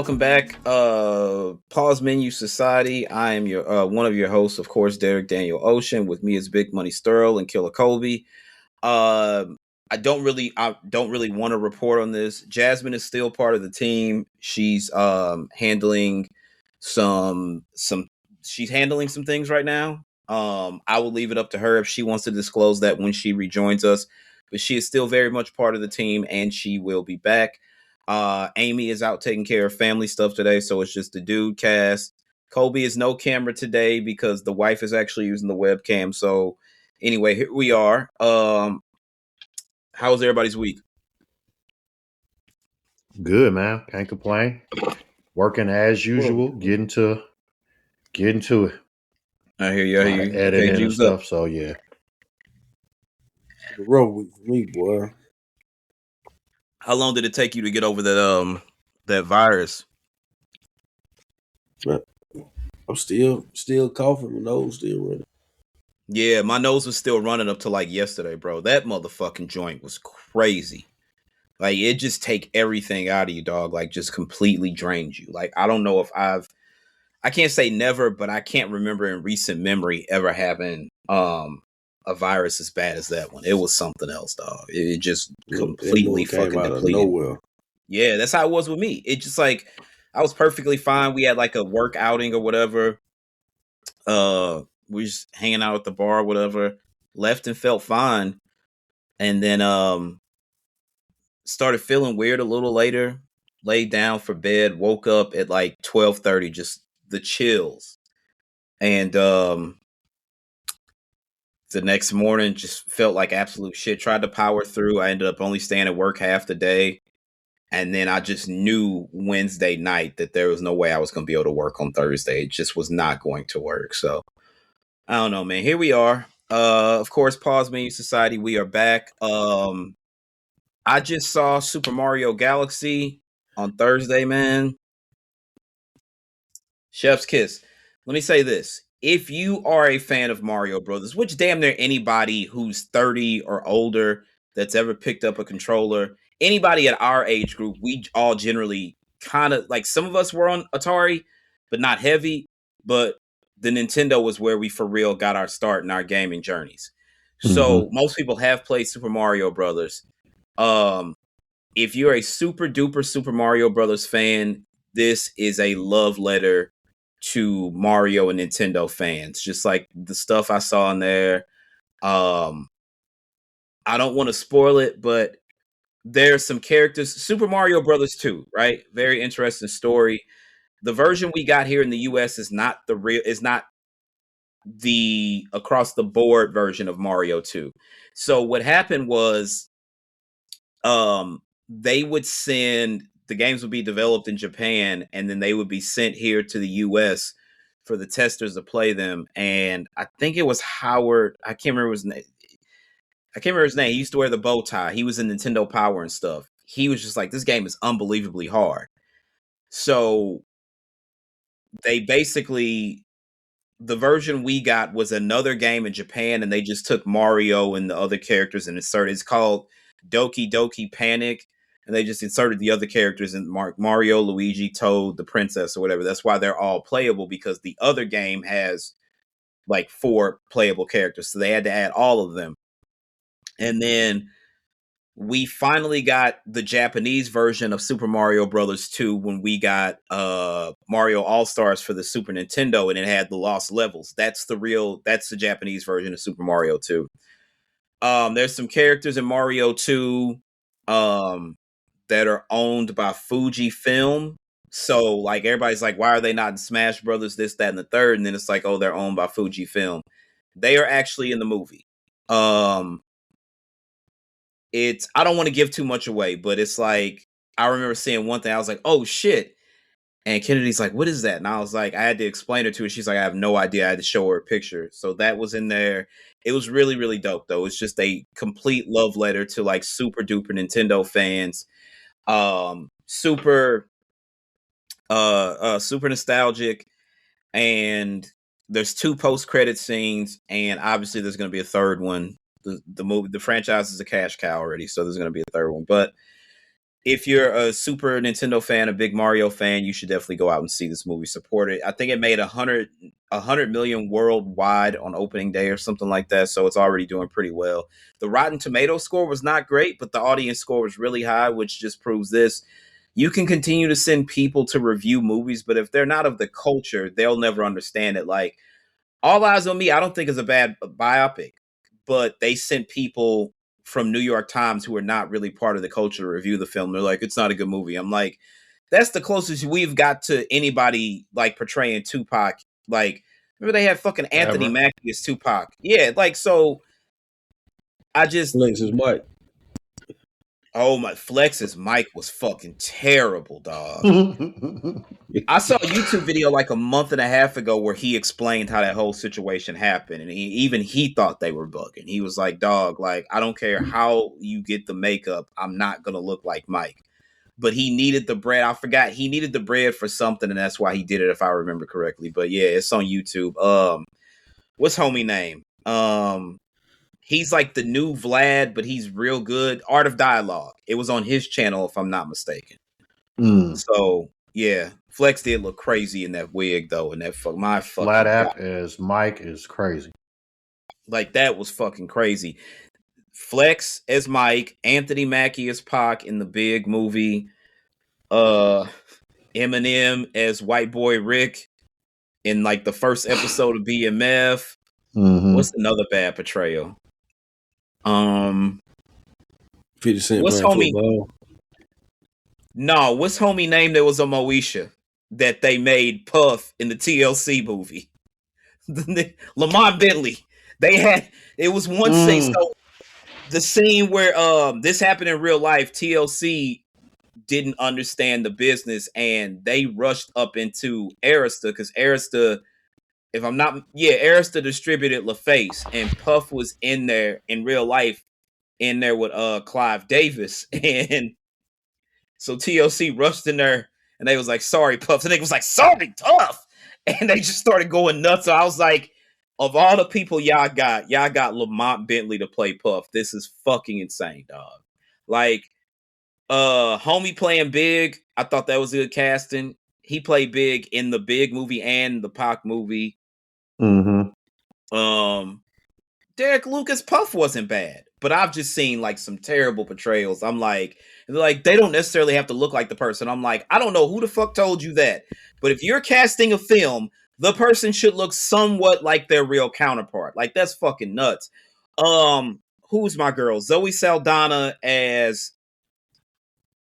welcome back. Pause Menu Society. I am your one of your hosts, of course, Derek Daniel Ocean. With me is Big Money Sterl and Killer Colby. Uh, I don't really want to report on this. Jasmine is still part of the team. She's handling some she's handling some things right now. I will leave it up to her if she wants to disclose that when she rejoins us. But she is still very much part of the team, and she will be back. Amy is out taking care of family stuff today, so it's just the dude cast. Colby is no camera today because the wife is actually using the webcam. So anyway, here we are. How was everybody's week? Good, man. Can't complain. Working as usual. Getting to it. I hear you. I A lot hear of you. Okay, editing and Juice up. stuff. So yeah. The road with me, boy. How long did it take you to get over that virus? I'm still coughing. My nose still running. Yeah, my nose was still running up to like yesterday, bro. That motherfucking joint was crazy. Like it just take everything out of you, dog. Like just completely drains you. Like I don't know if I can't say never, but I can't remember in recent memory ever having a virus as bad as that one. It was something else, dog. It just completely fucking out of depleted. nowhere. Yeah, that's how it was with me. It just like I was perfectly fine. We had like a work outing or whatever. We just hanging out at the bar or whatever. Left and felt fine. And then started feeling weird a little later. Laid down for bed, woke up at like 12:30, just the chills. And the next morning just felt like absolute shit. Tried to power through. I ended up only staying at work half the day. And then I just knew Wednesday night that there was no way I was going to be able to work on Thursday. It just was not going to work. So I don't know, man. Here we are. Of course, Pause Menu Society. We are back. I just saw Super Mario Galaxy on Thursday, man. Chef's kiss. Let me say this. If you are a fan of Mario Brothers, which damn near anybody who's 30 or older that's ever picked up a controller, anybody at our age group, we all generally kind of like some of us were on Atari, but not heavy. But the Nintendo was where we for real got our start in our gaming journeys. So most people have played Super Mario Brothers. If you're a super duper Super Mario Brothers fan, this is a love letter to Mario and Nintendo fans. Just like the stuff I saw in there. I don't want to spoil it, but there's some characters. Super Mario Brothers 2, right? Very interesting story. The version we got here in the US is not the across the board version of Mario 2. So what happened was they would send the games would be developed in Japan and then they would be sent here to the US for the testers to play them. And I think it was Howard. I can't remember his name. He used to wear the bow tie. He was in Nintendo Power and stuff. He was just like, this game is unbelievably hard. So they basically, the version we got was another game in Japan, and they just took Mario and the other characters and inserted. It's called Doki Doki Panic, and they just inserted the other characters in Mario, Luigi, Toad, the princess, or whatever. That's why they're all playable, because the other game has like 4 playable characters, so they had to add all of them. And then we finally got the Japanese version of Super Mario Brothers 2 when we got Mario All-Stars for the Super Nintendo, and it had the lost levels. That's the Japanese version of Super Mario 2. There's some characters in Mario 2 that are owned by Fujifilm. So like everybody's like, why are they not in Smash Brothers, this, that, and the third? And then it's like, oh, they're owned by Fujifilm. They are actually in the movie. I don't want to give too much away, but it's like I remember seeing one thing. I was like, "Oh shit!" And Kennedy's like, "What is that?" And I was like, I had to explain it to her. She's like, "I have no idea." I had to show her a picture. So that was in there. It was really, really dope, though. It's just a complete love letter to like super duper Nintendo fans. Super, super nostalgic. And there's 2 post-credit scenes, and obviously there's going to be a third one. The movie, the franchise is a cash cow already, so there's going to be a third one. But if you're a Super Nintendo fan, a big Mario fan, you should definitely go out and see this movie. Support it. I think it made 100 million worldwide on opening day or something like that. So it's already doing pretty well. The Rotten Tomato score was not great, but the audience score was really high, which just proves this. You can continue to send people to review movies, but if they're not of the culture, they'll never understand it. Like All Eyes on Me, I don't think is a bad biopic, but they sent people from New York Times who are not really part of the culture to review the film. They're like, it's not a good movie. I'm like, that's the closest we've got to anybody like portraying Tupac. Like, remember they had fucking Anthony Ever. Mackie as Tupac. Yeah, like so. I just Alexis Mike. oh my Flex's mic was fucking terrible, dog. I saw a YouTube video like a month and a half ago where he explained how that whole situation happened, and he thought they were bugging. He was like, "Dog, like I don't care how you get the makeup, I'm not gonna look like Mike." But he needed the bread. I forgot he needed the bread for something, and that's why he did it, if I remember correctly. But yeah, it's on YouTube. What's homie name? He's like the new Vlad, but he's real good. Art of Dialogue. It was on his channel, if I'm not mistaken. So yeah, Flex did look crazy in that wig though, and that Flat app as Mike is crazy. Like that was fucking crazy. Flex as Mike, Anthony Mackie as Pac in the big movie, Eminem as White Boy Rick in like the first episode of BMF. What's another bad portrayal? 50 Cent what's playing homie? football. No, what's homie name that was on Moesha that they made Puff in the TLC movie? Lamont Bentley. It was one scene. So the scene where this happened in real life, TLC didn't understand the business and they rushed up into Arista because Arista, if I'm not, Arista distributed LaFace and Puff was in there in real life, in there with Clive Davis, and so TLC rushed in there and they was like, "Sorry, Puff," and they was like, "Sorry, Tough," and they just started going nuts. So I was like, of all the people y'all got Lamont Bentley to play Puff. This is fucking insane, dog. Like, homie playing Big, I thought that was good casting. He played Big in the Big movie and the Pac movie. Derek Lucas Puff wasn't bad, but I've just seen like some terrible portrayals. I'm like, they don't necessarily have to look like the person. I'm like, I don't know who the fuck told you that, but if you're casting a film, the person should look somewhat like their real counterpart. Like that's fucking nuts. Who's my girl? Zoe Saldana as,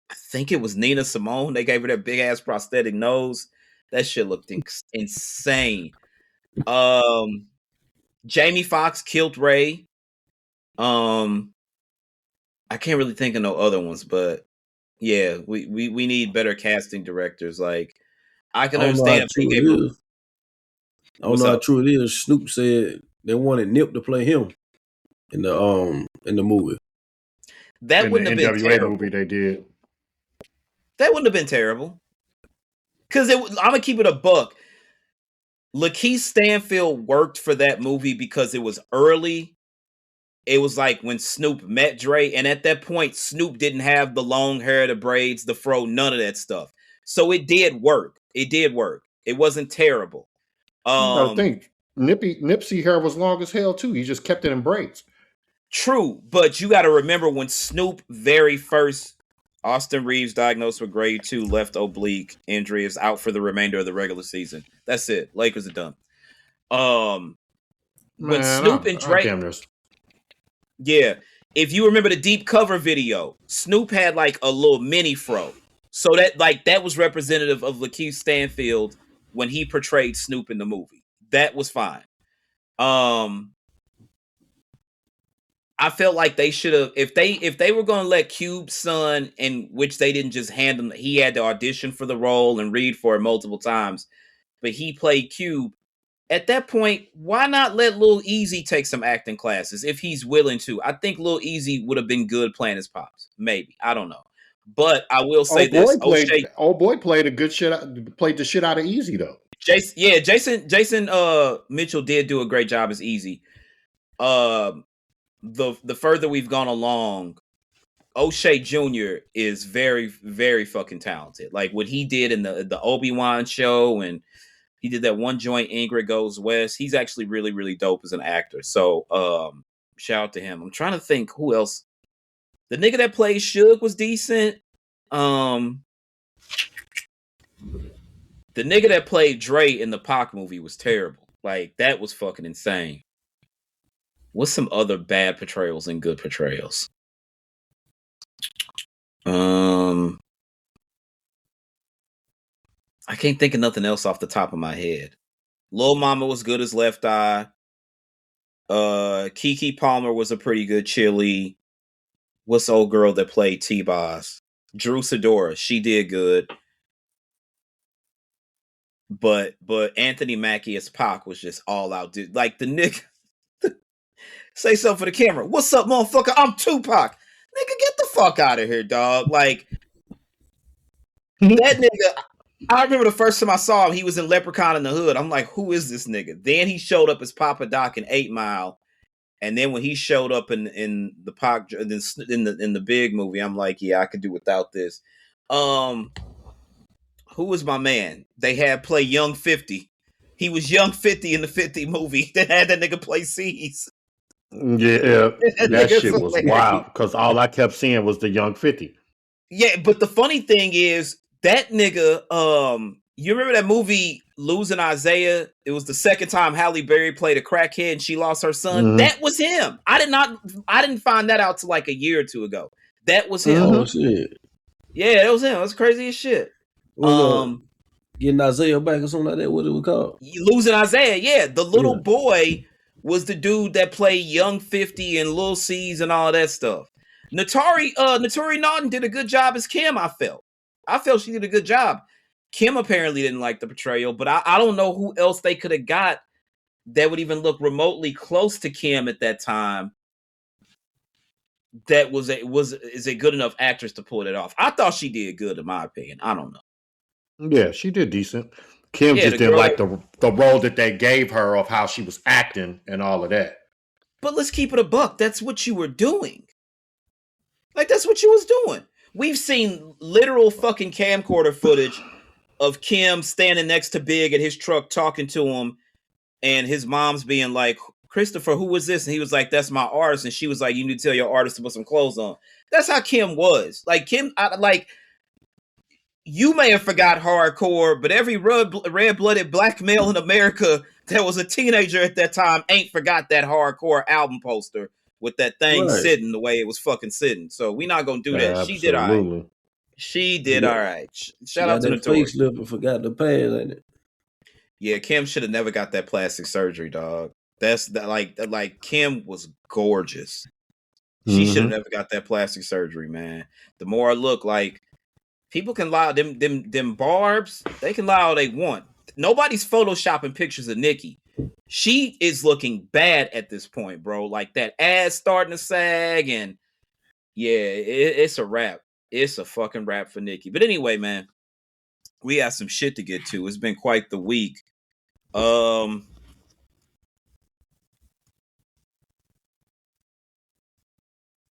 I think it was Nina Simone. They gave her that big ass prosthetic nose. That shit looked insane. Jamie Foxx killed Ray. I can't really think of no other ones, but yeah, we need better casting directors. Like I can understand if they gave him. I don't know how true it is. Snoop said they wanted Nip to play him in the movie. That wouldn't have been NWA terrible. movie they did. That wouldn't have been terrible. Because I'm gonna keep it a buck. Lakeith Stanfield worked for that movie because it was early. It was like when Snoop met Dre, and at that point, Snoop didn't have the long hair, the braids, the fro, none of that stuff. So it did work. It wasn't terrible. I think Nipsey hair was long as hell too. He just kept it in braids. True, but you got to remember when Snoop very first, Austin Reeves diagnosed with grade 2 left oblique injury, is out for the remainder of the regular season. That's it. Lakers are done. When Snoop and Dre, yeah, if you remember the Deep Cover video, Snoop had like a little mini fro, so that was representative of Lakeith Stanfield when he portrayed Snoop in the movie. That was fine. I felt like they should have, if they were going to let Cube's son, in which they didn't just hand him, he had to audition for the role and read for it multiple times, but he played Cube. At that point, why not let Lil Easy take some acting classes if he's willing to? I think Lil Easy would have been good playing his pops. Maybe. I don't know. But I will say Old boy played the shit out of Easy though. Jason Mitchell did do a great job as Easy. The further we've gone along, O'Shea Jr. is very, very fucking talented. Like what he did in the Obi-Wan show, and he did that one joint Ingrid Goes West. He's actually really, really dope as an actor. So shout out to him. I'm trying to think who else. The nigga that played Suge was decent. The nigga that played Dre in the Pac movie was terrible. Like that was fucking insane. What's some other bad portrayals and good portrayals? I can't think of nothing else off the top of my head. Lil Mama was good as Left Eye. Kiki Palmer was a pretty good Chili. What's the old girl that played T-Boz? Drew Sidora. She did good. But Anthony Mackie as Pac was just all out, dude. Like the nigga say something for the camera. What's up, motherfucker? I'm Tupac. Nigga, get the fuck out of here, dog. Like that nigga. I remember the first time I saw him, he was in Leprechaun in the Hood. I'm like, who is this nigga? Then he showed up as Papa Doc in 8 Mile. And then when he showed up in the Pac in the big movie, I'm like, yeah, I could do without this. Who was my man? They had play Young 50. He was Young 50 in the 50 movie. That had that nigga play C's. Yeah, that shit was wild because all I kept seeing was the Young 50. Yeah, but the funny thing is that nigga, you remember that movie Losing Isaiah? It was the second time Halle Berry played a crackhead and she lost her son. Mm-hmm. That was him. I didn't find that out till like a year or two ago. That was him. Oh shit. Yeah, that was him. That was crazy as shit. Getting Isaiah back or something like that. What it was called? Losing Isaiah. Yeah, the little boy was the dude that played Young 50 and Lil C's and all that stuff. Naturi Naughton did a good job as Kim. I felt she did a good job. Kim apparently didn't like the portrayal, but I don't know who else they could have got that would even look remotely close to Kim at that time. That is a good enough actress to pull it off. I thought she did good, in my opinion. I don't know. Yeah, she did decent. Kim just didn't like the role that they gave her of how she was acting and all of that. But let's keep it a buck. That's what you were doing. Like, that's what you was doing. We've seen literal fucking camcorder footage of Kim standing next to Big at his truck talking to him, and his mom's being like, Christopher, who was this? And he was like, that's my artist. And she was like, you need to tell your artist to put some clothes on. That's how Kim was. Like, Kim, you may have forgot hardcore, but every red-blooded black male in America that was a teenager at that time ain't forgot that hardcore album poster with that thing sitting the way it was fucking sitting. So we're not going to do that. Absolutely. She did all right. She did all right. Shout out to the facelift and forgot the pants, ain't it? Yeah, Kim should have never got that plastic surgery, dog. That's like Kim was gorgeous. She should have never got that plastic surgery, man. The more I look, like, people can lie, them barbs, they can lie all they want. Nobody's photoshopping pictures of Nikki. She is looking bad at this point, bro. Like that ass starting to sag, and yeah, it's a wrap. It's a fucking wrap for Nikki. But anyway, man, we got some shit to get to. It's been quite the week.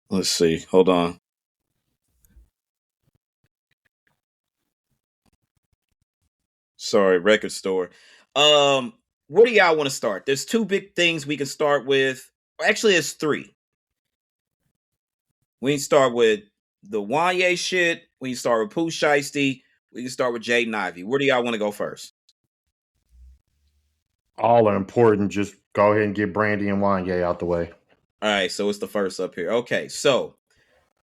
Let's see. Hold on. Sorry, record store. Where do y'all want to start? There's two big things we can start with. Actually, it's three. We can start with the Wanye shit. We can start with Pooh Shiesty. We can start with Jaden Ivey. Where do y'all want to go first? All are important. Just go ahead and get Brandy and Wanye out the way. All right, so it's the first up here. Okay, so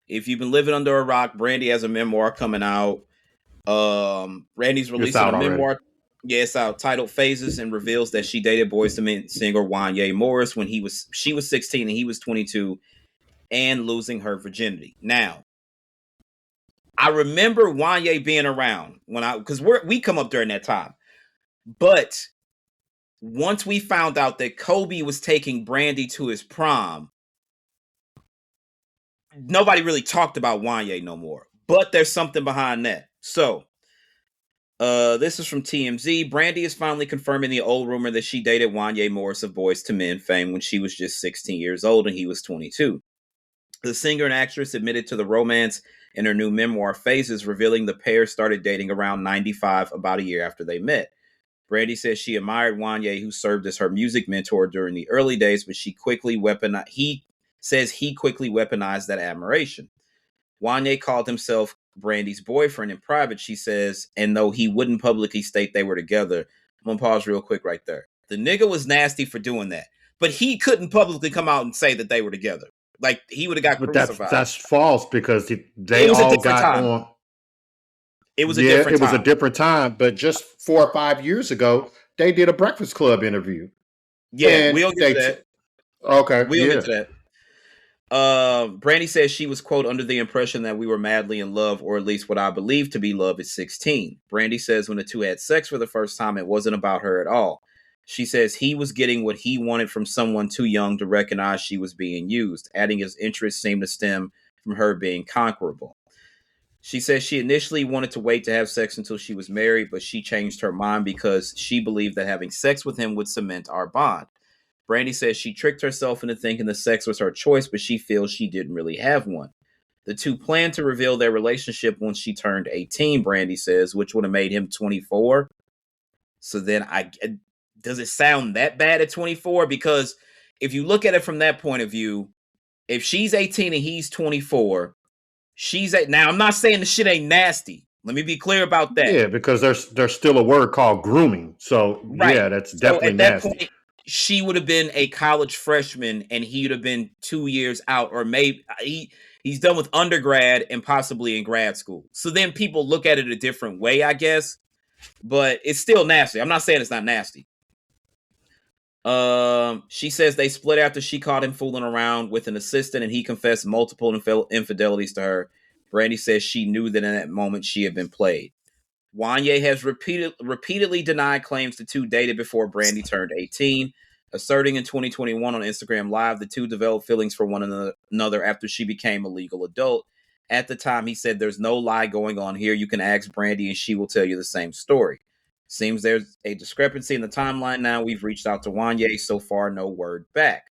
if you've been living under a rock, Brandy has a memoir coming out. Brandy's releasing a memoir. Already. Yeah, it's out, titled Phases, and reveals that she dated Boyz II Men singer Wanye Morris when she was 16 and he was 22, and losing her virginity. Now, I remember Wanye being around because we come up during that time, but once we found out that Kobe was taking Brandy to his prom, nobody really talked about Wanye no more. But there's something behind that. So, this is from TMZ. Brandy is finally confirming the old rumor that she dated Wanye Morris of Boyz II Men fame when she was just 16 years old and he was 22. The singer and actress admitted to the romance in her new memoir, Phases, revealing the pair started dating around 95, about a year after they met. Brandy says she admired Wanya, who served as her music mentor during the early days, but he quickly weaponized that admiration. Wanya called himself Brandy's boyfriend in private, she says, and though he wouldn't publicly state they were together. I'm going to pause real quick right there. The nigga was nasty for doing that, but he couldn't publicly come out and say that they were together. Like, he would have got crucified. That's false, because they all got on. It was a different time. It was a different time, but just 4 or 5 years ago, they did a Breakfast Club interview. Yeah, we'll get to that. Okay. We'll get to that. Brandy says she was, quote, under the impression that we were madly in love, or at least what I believed to be love at 16. Brandy says when the two had sex for the first time, it wasn't about her at all. She says he was getting what he wanted from someone too young to recognize she was being used, adding his interest seemed to stem from her being conquerable. She says she initially wanted to wait to have sex until she was married, but she changed her mind because she believed that having sex with him would cement our bond. Brandy says she tricked herself into thinking the sex was her choice, but she feels she didn't really have one. The two planned to reveal their relationship once she turned 18, Brandy says, which would have made him 24. So then does it sound that bad at 24? Because if you look at it from that point of view, if she's 18 and he's 24, now I'm not saying the shit ain't nasty. Let me be clear about that. Yeah, because there's still a word called grooming. So right. Yeah, that's definitely nasty. Point, she would have been a college freshman and he would have been 2 years out, or maybe he's done with undergrad and possibly in grad school. So then people look at it a different way, I guess. But it's still nasty. I'm not saying it's not nasty. She says they split after she caught him fooling around with an assistant and he confessed multiple infidelities to her. Brandy says she knew that in that moment she had been played. Wanya has repeatedly denied claims the two dated before Brandy turned 18, asserting in 2021 on Instagram Live the two developed feelings for one another after she became a legal adult. At the time, he said, "There's no lie going on here. You can ask Brandy and she will tell you the same story." Seems there's a discrepancy in the timeline now. We've reached out to Wanya. So far, no word back.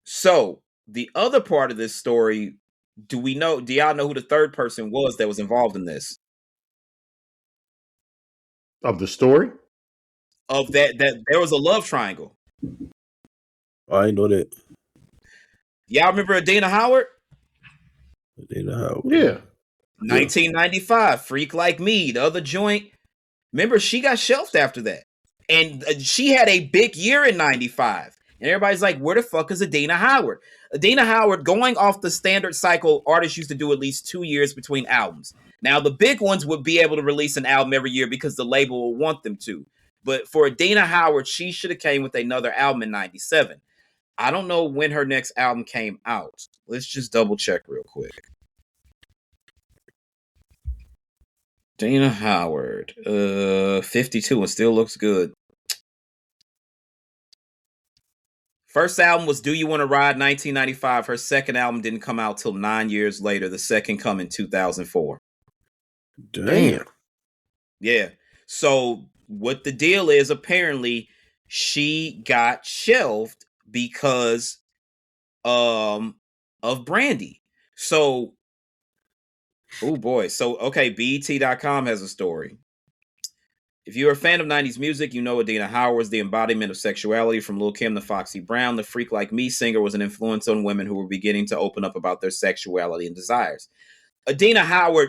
So the other part of this story, do y'all know who the third person was that was involved in this? Of the story? Of that there was a love triangle. I didn't know that. Y'all remember Adina Howard? Adina Howard. Yeah. 1995, Freak Like Me, the other joint. Remember, she got shelved after that. And she had a big year in 95. And everybody's like, where the fuck is Adina Howard? Adina Howard, going off the standard cycle, artists used to do at least 2 years between albums. Now, the big ones would be able to release an album every year because the label will want them to. But for Adina Howard, she should have came with another album in 97. I don't know when her next album came out. Let's just double check real quick. Dana Howard, 52 and still looks good. First album was Do You Want to Ride, 1995. Her second album didn't come out till 9 years later. The second come in 2004. Damn. Yeah. So what the deal is, apparently she got shelved because of Brandy. So, oh boy. So, okay, BET.com has a story. If you're a fan of 90s music, you know Adina Howard was the embodiment of sexuality. From Lil' Kim to Foxy Brown, the Freak Like Me singer was an influence on women who were beginning to open up about their sexuality and desires. Adina Howard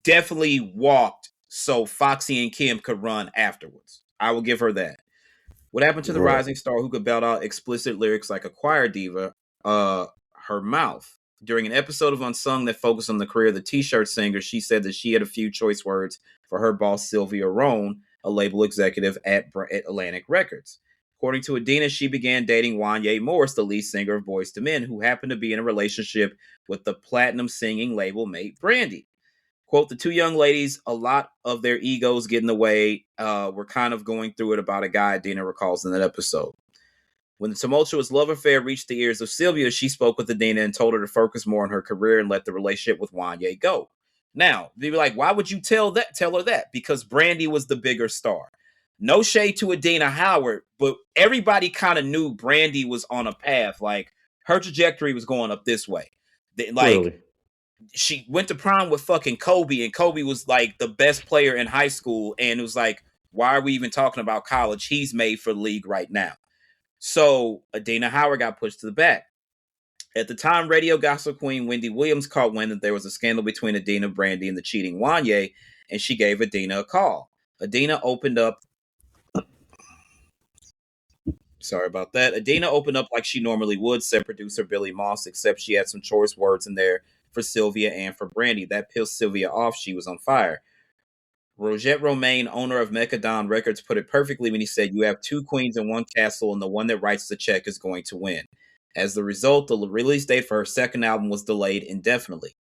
definitely walked so Foxy and Kim could run afterwards. I will give her that. What happened to the rising star who could belt out explicit lyrics like a choir diva? Her mouth. During an episode of Unsung that focused on the career of the T-shirt singer, she said that she had a few choice words for her boss, Sylvia Rohn, a label executive at Atlantic Records. According to Adina, she began dating Wanya Morris, the lead singer of Boyz II Men, who happened to be in a relationship with the platinum singing label mate Brandy. Quote, the two young ladies, a lot of their egos get in the way, were kind of going through it about a guy, Adina recalls in that episode. When the tumultuous love affair reached the ears of Sylvia, she spoke with Adina and told her to focus more on her career and let the relationship with Wanya go. Now, they'd be like, why would you tell her that? Because Brandy was the bigger star. No shade to Adina Howard, but everybody kind of knew Brandy was on a path. Like her trajectory was going up this way. Like Clearly. she went to prom with fucking Kobe, and Kobe was like the best player in high school, and it was like, why are we even talking about college? He's made for the league right now. So Adina Howard got pushed to the back. At the time, radio gossip queen Wendy Williams caught wind that there was a scandal between Adina, Brandy, and the cheating Wanye, and she gave Adina a call. Adina opened up. Sorry about that. Adina opened up like she normally would, said producer Billy Moss, except she had some choice words in there for Sylvia and for Brandy. That pissed Sylvia off. She was on fire. Roget Romain, owner of Mechadon Records, put it perfectly when he said, you have two queens in one castle, and the one that writes the check is going to win. As the result, the release date for her second album was delayed indefinitely.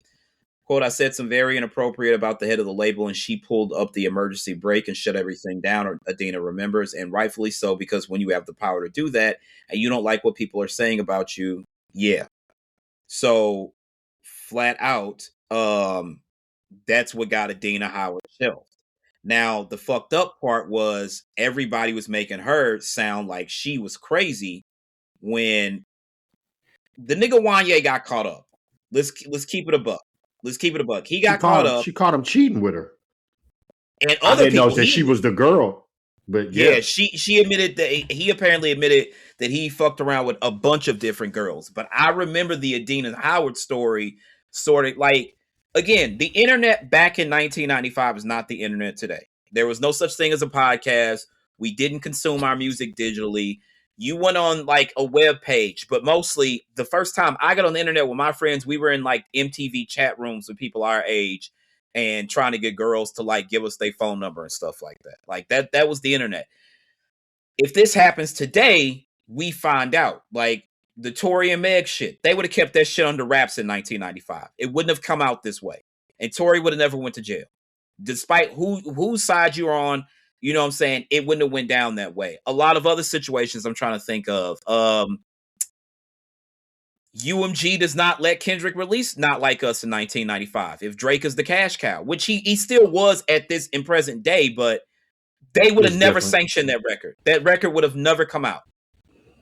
Quote, I said some very inappropriate about the head of the label, and she pulled up the emergency brake and shut everything down, Adina remembers, and rightfully so, because when you have the power to do that, and you don't like what people are saying about you, yeah. So, flat out, that's what got Adina Howard shelved. Now, the fucked up part was everybody was making her sound like she was crazy when the nigga Wanye got caught up. Let's keep it a buck. Let's keep it a buck. He got caught up. She caught him cheating with her. And other I didn't people know that she was the girl. But yeah, she admitted that he apparently admitted that he fucked around with a bunch of different girls. But I remember the Adina Howard story sort of like, again, the internet back in 1995 is not the internet today. There was no such thing as a podcast. We didn't consume our music digitally. You went on like a web page, but mostly the first time I got on the internet with my friends, we were in like MTV chat rooms with people our age and trying to get girls to like give us their phone number and stuff like that. Like that was the internet. If this happens today, we find out. Like the Tory and Meg shit, they would have kept that shit under wraps in 1995. It wouldn't have come out this way. And Tory would have never went to jail. Despite whose side you're on, you know what I'm saying? It wouldn't have went down that way. A lot of other situations I'm trying to think of. UMG does not let Kendrick release Not Like Us in 1995. If Drake is the cash cow, which he still was at this in present day, but they would have never sanctioned that record. That record would have never come out.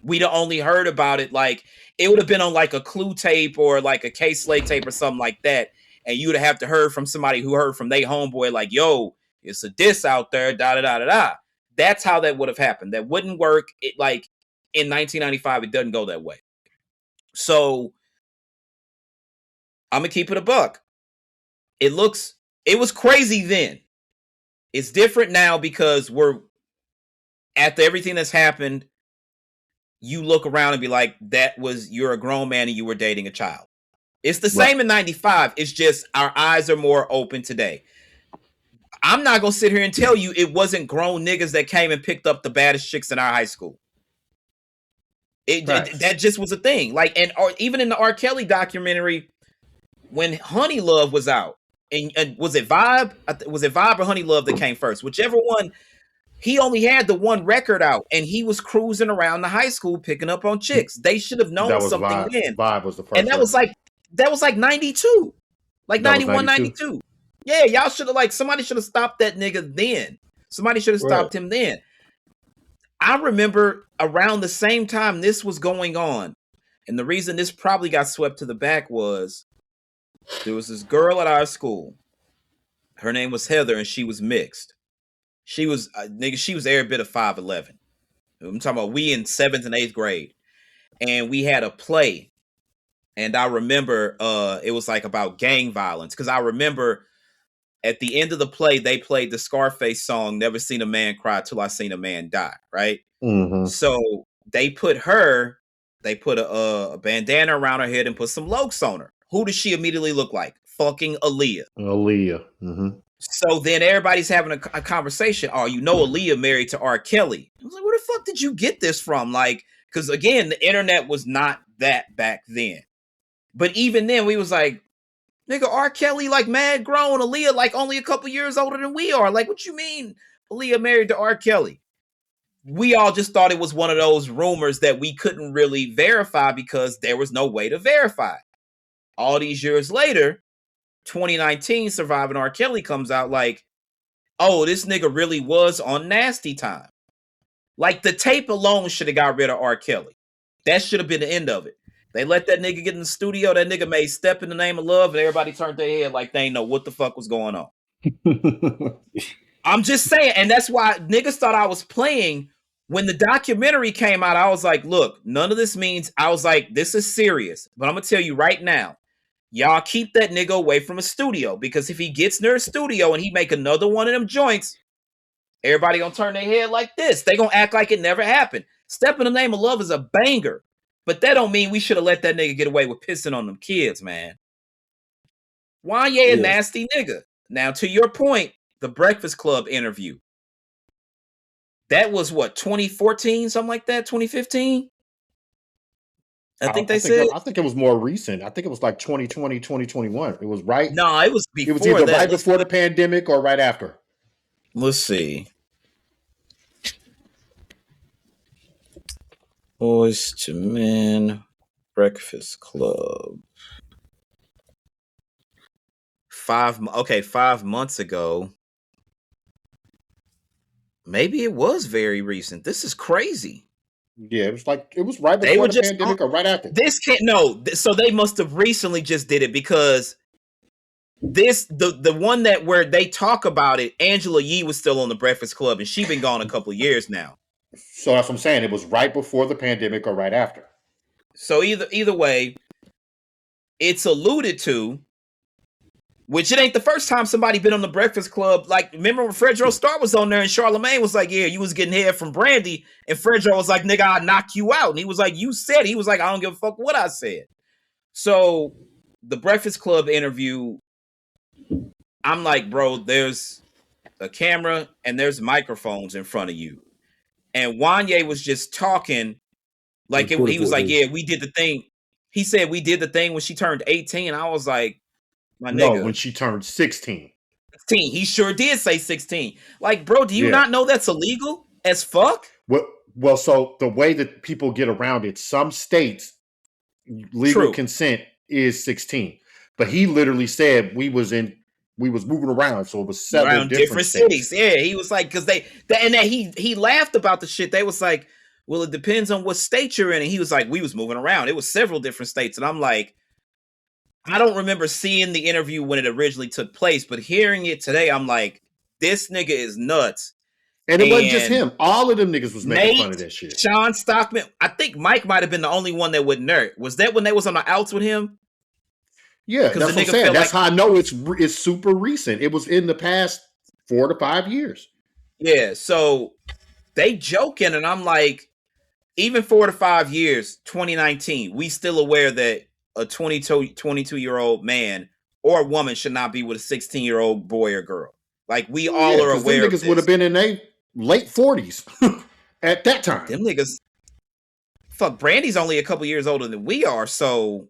We'd have only heard about it like it would have been on like a Clue tape or like a K-Slate tape or something like that. And you'd have to heard from somebody who heard from their homeboy like, yo, it's a diss out there, da-da-da-da-da. That's how that would have happened. That wouldn't work. It like in 1995, it doesn't go that way. So I'm going to keep it a buck. It was crazy then. It's different now because after everything that's happened, you look around and be like, you're a grown man and you were dating a child. It's the same in 95. It's just our eyes are more open today. I'm not going to sit here and tell you it wasn't grown niggas that came and picked up the baddest chicks in our high school. That just was a thing. Like, even in the R. Kelly documentary, when Honey Love was out, and was it Vibe? Was it Vibe or Honey Love that came first? Whichever one, he only had the one record out, and he was cruising around the high school picking up on chicks. They should have known something Vibe. then. Vibe was the first. And that was like 92. Like 91, 92. Yeah, y'all should have somebody should have stopped that nigga then. Somebody should have stopped him then. I remember around the same time this was going on, and the reason this probably got swept to the back was there was this girl at our school. Her name was Heather, and she was mixed. She was every bit of 5'11". I'm talking about we in 7th and 8th grade, and we had a play, and I remember it was like about gang violence because I remember. At the end of the play, they played the Scarface song, Never Seen a Man Cry Till I Seen a Man Die, right? Mm-hmm. So they put a bandana around her head and put some lokes on her. Who does she immediately look like? Fucking Aaliyah. Aaliyah. Mm-hmm. So then everybody's having a conversation. Oh, you know Aaliyah married to R. Kelly. I was like, where the fuck did you get this from? Like, because again, the internet was not that back then. But even then, we was like, nigga, R. Kelly like mad grown, Aaliyah like only a couple years older than we are. Like, what you mean Aaliyah married to R. Kelly? We all just thought it was one of those rumors that we couldn't really verify because there was no way to verify. All these years later, 2019, Surviving R. Kelly comes out like, oh, this nigga really was on Nasty Time. Like, the tape alone should have got rid of R. Kelly. That should have been the end of it. They let that nigga get in the studio. That nigga made Step in the Name of Love, and everybody turned their head like they ain't know what the fuck was going on. I'm just saying, and that's why niggas thought I was playing. When the documentary came out, I was like, look, none of this means, I was like, this is serious. But I'm going to tell you right now, y'all keep that nigga away from a studio, because if he gets near a studio and he make another one of them joints, everybody gonna turn their head like this. They gonna act like it never happened. Step in the Name of Love is a banger, but that don't mean we should have let that nigga get away with pissing on them kids, man. Wanye a nasty nigga. Now, to your point, the Breakfast Club interview. That was what, 2014, something like that, 2015? I think it was more recent. I think it was like 2020, 2021. It was right. No, it was before. It was either right before the pandemic or right after. Let's see. Boys to Men Breakfast Club. 5 months ago. Maybe it was very recent. This is crazy. Yeah, it was right before the pandemic or right after. So they must have recently just did it, because the one that where they talk about it, Angela Yee was still on the Breakfast Club, and she's been gone a couple of years now. So that's what I'm saying. It was right before the pandemic or right after. So either way, it's alluded to, which it ain't the first time somebody been on the Breakfast Club. Like, remember when Fredro Starr was on there and Charlamagne was like, yeah, you was getting head from Brandy, and Fredro was like, nigga, I'll knock you out. And he was like, you said, he was like, I don't give a fuck what I said. So the Breakfast Club interview, I'm like, bro, there's a camera and there's microphones in front of you. And Wanye was just talking like he was like, yeah, we did the thing. He said we did the thing when she turned 18. I was like, my nigga. No, when she turned 16. 16. He sure did say 16. Like, bro, do you not know that's illegal as fuck? Well, so the way that people get around it, some states, legal consent is 16. But he literally said we was moving around, so it was several different cities. Yeah, he was like, because he laughed about the shit. They was like, well, it depends on what state you're in. And he was like, we was moving around. It was several different states. And I'm like, I don't remember seeing the interview when it originally took place, but hearing it today, I'm like, this nigga is nuts. And it wasn't just him. All of them niggas was making fun of that shit. Sean Stockman. I think Mike might have been the only one that would nerd. Was that when they was on the outs with him? Yeah, that's what I'm saying. That's how I know it's super recent. It was in the past 4 to 5 years. Yeah, so they joking, and I'm like, even 4 to 5 years, 2019, we still aware that a 22-year-old man or woman should not be with a 16-year-old boy or girl. Like, we all are aware of this. Them niggas would have been in their late 40s at that time. Them niggas, fuck, Brandy's only a couple years older than we are, so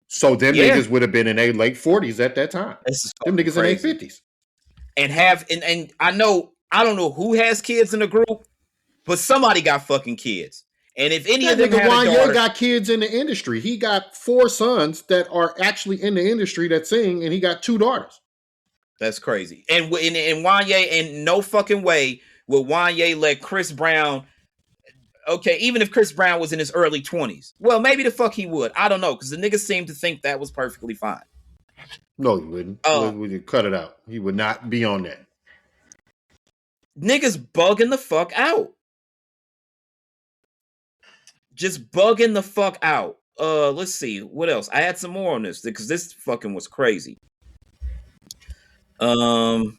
them niggas would have been in their late 40s at that time. Them niggas crazy. In their 50s. And I don't know who has kids in the group, but somebody got fucking kids. And if any of them had a daughter, got kids in the industry. He got 4 sons that are actually in the industry that sing, and he got 2 daughters. That's crazy. And Wanye, in no fucking way will Wanye let Chris Brown. Okay, even if Chris Brown was in his early 20s, well, maybe the fuck he would. I don't know, because the niggas seem to think that was perfectly fine. No, he wouldn't. We could cut it out. He would not be on that. Niggas bugging the fuck out. Just bugging the fuck out. Let's see. What else? I had some more on this because this fucking was crazy. Okay,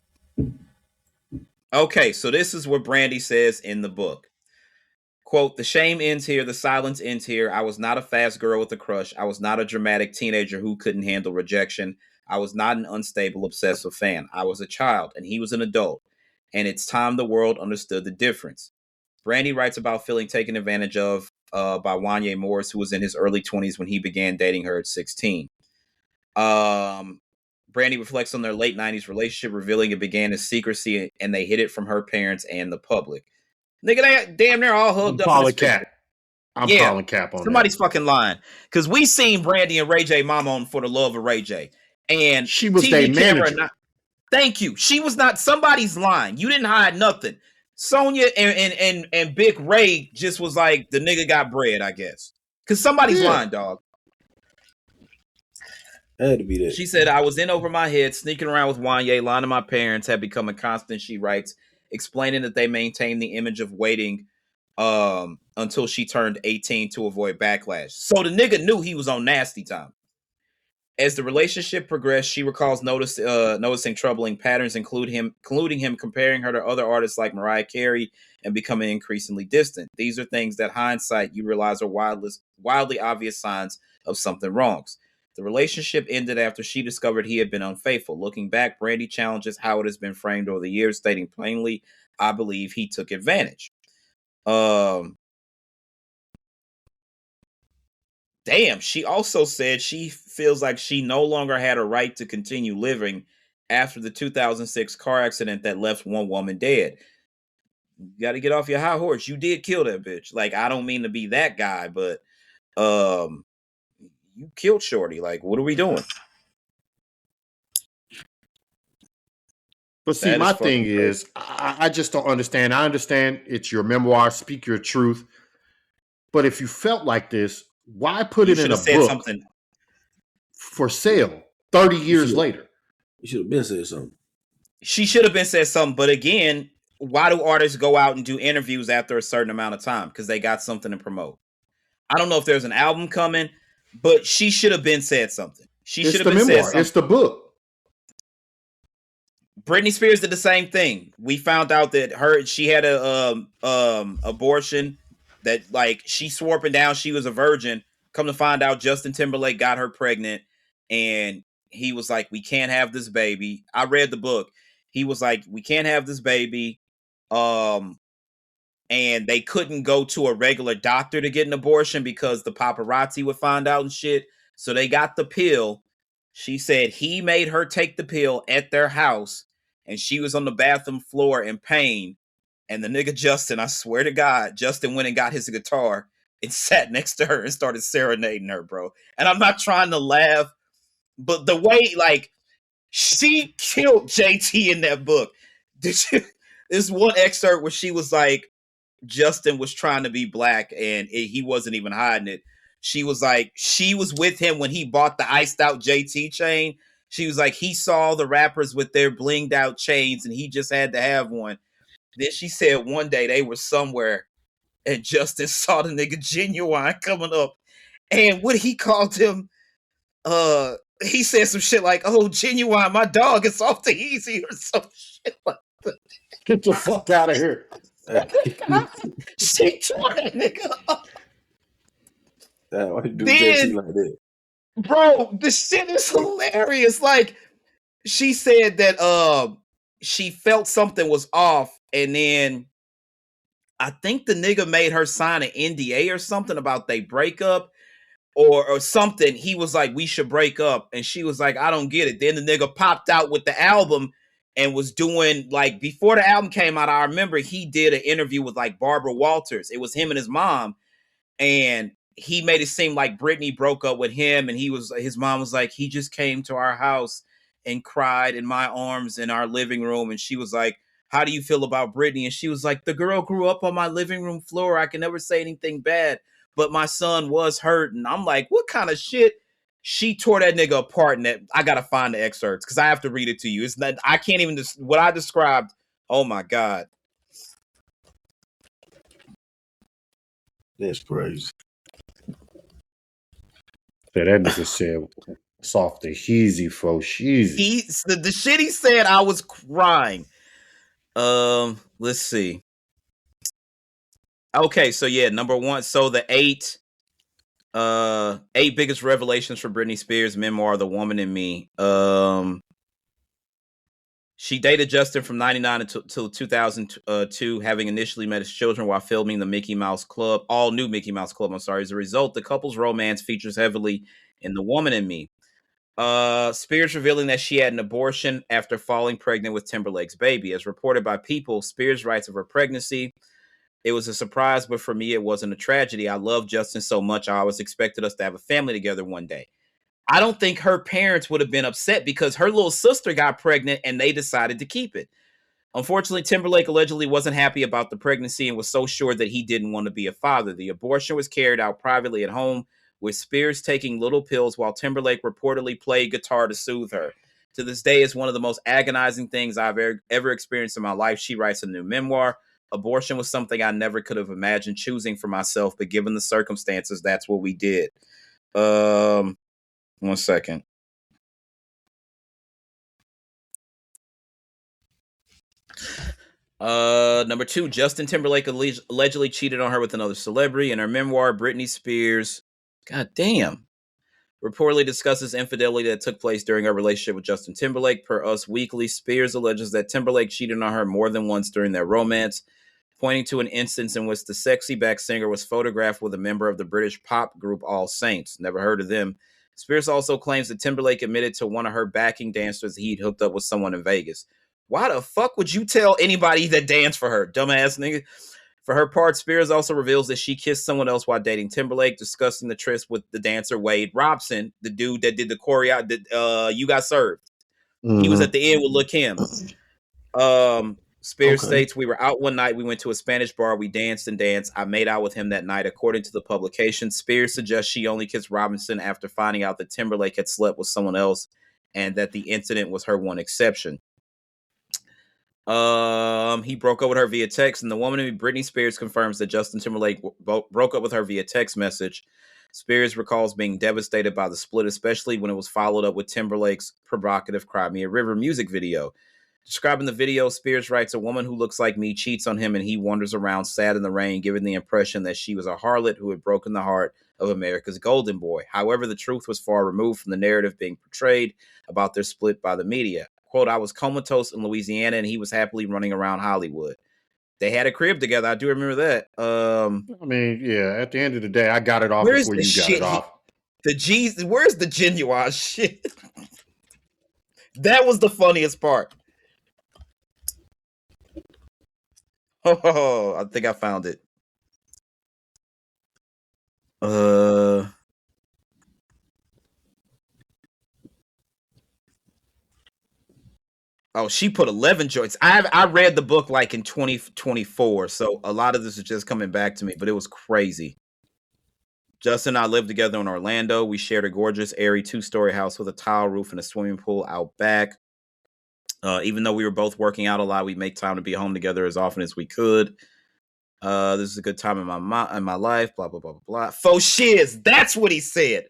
so this is what Brandy says in the book. Quote, the shame ends here. The silence ends here. I was not a fast girl with a crush. I was not a dramatic teenager who couldn't handle rejection. I was not an unstable, obsessive fan. I was a child and he was an adult. And it's time the world understood the difference. Brandy writes about feeling taken advantage of by Wanye Morris, who was in his early 20s when he began dating her at 16. Brandy reflects on their late 90s relationship, revealing it began as secrecy and they hid it from her parents and the public. Nigga, they damn near all hooked up. I'm calling cap on somebody's fucking lying. Because we seen Brandy and Ray J mama on For the Love of Ray J. And she was their manager. Thank you. She was not. Somebody's lying. You didn't hide nothing. Sonya and Big Ray just was like, the nigga got bread, I guess. Because somebody's lying, dog. Had to be that. She said, I was in over my head, sneaking around with Wanye, lying to my parents, had become a constant, she writes, explaining that they maintained the image of waiting until she turned 18 to avoid backlash. So the nigga knew he was on nasty time. As the relationship progressed, she recalls noticing troubling patterns, including him comparing her to other artists like Mariah Carey and becoming increasingly distant. These are things that hindsight you realize are wildly obvious signs of something wrongs. The relationship ended after she discovered he had been unfaithful. Looking back, Brandy challenges how it has been framed over the years, stating plainly, I believe he took advantage. Damn, she also said she feels like she no longer had a right to continue living after the 2006 car accident that left one woman dead. You got to get off your high horse. You did kill that bitch. Like, I don't mean to be that guy, but you killed Shorty. Like, what are we doing? But see, my thing is, I just don't understand. I understand it's your memoir, speak your truth. But if you felt like this, why put it in a book for sale 30 years later? You should have been said something. She should have been said something. But again, why do artists go out and do interviews after a certain amount of time? Because they got something to promote. I don't know if there's an album coming, but she should have been said something. She should have been said something. It's the book. Britney Spears did the same thing. We found out that she had a abortion that, like, she swore up and down she was a virgin. Come to find out, Justin Timberlake got her pregnant, and he was like, we can't have this baby. I read the book. He was like, we can't have this baby. And they couldn't go to a regular doctor to get an abortion because the paparazzi would find out and shit. So they got the pill. She said he made her take the pill at their house, and she was on the bathroom floor in pain. And the nigga Justin, I swear to God, Justin went and got his guitar and sat next to her and started serenading her, bro. And I'm not trying to laugh, but the way, like, she killed JT in that book. There's one excerpt where she was like, Justin was trying to be black and he wasn't even hiding it. She was like, she was with him when he bought the iced out JT chain. She was like, he saw the rappers with their blinged out chains and he just had to have one. Then she said one day they were somewhere and Justin saw the nigga Genuine coming up. And what he called him, he said some shit like, oh, Genuine, my dog is off the easy or some shit like that. Get the fuck out of here. She tore that nigga up. Why you do JT like that? Bro, this shit is hilarious. Like, she said that she felt something was off, and then I think the nigga made her sign an NDA or something about they breakup or something. He was like, we should break up. And she was like, I don't get it. Then the nigga popped out with the album and was doing, like, before the album came out, I remember he did an interview with, like, Barbara Walters. It was him and his mom. And he made it seem like Britney broke up with him. And his mom was like, he just came to our house and cried in my arms in our living room. And she was like, how do you feel about Britney? And she was like, the girl grew up on my living room floor. I can never say anything bad, but my son was hurt. And I'm like, what kind of shit? She tore that nigga apart. And that, I got to find the excerpts because I have to read it to you. It's not, I can't even, what I described. Oh my God. That's crazy. Yeah, that nigga said, soft and easy for sheezy. The shit he said, I was crying. Let's see. Okay, so yeah, number one. So the eight biggest revelations for Britney Spears' memoir, The Woman in Me. She dated Justin from 1999 until 2002, having initially met his children while filming the Mickey Mouse Club, all new Mickey Mouse Club. I'm sorry. As a result, the couple's romance features heavily in The Woman in Me. Spears revealing that she had an abortion after falling pregnant with Timberlake's baby. As reported by People, Spears writes of her pregnancy. It was a surprise, but for me, it wasn't a tragedy. I love Justin so much. I always expected us to have a family together one day. I don't think her parents would have been upset because her little sister got pregnant and they decided to keep it. Unfortunately, Timberlake allegedly wasn't happy about the pregnancy and was so sure that he didn't want to be a father. The abortion was carried out privately at home, with Spears taking little pills while Timberlake reportedly played guitar to soothe her. To this day, it's one of the most agonizing things I've ever experienced in my life. She writes a new memoir. Abortion was something I never could have imagined choosing for myself, but given the circumstances, that's what we did. 1 second. Number 2, Justin Timberlake allegedly cheated on her with another celebrity. In her memoir, Britney Spears, god damn, reportedly discusses infidelity that took place during her relationship with Justin Timberlake. Per Us Weekly, Spears alleges that Timberlake cheated on her more than once during their romance, pointing to an instance in which the sexy back singer was photographed with a member of the British pop group All Saints. Never heard of them. Spears also claims that Timberlake admitted to one of her backing dancers he'd hooked up with someone in Vegas. Why the fuck would you tell anybody that danced for her, dumbass nigga? For her part, Spears also reveals that she kissed someone else while dating Timberlake, discussing the tryst with the dancer Wade Robson, the dude that did the choreo that You Got Served. Mm-hmm. He was at the end with Lil' Kim. Spears states, we were out one night. We went to a Spanish bar. We danced and danced. I made out with him that night. According to the publication, Spears suggests she only kissed Robinson after finding out that Timberlake had slept with someone else and that the incident was her one exception. He broke up with her via text, and the woman, Britney Spears, confirms that Justin Timberlake broke up with her via text message. Spears recalls being devastated by the split, especially when it was followed up with Timberlake's provocative Cry Me a River music video. Describing the video, Spears writes, a woman who looks like me cheats on him and he wanders around sad in the rain, giving the impression that she was a harlot who had broken the heart of America's golden boy. However, the truth was far removed from the narrative being portrayed about their split by the media. Quote, I was comatose in Louisiana and he was happily running around Hollywood. They had a crib together. I do remember that. I mean, yeah, at the end of the day, I got it off before you got it off. Where's the genuine shit? That was the funniest part. Oh, I think I found it. Oh, she put 11 joints. I read the book like in 2024, so a lot of this is just coming back to me, but it was crazy. Justin and I lived together in Orlando. We shared a gorgeous, airy 2-story house with a tile roof and a swimming pool out back. Even though we were both working out a lot, we'd make time to be home together as often as we could. This is a good time in my life, blah, blah, blah, blah, blah. Faux shiz, that's what he said.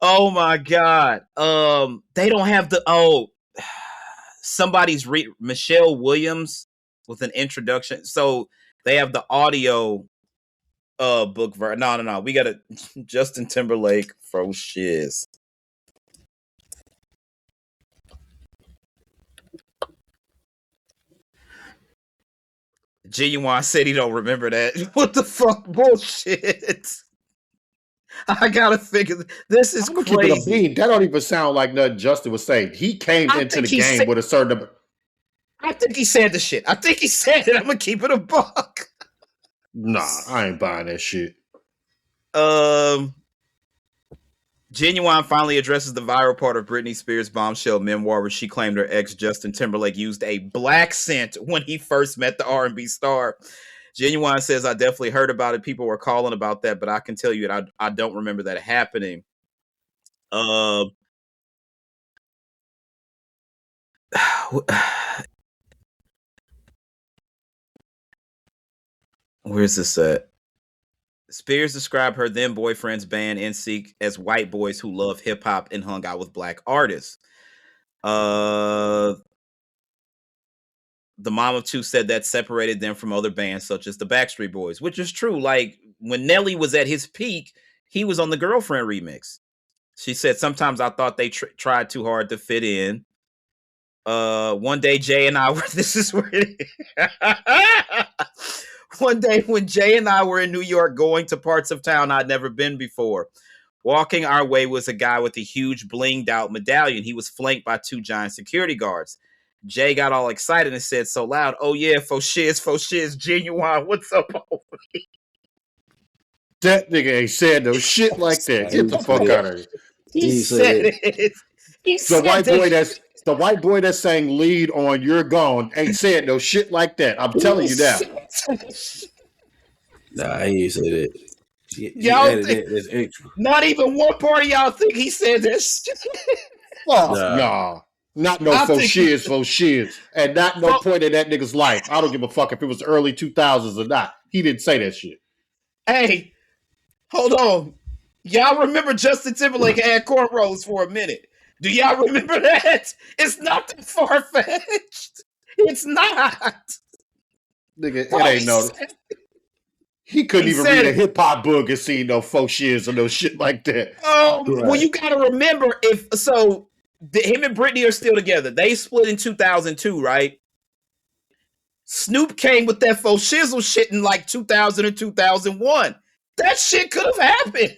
Oh, my God. They don't have somebody's Michelle Williams with an introduction. So they have the audio book version. No. We got a Justin Timberlake, faux shiz. Genuine said he don't remember that. What the fuck? Bullshit. I gotta figure this is crazy. That don't even sound like nothing Justin was saying. He came into the game with a certain. I think he said the shit. I think he said it. I'm gonna keep it a buck. Nah, I ain't buying that shit. Genuine finally addresses the viral part of Britney Spears' bombshell memoir where she claimed her ex Justin Timberlake used a black scent when he first met the R&B star. Genuine says, I definitely heard about it. People were calling about that, but I can tell you that I don't remember that happening. Where's this at? Spears described her then boyfriend's band NSYNC as white boys who love hip hop and hung out with black artists. The mom of two said that separated them from other bands such as the Backstreet Boys, which is true. Like when Nelly was at his peak, he was on the Girlfriend remix. She said, sometimes I thought they tried too hard to fit in. One day Jay and I were, this is where it is. One day when Jay and I were in New York going to parts of town I'd never been before. Walking our way was a guy with a huge blinged out medallion. He was flanked by 2 giant security guards. Jay got all excited and said so loud, oh yeah, faux shiz, Genuine, what's up? That nigga ain't said no shit like that. Get the fuck out of here. He said it. The white boy that's The white boy that sang lead on You're Gone ain't saying no shit like that. I'm telling you now. Nah, he ain't say that. She Y'all added that. That's extra. Not even one part of y'all think he said this. Nah. Not no faux shiz. And not no point in that nigga's life. I don't give a fuck if it was early 2000s or not. He didn't say that shit. Hey, hold on. Y'all remember Justin Timberlake had cornrows for a minute. Do y'all remember that? It's not that far-fetched. It's not. Nigga, it ain't no... He couldn't even read a hip-hop book and see no faux shiz or no shit like that. Oh, right. Well, you gotta remember, him and Britney are still together. They split in 2002, right? Snoop came with that faux shizzle shit in like 2000 or 2001. That shit could have happened.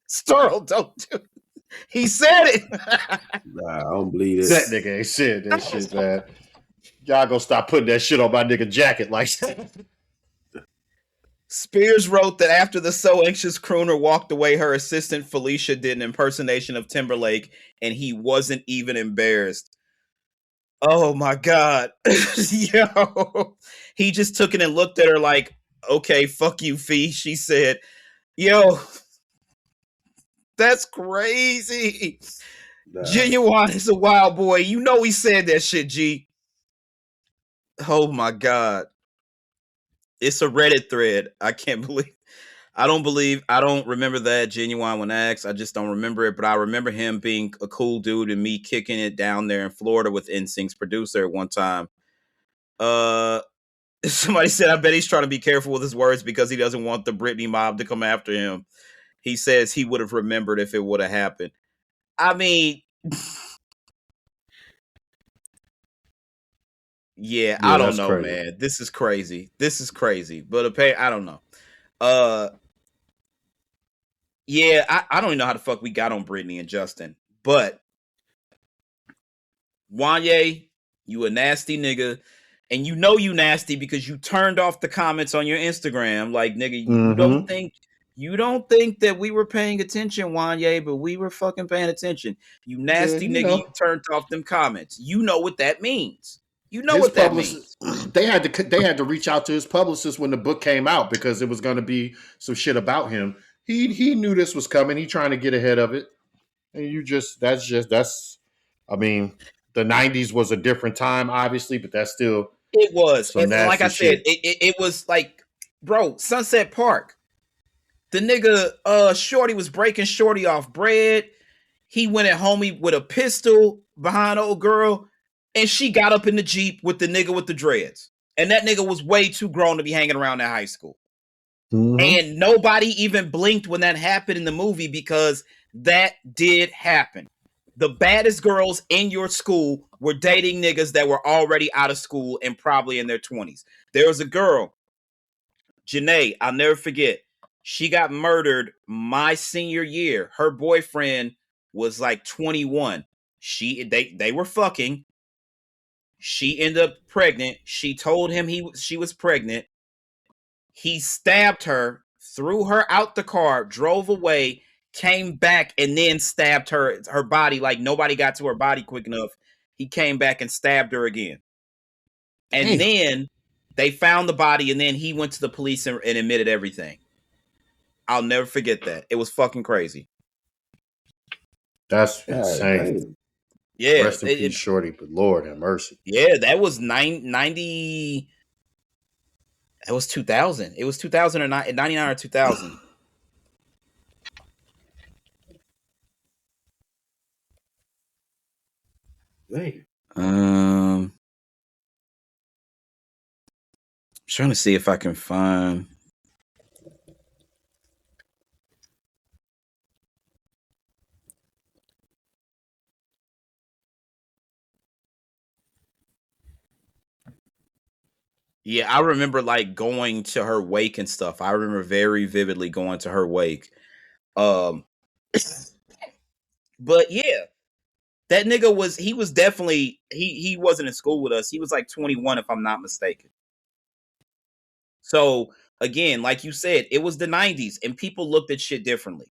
Sterl, don't do it. He said it. Nah, I don't believe it. That nigga ain't said that shit, man. Y'all gonna stop putting that shit on my nigga jacket like that. Spears wrote that after the So Anxious crooner walked away, her assistant Felicia did an impersonation of Timberlake, and he wasn't even embarrassed. Oh my God. Yo. He just took it and looked at her like, okay, fuck you, Fee. She said, yo, that's crazy. Nah. Genuine is a wild boy. You know he said that shit, G. Oh my God. It's a Reddit thread. I can't believe. I don't remember that. Genuine when asked. I just don't remember it. But I remember him being a cool dude and me kicking it down there in Florida with NSYNC's producer at one time. Somebody said, I bet he's trying to be careful with his words because he doesn't want the Britney mob to come after him. He says he would have remembered if it would have happened. I mean, yeah, I don't know, crazy. Man. This is crazy. But I don't know. Yeah, I don't even know how the fuck we got on Britney and Justin. But Wanye, you a nasty nigga. And you know you nasty because you turned off the comments on your Instagram. Like, nigga, you don't think that we were paying attention, Wanye, but we were fucking paying attention. You nasty nigga, you turned off them comments. You know what that means. You know what that means. They had to reach out to his publicist when the book came out because it was going to be some shit about him. He knew this was coming. He trying to get ahead of it. And that's I mean, the 90s was a different time, obviously, but that's still it was. And like I said, it was like, bro, Sunset Park. The nigga Shorty was breaking Shorty off bread. He went at homie with a pistol behind old girl. And she got up in the Jeep with the nigga with the dreads. And that nigga was way too grown to be hanging around that high school. Mm-hmm. And nobody even blinked when that happened in the movie because that did happen. The baddest girls in your school were dating niggas that were already out of school and probably in their 20s. There was a girl, Janae, I'll never forget. She got murdered my senior year. Her boyfriend was like 21. They were fucking. She ended up pregnant. She told him she was pregnant. He stabbed her, threw her out the car, drove away, came back, and then stabbed her body like nobody got to her body quick enough. He came back and stabbed her again. And then they found the body, and then he went to the police and admitted everything. I'll never forget that. It was fucking crazy. That's insane. Yeah. Rest in peace, Shorty, but Lord have mercy. Yeah, that was 90. That was 2000. It was 2009, 99 or 2000. I'm trying to see if I can find. Yeah, I remember like going to her wake and stuff. I remember very vividly going to her wake. But yeah, that nigga was definitely, he wasn't in school with us. He was like 21, if I'm not mistaken. So again, like you said, it was the 90s and people looked at shit differently.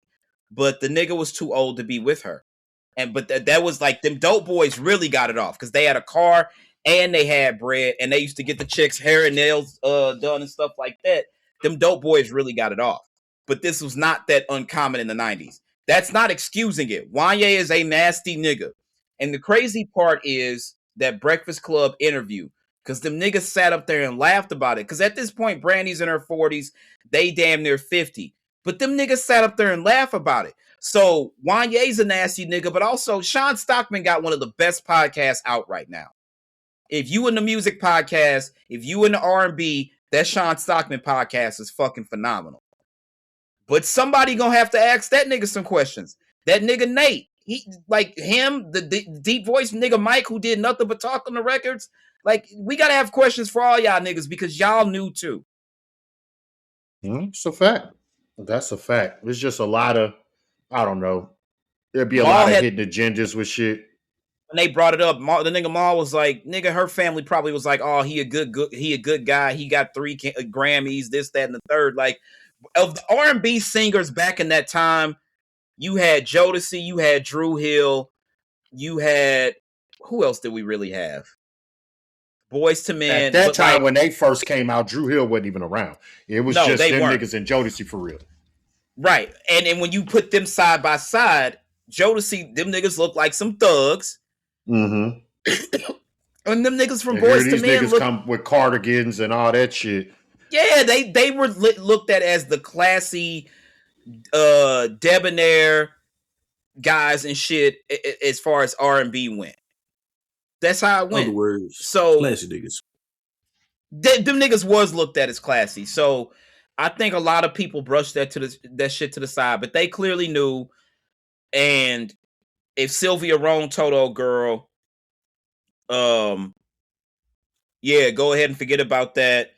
But the nigga was too old to be with her. But that was like them dope boys really got it off because they had a car and they had bread and they used to get the chicks' hair and nails done and stuff like that. Them dope boys really got it off. But this was not that uncommon in the 90s. That's not excusing it. Wanye is a nasty nigga. And the crazy part is that Breakfast Club interview, because them niggas sat up there and laughed about it. Because at this point, Brandy's in her 40s, they damn near 50. But them niggas sat up there and laughed about it. So Wanye's a nasty nigga, but also Sean Stockman got one of the best podcasts out right now. If you in the music podcast, if you in the R&B, that Sean Stockman podcast is fucking phenomenal. But somebody gonna have to ask that nigga some questions. That nigga Nate, he like him, the deep voice nigga Mike, who did nothing but talk on the records. Like, we gotta have questions for all y'all niggas because y'all knew too. It's a fact. That's a fact. It's just a lot of, I don't know. There'd be a lot of hidden agendas with shit. When they brought it up, the nigga Maul was like, nigga, her family probably was like, oh, he a good guy. He got 3 Grammys, this, that, and the third. Like, of the R&B singers back in that time, you had Jodeci, you had Drew Hill, you had, who else did we really have? Boys to Men. At that time, when they first came out, Drew Hill wasn't even around. It was just them niggas and Jodeci for real. Right. And when you put them side by side, Jodeci, them niggas look like some thugs. Mm-hmm. And them niggas from Boys to Men niggas come with cardigans and all that shit. Yeah, they were looked at as the classy, debonair guys and shit as far as R&B went. That's how it went. In other words, so classy niggas. Them niggas was looked at as classy. So I think a lot of people brushed that shit to the side, but they clearly knew. And if Sylvia Rhone told old girl, yeah, go ahead and forget about that,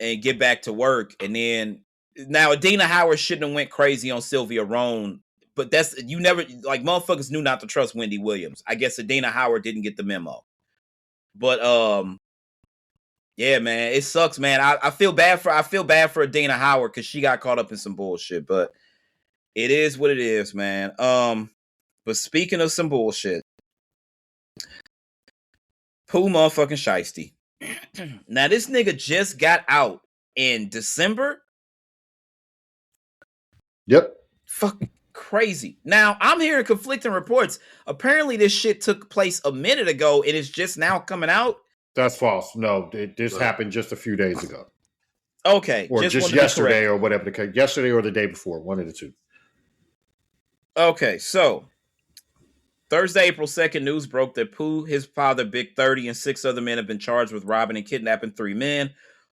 and get back to work. And then now Adina Howard shouldn't have went crazy on Sylvia Rhone, but that's, you never, like, motherfuckers knew not to trust Wendy Williams. I guess Adina Howard didn't get the memo. But yeah, man, it sucks, man. I feel bad for Adina Howard because she got caught up in some bullshit, but it is what it is, man. But speaking of some bullshit, Pooh motherfucking Shiesty. Now this nigga just got out in December. Yep. Fucking crazy. Now I'm hearing conflicting reports. Apparently this shit took place a minute ago and it's just now coming out. That's false. No, this happened just a few days ago. Okay. Or just yesterday or whatever the case. Yesterday or the day before. One of the two. Okay, so Thursday, April 2nd, news broke that Pooh, his father, Big 30, and 6 other men have been charged with robbing and kidnapping 3 men,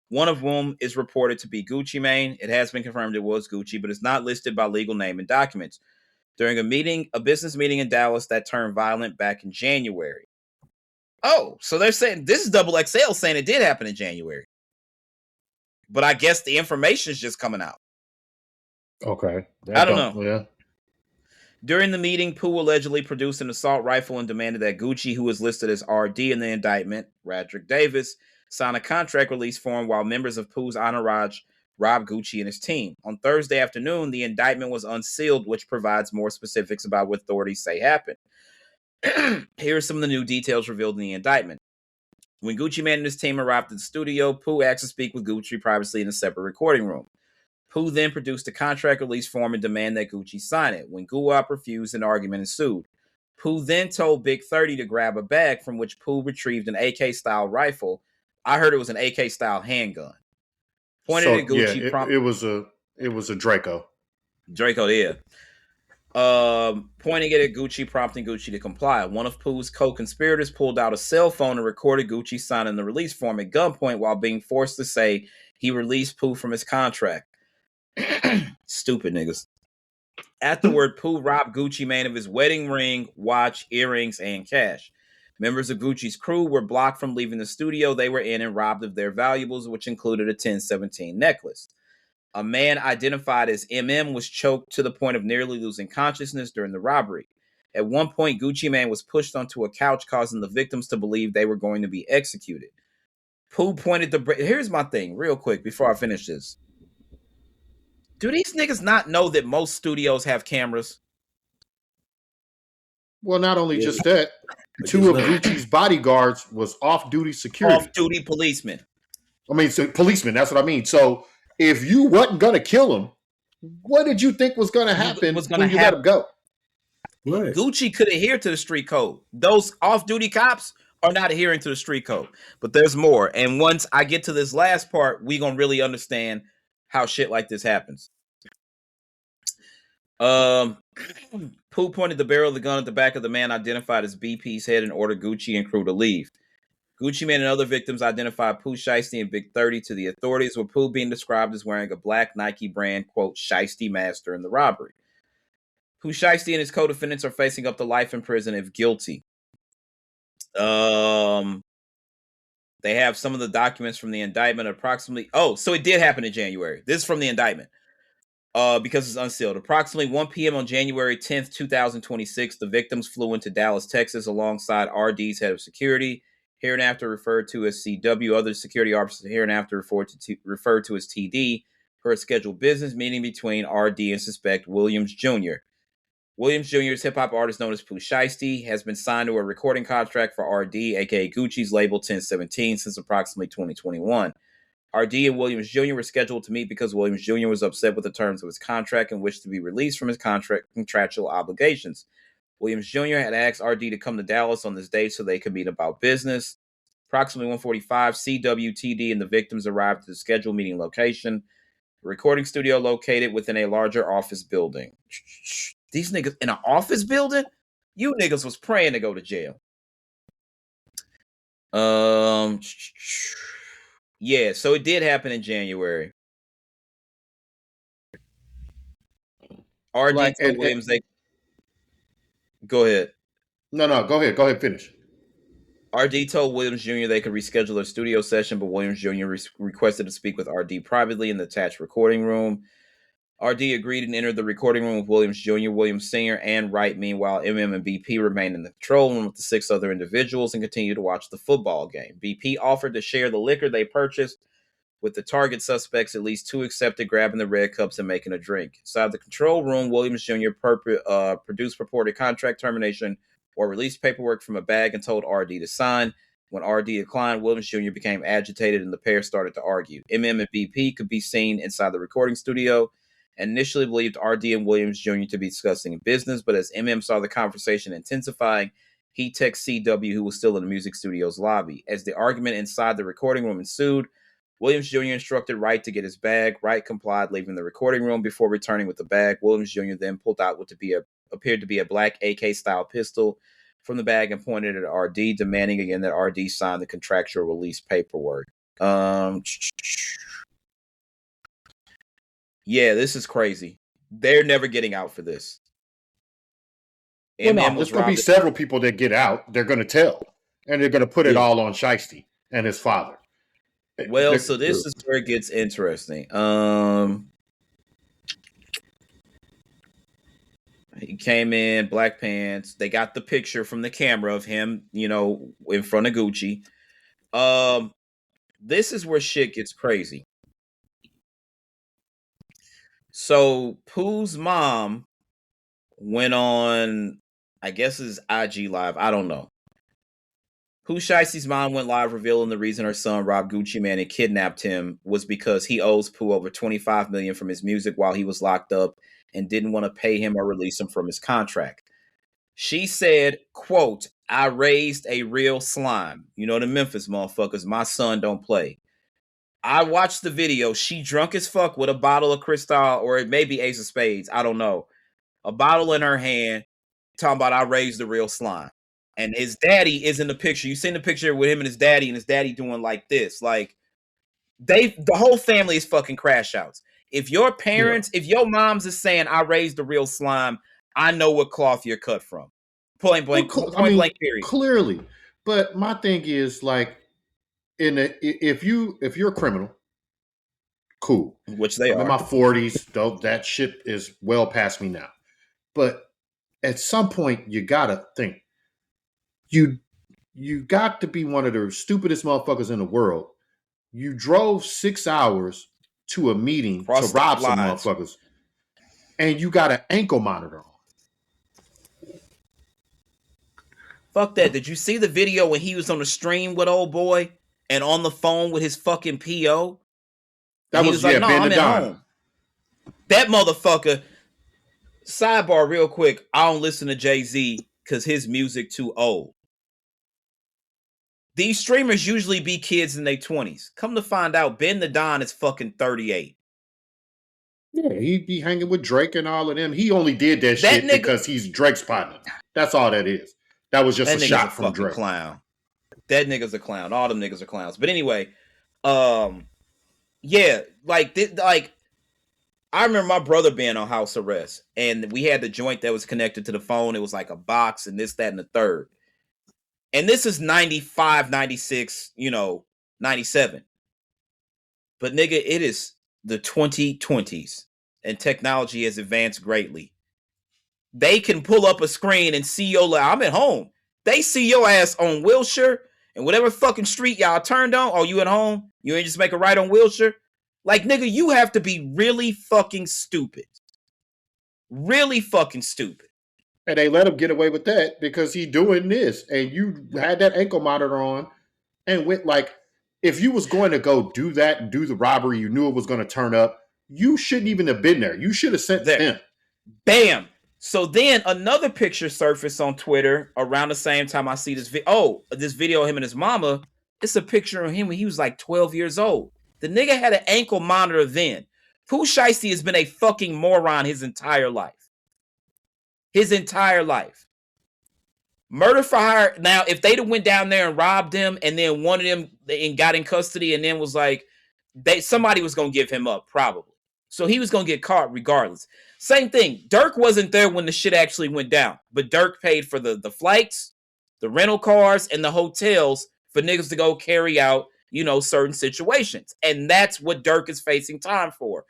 one of whom is reported to be Gucci Mane. It has been confirmed it was Gucci, but it's not listed by legal name in documents. During a business meeting in Dallas that turned violent back in January. Oh, so they're saying, this is Double XL saying it did happen in January. But I guess the information is just coming out. Okay. I don't know. Yeah. During the meeting, Pooh allegedly produced an assault rifle and demanded that Gucci, who was listed as RD in the indictment, Radrick Davis, sign a contract release form while members of Pooh's entourage robbed Gucci and his team. On Thursday afternoon, the indictment was unsealed, which provides more specifics about what authorities say happened. Here are some of the new details revealed in the indictment. When Gucci Mane and his team arrived at the studio, Pooh asked to speak with Gucci privately in a separate recording room. Pooh then produced a contract release form and demanded that Gucci sign it. When Guwap refused, an argument ensued. Pooh then told Big 30 to grab a bag from which Pooh retrieved an AK-style rifle. I heard it was an AK-style handgun. Pointed at Gucci. Yeah, it was a Draco. Draco, yeah. Pointing it at Gucci, prompting Gucci to comply. One of Pooh's co-conspirators pulled out a cell phone and recorded Gucci signing the release form at gunpoint while being forced to say he released Pooh from his contract. Stupid niggas. Afterward, Pooh robbed Gucci Mane of his wedding ring, watch, earrings, and cash. Members of Gucci's crew were blocked from leaving the studio they were in and robbed of their valuables, which included a 1017 necklace. A man identified as MM was choked to the point of nearly losing consciousness during the robbery. At one point, Gucci Mane was pushed onto a couch, causing the victims to believe they were going to be executed. Pooh pointed the... Here's my thing, real quick, before I finish this. Do these niggas not know that most studios have cameras? Well, not only just that, two of Gucci's bodyguards was off-duty security. Off-duty policemen. I mean, so policemen, that's what I mean. So if you wasn't going to kill him, what did you think was going to happen when you let him go? Right. Gucci could adhere to the street code. Those off-duty cops are not adhering to the street code. But there's more. And once I get to this last part, we're going to really understand how shit like this happens. Pooh pointed the barrel of the gun at the back of the man identified as BP's head and ordered Gucci and crew to leave. Gucci Mane and other victims identified Pooh Shiesty and Big 30 to the authorities, with Pooh being described as wearing a black Nike brand, quote, Shiesty master in the robbery. Pooh Shiesty and his co-defendants are facing up to life in prison if guilty. They have some of the documents from the indictment approximately... Oh, so it did happen in January. This is from the indictment. Because it's unsealed. Approximately 1 p.m. on January 10th, 2026, the victims flew into Dallas, Texas, alongside RD's head of security, hereinafter referred to as CW. Other security officers hereinafter referred to as TD, for a scheduled business meeting between RD and suspect Williams Jr. Williams Jr. is hip-hop artist known as Pooh Shiesty, has been signed to a recording contract for RD, aka Gucci's label 1017, since approximately 2021. RD and Williams Jr. were scheduled to meet because Williams Jr. was upset with the terms of his contract and wished to be released from his contractual obligations. Williams Jr. had asked RD to come to Dallas on this date so they could meet about business. Approximately 1:45, CW, TD, and the victims arrived at the scheduled meeting location, the recording studio located within a larger office building. These niggas in an office building? You niggas was praying to go to jail. Yeah, so it did happen in January. RD told Williams they... Go ahead. No, go ahead. Go ahead, finish. RD told Williams Jr. they could reschedule their studio session, but Williams Jr. requested to speak with RD privately in the attached recording room. RD agreed and entered the recording room with Williams Jr., Williams Sr., and Wright. Meanwhile, MM and BP remained in the control room with the 6 other individuals and continued to watch the football game. BP offered to share the liquor they purchased with the target suspects. At least 2 accepted grabbing the red cups and making a drink. Inside the control room, Williams Jr. produced purported contract termination or released paperwork from a bag and told RD to sign. When RD declined, Williams Jr. became agitated and the pair started to argue. MM and BP could be seen inside the recording studio and initially believed RD and Williams Jr. to be discussing business, but as MM saw the conversation intensifying, he texted CW, who was still in the music studio's lobby. As the argument inside the recording room ensued, Williams Jr. instructed Wright to get his bag. Wright complied, leaving the recording room before returning with the bag. Williams Jr. then pulled out what appeared to be a black AK-style pistol from the bag and pointed at RD, demanding again that RD sign the contractual release paperwork. Yeah, this is crazy. They're never getting out for this. Well, no, there's going to be several people that get out. They're going to tell. And they're going to put it all on Shiesty and his father. Well, so this is where it gets interesting. He came in, black pants. They got the picture from the camera of him, in front of Gucci. This is where shit gets crazy. So Pooh's mom went on, I guess his IG Live. I don't know. Pooh Shiesty's mom went live revealing the reason her son robbed Gucci Mane and kidnapped him was because he owes Pooh over $25 million from his music while he was locked up and didn't want to pay him or release him from his contract. She said, quote, I raised a real slime. The Memphis motherfuckers, my son don't play. I watched the video. She drunk as fuck with a bottle of Cristal, or it may be Ace of Spades. I don't know. A bottle in her hand, talking about I raised the real slime. And his daddy is in the picture. You seen the picture with him and his daddy doing like this. Like, the whole family is fucking crash outs. If your parents, if your mom's is saying I raised the real slime, I know what cloth you're cut from. Point blank period. Clearly. But my thing is, like, if you're a criminal, cool. Which they are. I'm in my 40s, though that shit is well past me now. But at some point, you gotta think. You got to be one of the stupidest motherfuckers in the world. You drove 6 hours to a meeting to rob some motherfuckers, and you got an ankle monitor on. Fuck that. Did you see the video when he was on the stream with old boy and on the phone with his fucking PO? That was like, no, I'm at home. That motherfucker. Sidebar real quick. I don't listen to Jay-Z because his music too old. These streamers usually be kids in their 20s. Come to find out, Ben the Don is fucking 38. Yeah, he'd be hanging with Drake and all of them. He only did that shit because he's Drake's partner. That's all that is. That was just a shot from Drake. Clown. That nigga's a clown. All them niggas are clowns. But anyway, yeah, like I remember my brother being on house arrest, and we had the joint that was connected to the phone. It was like a box and this, that, and the third. And this is 95, 96, 97. But nigga, it is the 2020s, and technology has advanced greatly. They can pull up a screen and see I'm at home. They see your ass on Wilshire and whatever fucking street y'all turned on. Oh, you at home? You ain't just make a right on Wilshire? Like, nigga, you have to be really fucking stupid. Really fucking stupid. And they let him get away with that because he doing this. And you had that ankle monitor on and went like, if you was going to go do that and do the robbery, you knew it was going to turn up, you shouldn't even have been there. You should have sent him. Bam. So then another picture surfaced on Twitter around the same time I see this video. Oh, this video of him and his mama. It's a picture of him when he was like 12 years old. The nigga had an ankle monitor then. Pooh Shiesty has been a fucking moron his entire life. His entire life. Murder for hire. Now, if they'd have went down there and robbed him and then one of them and got in custody and then was like, somebody was going to give him up, probably. So he was going to get caught regardless. Same thing. Dirk wasn't there when the shit actually went down. But Dirk paid for the flights, the rental cars, and the hotels for niggas to go carry out, certain situations. And that's what Dirk is facing time for.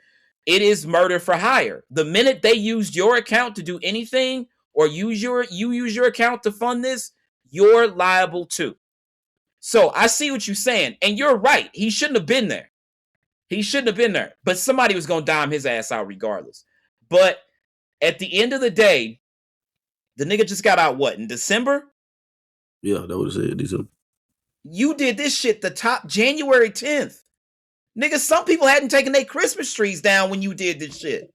It is murder for hire. The minute they used your account to do anything or you use your account to fund this, you're liable too. So I see what you're saying. And you're right. He shouldn't have been there. He shouldn't have been there. But somebody was going to dime his ass out regardless. But at the end of the day, the nigga just got out what, in December? Yeah, that was it. December. You did this shit the top January 10th. Nigga, some people hadn't taken their Christmas trees down when you did this shit.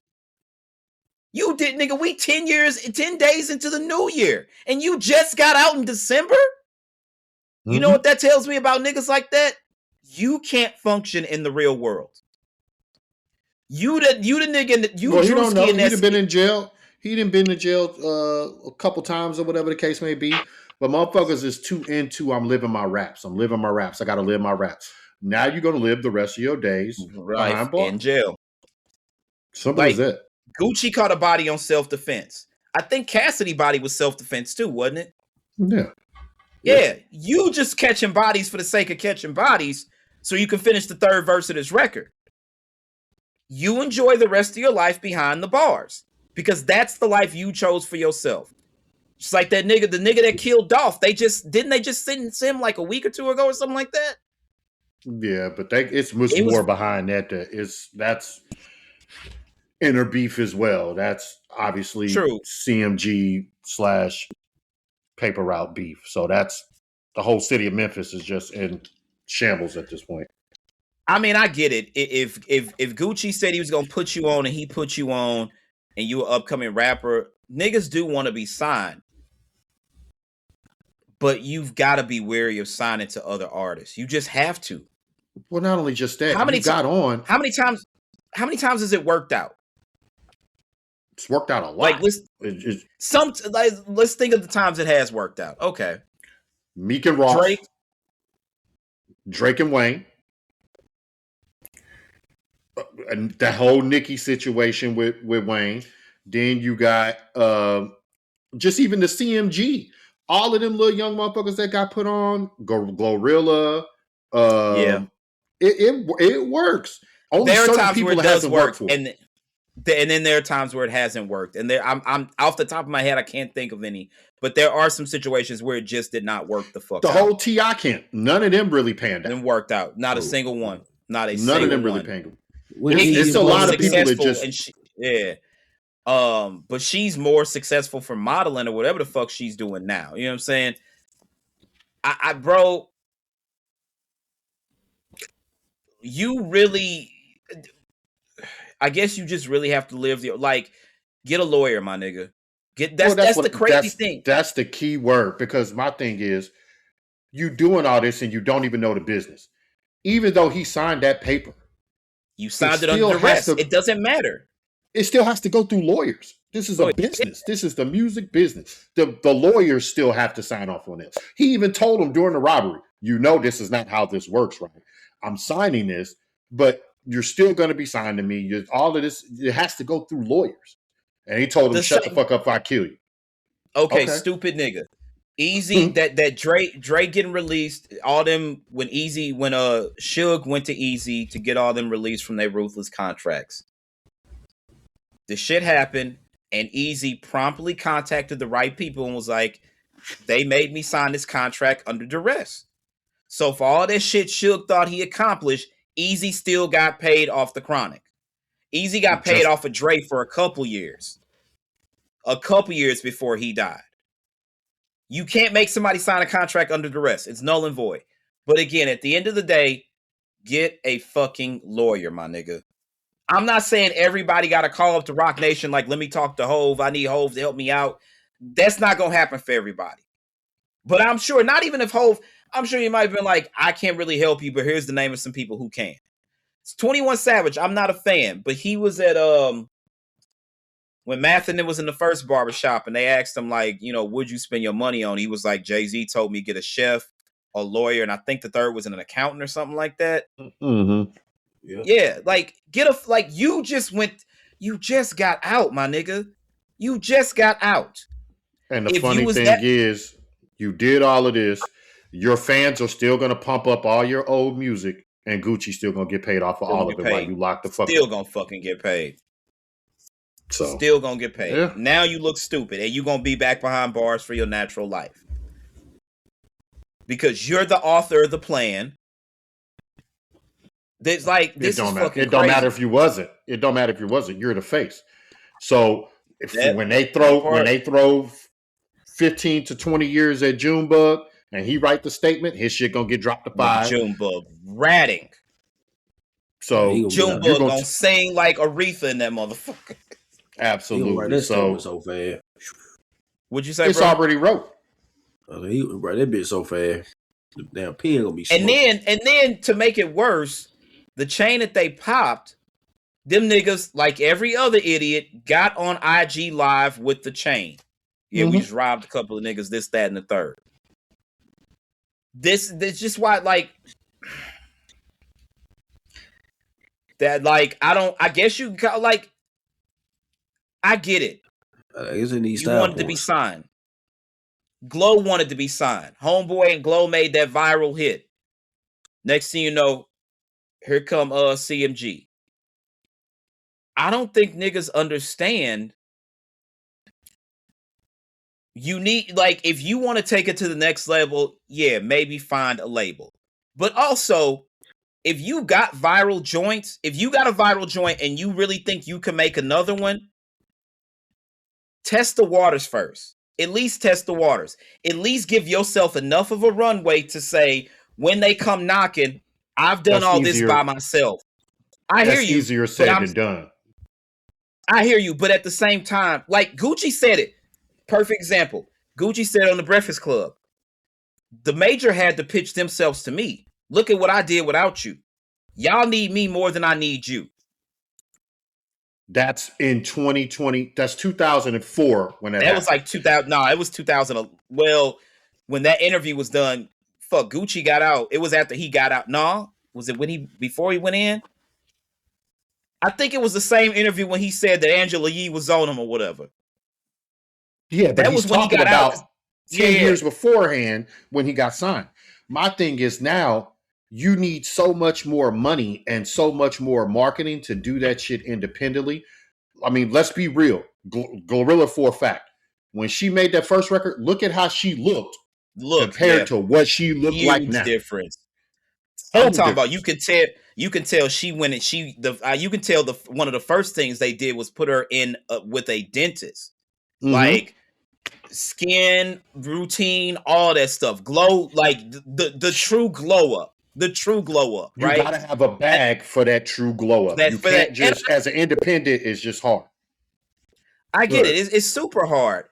You did, nigga, we 10 days into the new year. And you just got out in December? Mm-hmm. You know what that tells me about niggas like that? You can't function in the real world. You the nigga, you don't know. He'd have been in jail. He'd have been in jail a couple times or whatever the case may be. But motherfuckers is too into I'm living my raps. I got to live my raps. Now you're going to live the rest of your days right in jail. Simple as that. Gucci caught a body on self-defense. I think Cassidy body was self-defense too, wasn't it? Yeah. Yeah. You just catching bodies for the sake of catching bodies so you can finish the third verse of this record. You enjoy the rest of your life behind the bars because that's the life you chose for yourself. Just like that nigga, the nigga that killed Dolph, they just sentence him like a week or two ago or something like that. Yeah, but it's much more behind that. That's inner beef as well. That's obviously true. CMG / paper route beef. So that's the whole city of Memphis is just in shambles at this point. I mean, I get it. If Gucci said he was gonna put you on and he put you on, and you an upcoming rapper, niggas do want to be signed. But you've got to be wary of signing to other artists. You just have to. Well, not only just that. How many times has it worked out? It's worked out a lot. Let's think of the times it has worked out. Okay. Meek and Ross. Drake and Wayne. And that whole Nicki situation with Wayne. Then you got just even the CMG. All of them little young motherfuckers that got put on, Glorilla. It works. Only there are certain times people where it does work, and then there are times where it hasn't worked. And I'm off the top of my head, I can't think of any. But there are some situations where it just did not work the fuck. The whole T.I. camp, none of them really panned out. It worked out. Not a single one. Not a single one. None of them really panned out. It's a lot of people that just but she's more successful for modeling or whatever the fuck she's doing now. You know what I'm saying? Bro, you really, I guess you just really have to live get a lawyer, my nigga. That's the crazy thing. That's the key word, because my thing is, you doing all this and you don't even know the business. Even though he signed that paper, you signed it under duress. It doesn't matter. It still has to go through lawyers. This is a business. This is the music business. The lawyers still have to sign off on this. He even told him during the robbery, this is not how this works, right? I'm signing this, but you're still going to be signing me. All of this, it has to go through lawyers. And he told him, shut the fuck up if I kill you. Okay, stupid nigga. Easy, that Drake getting released, all them, when Suge went to Easy to get all them released from their Ruthless contracts. The shit happened, and Easy promptly contacted the right people and was like, they made me sign this contract under duress. So for all that shit Suge thought he accomplished, Easy still got paid off the Chronic. Easy got paid off of Drake for a couple years. A couple years before he died. You can't make somebody sign a contract under duress. It's null and void. But again, at the end of the day, get a fucking lawyer, my nigga. I'm not saying everybody got to call up to Rock Nation like, let me talk to Hove. I need Hove to help me out. That's not going to happen for everybody. But I'm sure, not even if Hove, I'm sure you might have been like, I can't really help you, but here's the name of some people who can. It's 21 Savage. I'm not a fan, but he was at, when Mathinen was in the first barbershop and they asked him, like, would you spend your money on? He was like, Jay-Z told me get a chef, a lawyer, and I think the third was an accountant or something like that. Mm-hmm. Yeah, you just got out, my nigga. You just got out. And the funny thing is, you did all of this. Your fans are still going to pump up all your old music, and Gucci's still going to get paid off of all of it while you lock the fuck up. Still going to fucking get paid. So still going to get paid. Yeah. Now you look stupid, and you're going to be back behind bars for your natural life. Because you're the author of the plan. This is fucking crazy. It don't matter if you wasn't. It don't matter if you wasn't. You're the face. So when they throw 15 to 20 years at Junebug and he write the statement, his shit gonna get dropped to 5. Junebug ratting. So Junebug gonna sing like Aretha in that motherfucker. Absolutely. That so fast. What'd you say? It's bro? already wrote. That bitch so fast. The damn pen gonna be slow. And then to make it worse, the chain that they popped, them niggas, like every other idiot, got on IG Live with the chain. Yeah, we just robbed a couple of niggas, this, that, and the third. This just why, I guess you got, I get it. You wanted to be signed. Glow wanted to be signed. Homeboy and Glow made that viral hit. Next thing you know, here come CMG. I don't think niggas understand. You need, if you want to take it to the next level, yeah, maybe find a label. But also, if you got viral joints, if you got a viral joint and you really think you can make another one, test the waters first. At least test the waters. At least give yourself enough of a runway to say, when they come knocking, I've done all this by myself. I hear you. Easier said than done. I hear you, but at the same time, like Gucci said it. Perfect example. Gucci said on the Breakfast Club, the major had to pitch themselves to me. Look at what I did without you. Y'all need me more than I need you. That's in 2020. That's 2004 when that was like 2000. No, it was 2000. Well, when that interview was done, Gucci got out. It was after he got out. No, was it before he went in? I think it was the same interview when he said that Angela Yee was on him or whatever. Yeah, but that was when he got about out. 10 years beforehand when he got signed. My thing is now you need so much more money and so much more marketing to do that shit independently. I mean, let's be real. Glorilla, for a fact, when she made that first record, look at how she looked compared to what she looked like now. Difference. I'm talking about you can tell she went and you can tell one of the first things they did was put her in with a dentist. Mm-hmm. skin routine, all that stuff. Glow, like the true glow up. The true glow up, You right? gotta have a bag for that true glow up. You can't just, as an independent, it's just hard. I get it. It's super hard.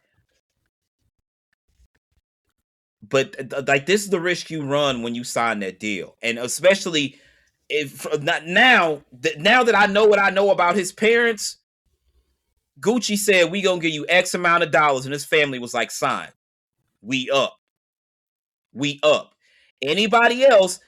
But like, this is the risk you run when you sign that deal, and especially if not now that I know what I know about his parents. Gucci said, "We gonna give you X amount of dollars," and his family was like, "Sign. We up. We up." Anybody else?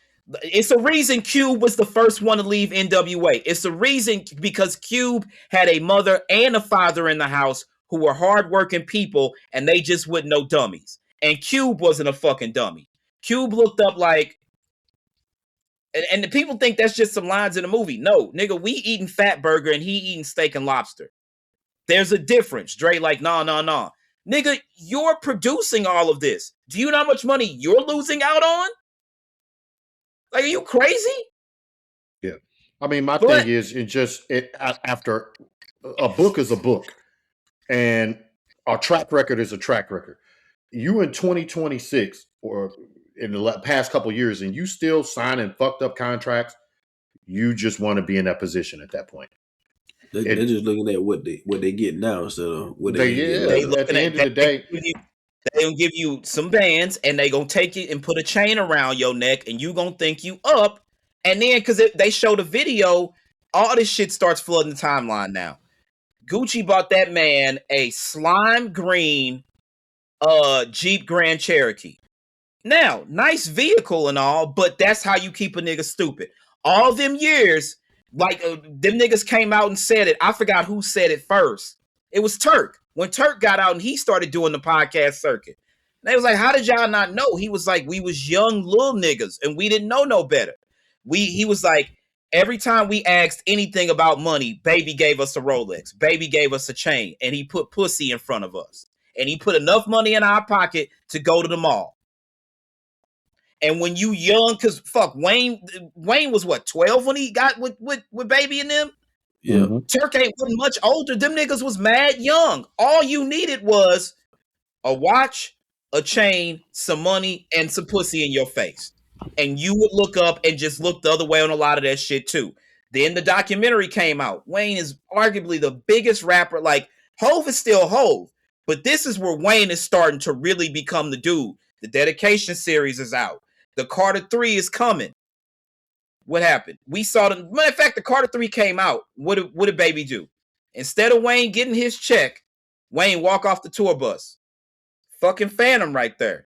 It's a reason Cube was the first one to leave NWA. It's a reason because Cube had a mother and a father in the house who were hardworking people, and they just wouldn't know dummies. And Cube wasn't a fucking dummy. Cube looked up like, and the people think that's just some lines in a movie. No, nigga, we eating Fat Burger and he eating steak and lobster. There's a difference. Dre like, nah. Nigga, you're producing all of this. Do you know how much money you're losing out on? Like, are you crazy? Yeah. I mean, my thing is, after a book is a book, and a track record is a track record. You in 2026 or in the past couple of years, and you still signing fucked up contracts, you just want to be in that position at that point. They're just looking at what they get now instead of what they get. At the end of the day, they gonna give you some bands, and they gonna take it and put a chain around your neck, and you gonna think you up. And then, because they show the video, all this shit starts flooding the timeline now. Gucci bought that man a slime green Jeep Grand Cherokee. Now, nice vehicle and all, but that's how you keep a nigga stupid. All them years, like them niggas came out and said it. I forgot who said it first. It was Turk. When Turk got out and he started doing the podcast circuit. And they was like, how did y'all not know? He was like, we was young little niggas and we didn't know no better. He was like, every time we asked anything about money, baby gave us a Rolex. Baby gave us a chain. And he put pussy in front of us. And he put enough money in our pocket to go to the mall. And when you young, because fuck, Wayne was what, 12 when he got with Baby and them? Yeah. Turk wasn't much older. Them niggas was mad young. All you needed was a watch, a chain, some money, and some pussy in your face. And you would look up and just look the other way on a lot of that shit too. Then the documentary came out. Wayne is arguably the biggest rapper. Like, Hove is still Hove. But this is where Wayne is starting to really become the dude. The Dedication series is out. The Carter 3 is coming. What happened? We saw the matter of fact, the Carter 3 came out. What did Baby do? Instead of Wayne getting his check, Wayne walk off the tour bus. Fucking Phantom right there.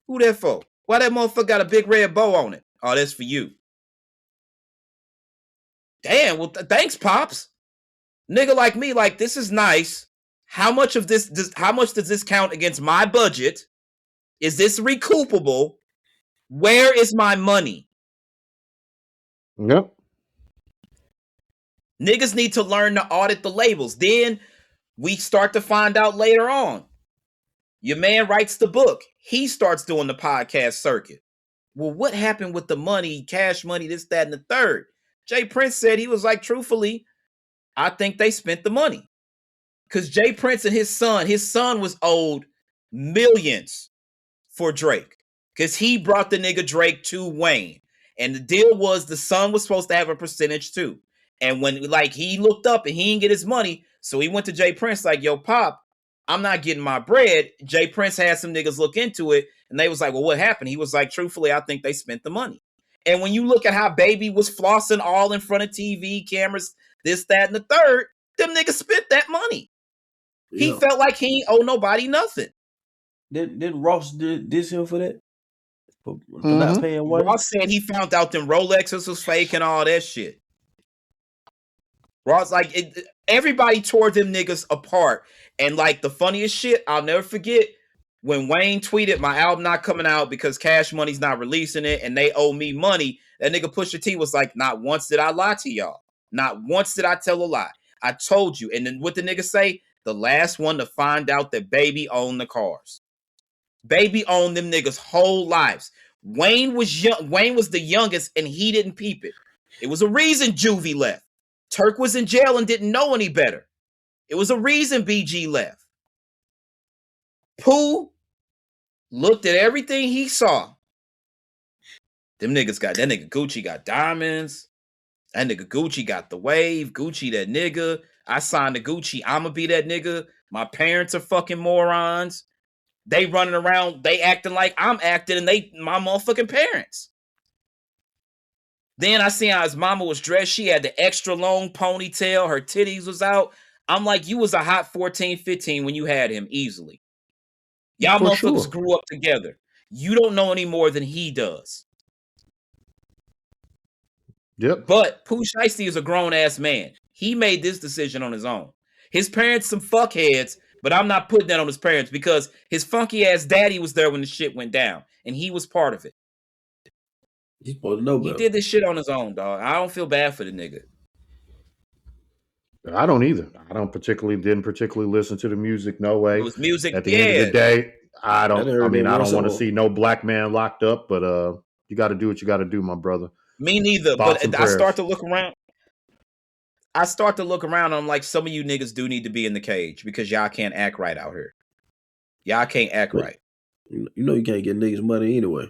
Who that for? Why that motherfucker got a big red bow on it? Oh, that's for you. Damn, well, thanks, Pops. Nigga like me, like, this is nice. How much of this, how much does this count against my budget? Is this recoupable? Where is my money? Yep. Niggas need to learn to audit the labels. Then we start to find out later on. Your man writes the book. He starts doing the podcast circuit. Well, what happened with the money, cash money, this, that, and the third? Jay Prince said, he was like, truthfully, I think they spent the money. Because Jay Prince and his son was owed millions for Drake. Because he brought the nigga Drake to Wayne. And the deal was the son was supposed to have a percentage too. And when like he looked up and he didn't get his money, so he went to Jay Prince like, yo, Pop, I'm not getting my bread. Jay Prince had some niggas look into it. And they was like, well, what happened? He was like, truthfully, I think they spent the money. And when you look at how Baby was flossing all in front of TV, cameras, this, that, and the third, them niggas spent that money. Yeah. He felt like he ain't owe nobody nothing. Did Ross diss him for that? For not paying Wayne? Ross said he found out them Rolexes was fake and all that shit. Ross, like, everybody tore them niggas apart. And like the funniest shit, I'll never forget when Wayne tweeted my album not coming out because Cash Money's not releasing it and they owe me money. That nigga Pusha T was like, not once did I lie to y'all. Not once did I tell a lie. I told you. And then what the nigga say? The last one to find out that Baby owned the cars. Baby owned them niggas' whole lives. Wayne was young. Wayne was the youngest and he didn't peep it. It was a reason Juvie left. Turk was in jail and didn't know any better. It was a reason BG left. Pooh looked at everything he saw. Them niggas got that nigga Gucci got diamonds. That nigga Gucci got the wave. Gucci that nigga. I signed to Gucci. I'ma be that nigga. My parents are fucking morons. They running around. They acting like I'm acting, and they my motherfucking parents. Then I seen how his mama was dressed. She had the extra long ponytail. Her titties was out. I'm like, you was a hot 14, 15 when you had him easily. Y'all motherfuckers grew up together. You don't know any more than he does. Yep. But Pooh Shiesty is a grown-ass man. He made this decision on his own. His parents some fuckheads, but I'm not putting that on his parents because his funky-ass daddy was there when the shit went down, and he was part of it. He's supposed to know better. He did this shit on his own, dog. I don't feel bad for the nigga. I don't either. I didn't particularly listen to the music. No way. It was music. At the end of the day, I don't want to see no black man locked up, but you got to do what you got to do, my brother. Me neither. But I start to look around. And I'm like, some of you niggas do need to be in the cage because y'all can't act right out here. Y'all can't act right. You know you can't get niggas money anyway.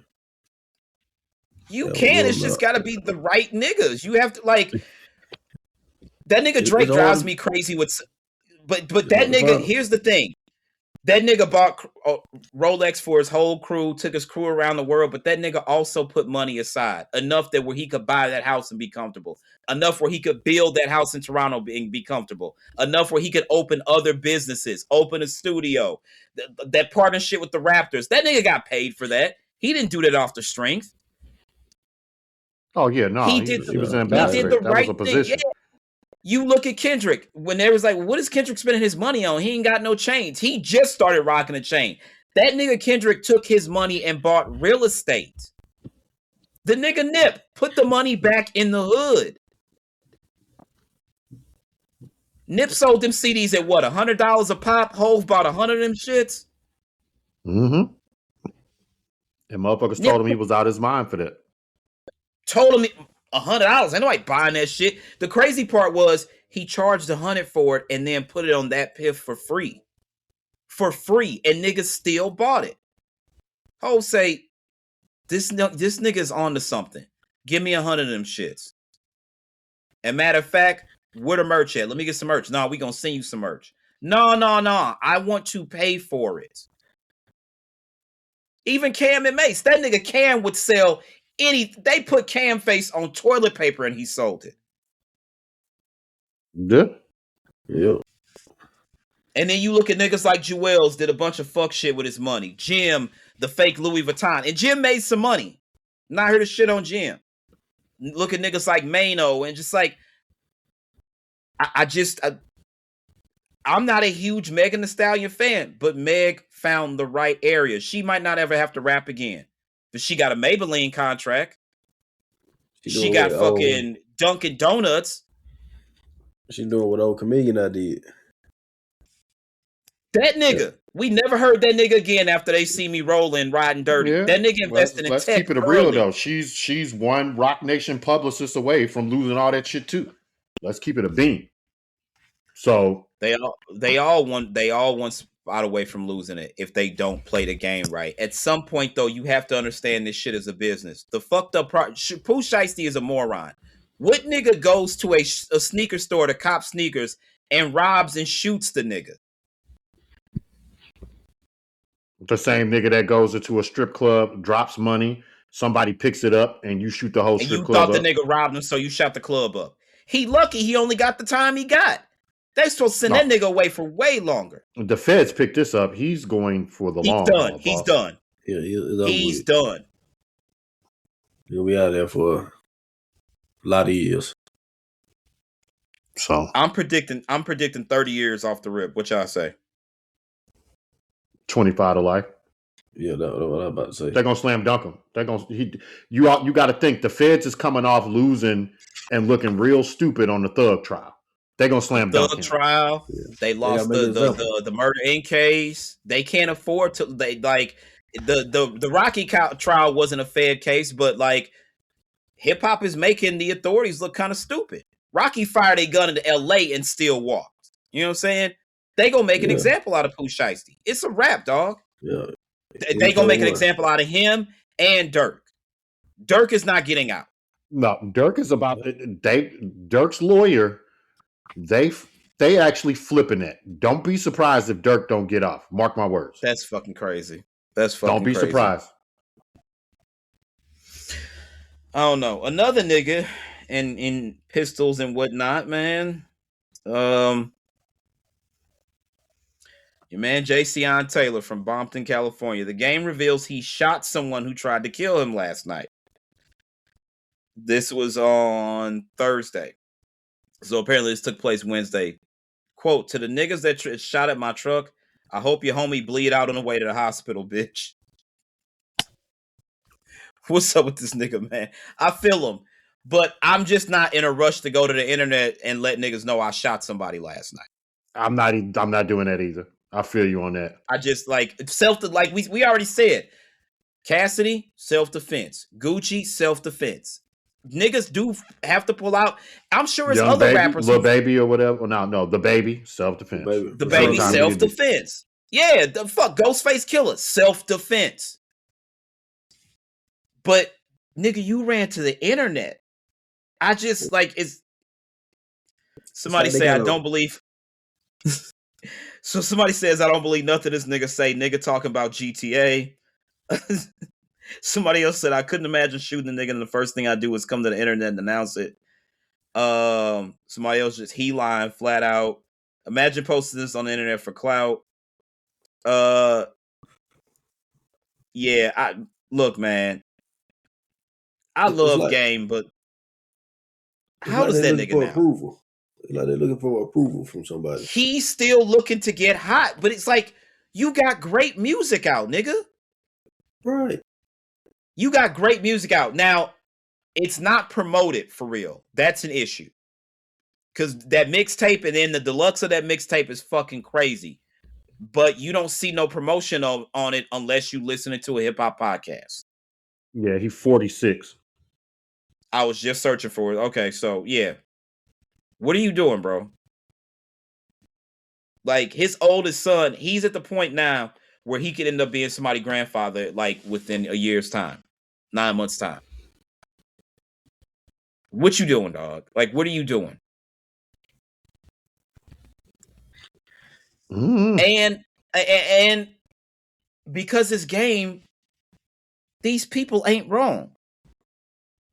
You can. It's just got to be the right niggas. You have to like that nigga Drake drives me crazy with. But that nigga. Here's the thing. That nigga bought Rolex for his whole crew, took his crew around the world, but that nigga also put money aside enough that where he could buy that house and be comfortable, enough where he could build that house in Toronto and be comfortable, enough where he could open other businesses, open a studio, that partnership with the Raptors. That nigga got paid for that. He didn't do that off the strength. Oh yeah, no, he was an ambassador. He did the right thing. Yeah. You look at Kendrick when there was like, what is Kendrick spending his money on? He ain't got no chains. He just started rocking a chain. That nigga Kendrick took his money and bought real estate. The nigga Nip put the money back in the hood. Nip sold them CDs at what, $100 a pop? Hove bought 100 of them shits. Mm-hmm. And motherfuckers told him he was out his mind for that. Told him $100. Ain't nobody buying that shit. The crazy part was he charged $100 for it and then put it on that piff for free. For free. And niggas still bought it. Ho say, this nigga's on to something. Give me 100 of them shits. And matter of fact, where the merch at? Let me get some merch. No, we gonna send you some merch. No. I want to pay for it. Even Cam and Mace. That nigga Cam would sell they put Cam face on toilet paper and he sold it. Yeah. And then you look at niggas like Jewels did a bunch of fuck shit with his money. Jim, the fake Louis Vuitton. And Jim made some money. Not here to shit on Jim. Look at niggas like Mano and just like I'm not a huge Megan Thee Stallion fan, but Meg found the right area. She might not ever have to rap again. But she got a Maybelline contract. She got fucking Dunkin' Donuts. She doing what old Chameleon I did. That nigga. We never heard that nigga again after they see me rolling, riding dirty. Yeah. That nigga invested in tech. Let's keep it real though. She's one Rock Nation publicist away from losing all that shit too. Let's keep it a beam. So they all want out away from losing it if they don't play the game right. At some point, though, you have to understand this shit is a business. The fucked up Pooh Shiesty is a moron. What nigga goes to a sneaker store to cop sneakers and robs and shoots the nigga? The same nigga that goes into a strip club, drops money, somebody picks it up, and you shoot the whole strip club up. You thought the nigga robbed him, so you shot the club up. He lucky he only got the time he got. They supposed to send that nigga away for way longer. The feds picked this up. He's going for the long haul. He's done. Yeah, he's done. He'll be out there for a lot of years. So I'm predicting 30 years off the rip. What y'all say? 25 to life. Yeah, that's what I'm about to say. They're gonna slam dunk him. You got to think the feds is coming off losing and looking real stupid on the Thug trial. They're gonna slam dunk him. Trial. Yeah. They lost the murder in case. They can't afford to. They like the Rocky trial wasn't a Fed case, but like hip hop is making the authorities look kind of stupid. Rocky fired a gun into L.A. and still walked. You know what I'm saying? They gonna make an example out of Pooh Shiesty. It's a rap, dog. Yeah. They gonna make an example out of him and Dirk. Dirk is not getting out. No, Dirk is about Dirk's lawyer. They actually flipping it. Don't be surprised if Dirk don't get off. Mark my words. That's fucking crazy. That's fucking Don't be crazy. surprised. I don't know. Another nigga in pistols and whatnot, man. Your man Jayceon Taylor from Bompton, California. The game reveals he shot someone who tried to kill him last night. This was on Thursday. So apparently this took place Wednesday. Quote, to the niggas that shot at my truck, I hope your homie bleed out on the way to the hospital, bitch. What's up with this nigga, man? I feel him. But I'm just not in a rush to go to the internet and let niggas know I shot somebody last night. I'm not doing that either. I feel you on that. I just we already said. Cassidy, self-defense. Gucci, self-defense. Niggas do have to pull out. I'm sure it's other rappers. Lil Baby or whatever. No, the Baby, self-defense. The Baby, self-defense. Yeah, the fuck, Ghostface Killer, self-defense. But, nigga, you ran to the internet. I just, it's... Somebody say, I don't believe... So somebody says, I don't believe nothing this nigga say. Nigga talking about GTA. Somebody else said, I couldn't imagine shooting a nigga and the first thing I do is come to the internet and announce it. Somebody else just he lying flat out. Imagine posting this on the internet for clout. Yeah, look, man. I love game, but how does that nigga now? Approval. Like they're looking for approval from somebody. He's still looking to get hot, but it's like you got great music out, nigga. Right. You got great music out. Now, it's not promoted for real. That's an issue. Because that mixtape and then the deluxe of that mixtape is fucking crazy. But you don't see no promotion on it unless you listening to a hip-hop podcast. Yeah, he's 46. I was just searching for it. Okay, so, yeah. What are you doing, bro? Like, his oldest son, he's at the point now where he could end up being somebody's grandfather, like, within a year's time. 9 months' time. What you doing, dog? Like, what are you doing? And because this game, these people ain't wrong.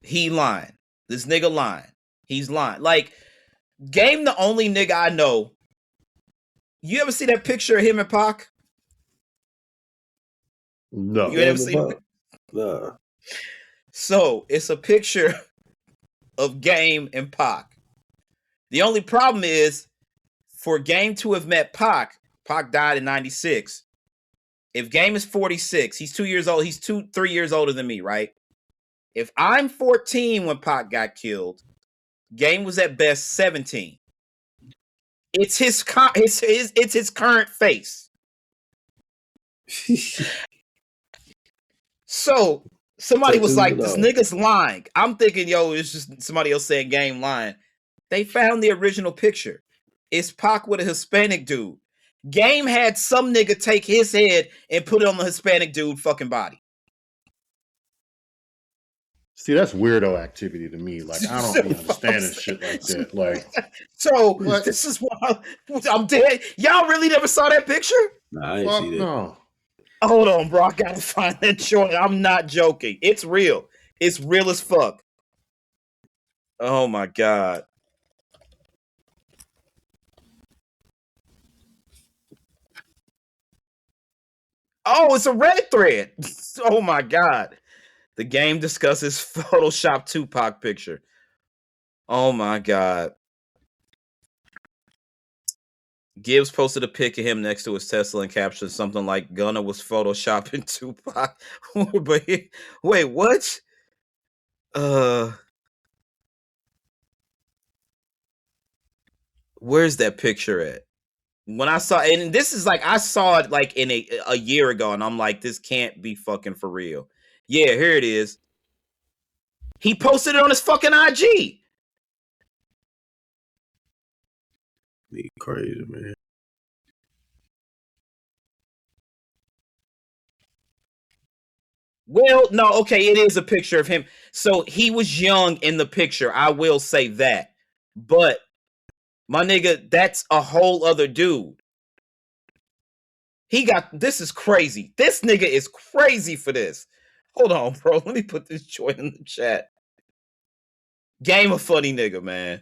He lying. This nigga lying. He's lying. Like, Game the only nigga I know. You ever see that picture of him and Pac? No. You ever seen it? No. So, it's a picture of Game and Pac. The only problem is, for Game to have met Pac died in 96. If Game is 46, he's 2 years old. He's 3 years older than me, right? If I'm 14 when Pac got killed, Game was at best 17. It's his current face. So somebody was like, "This nigga's lying." I'm thinking, yo, it's just somebody else saying Game lying. They found the original picture. It's Pac with a Hispanic dude. Game had some nigga take his head and put it on the Hispanic dude fucking body. See, that's weirdo activity to me. Like, I don't understand this shit like that. Like, so this is why I'm dead. Y'all really never saw that picture? Nah, I ain't see that. No. Hold on, bro. I gotta find that joint. I'm not joking. It's real. It's real as fuck. Oh my god. Oh, it's a Reddit thread. Oh my god. The game discusses Photoshop Tupac picture. Oh my god. Gibbs posted a pic of him next to his Tesla and captioned something like Gunna was photoshopping Tupac. But wait, what? Where's that picture at? When I saw, and this is like, I saw it like in a year ago, and I'm like, this can't be fucking for real. Yeah, here it is. He posted it on his fucking IG. Be crazy, man. Well, no, okay, it is a picture of him. So he was young in the picture. I will say that. But my nigga, that's a whole other dude. This is crazy. This nigga is crazy for this. Hold on, bro. Let me put this joint in the chat. Game a funny nigga, man.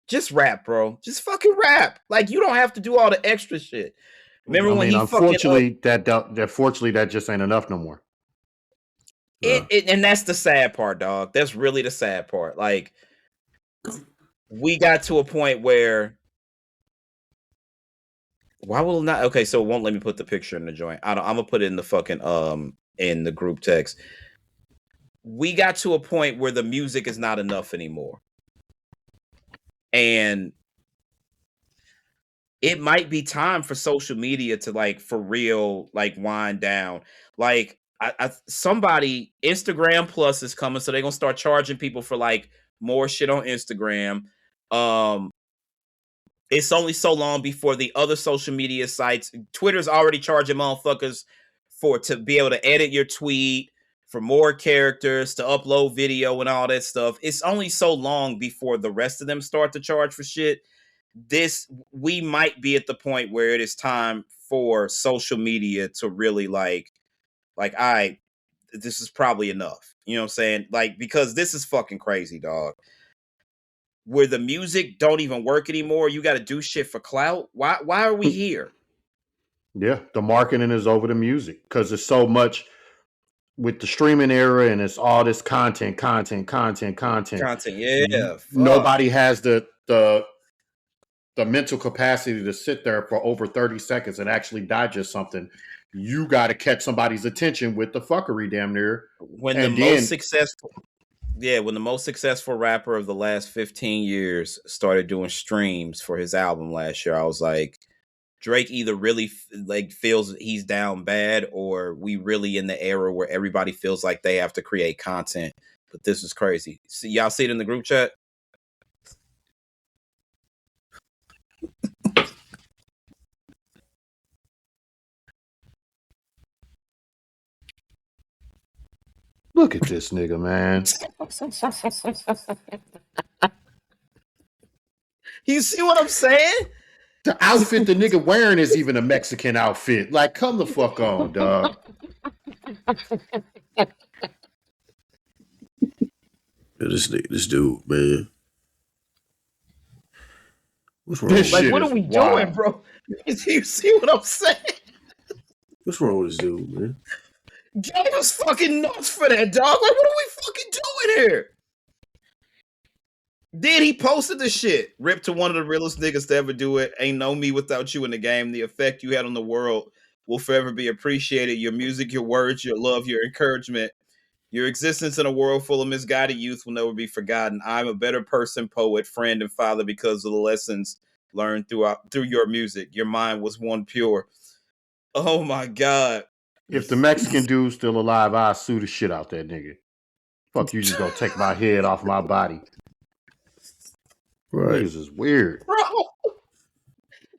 Just rap, bro. Just fucking rap. Like, you don't have to do all the extra shit. Remember when he unfortunately, unfortunately, that just ain't enough no more. And that's the sad part, dog. That's really the sad part. Like, we got to a point where why will it not? Okay, so it won't let me put the picture in the joint. I'm gonna put it in the fucking in the group text. We got to a point where the music is not enough anymore. And it might be time for social media to, like, for real, like, wind down. Like, somebody, Instagram Plus is coming, so they're gonna start charging people for, like, more shit on Instagram. It's only so long before the other social media sites, Twitter's already charging motherfuckers to be able to edit your tweet, for more characters, to upload video and all that stuff. It's only so long before the rest of them start to charge for shit. We might be at the point where it is time for social media to really like, all right, this is probably enough. You know what I'm saying? Like, because this is fucking crazy, dog. Where the music don't even work anymore. You got to do shit for clout. Why are we here? Yeah, the marketing is over the music because there's so much with the streaming era, and it's all this content. Yeah, nobody has the mental capacity to sit there for over 30 seconds and actually digest something. You got to catch somebody's attention with the fuckery, damn near. When the most successful rapper of the last 15 years started doing streams for his album last year, I was like, Drake either really feels he's down bad, or we really in the era where everybody feels like they have to create content. But this is crazy. See, y'all see it in the group chat? Look at this nigga, man. You see what I'm saying? The outfit the nigga wearing is even a Mexican outfit. Like, come the fuck on, dog. This dude, man. What's wrong? Like, what are we doing, bro? You see what I'm saying? What's wrong with this dude, man? Game was fucking nuts for that, dog. Like, what are we fucking doing here? Then he posted the shit. Rip to one of the realest niggas to ever do it. Ain't no me without you in the game. The effect you had on the world will forever be appreciated. Your music, your words, your love, your encouragement, your existence in a world full of misguided youth will never be forgotten. I'm a better person, poet, friend, and father because of the lessons learned through your music. Your mind was one pure. Oh my God. If the Mexican dude's still alive, I'll sue the shit out that nigga. Fuck, you just gonna take my head off my body. Right. Niggas is weird. Bro,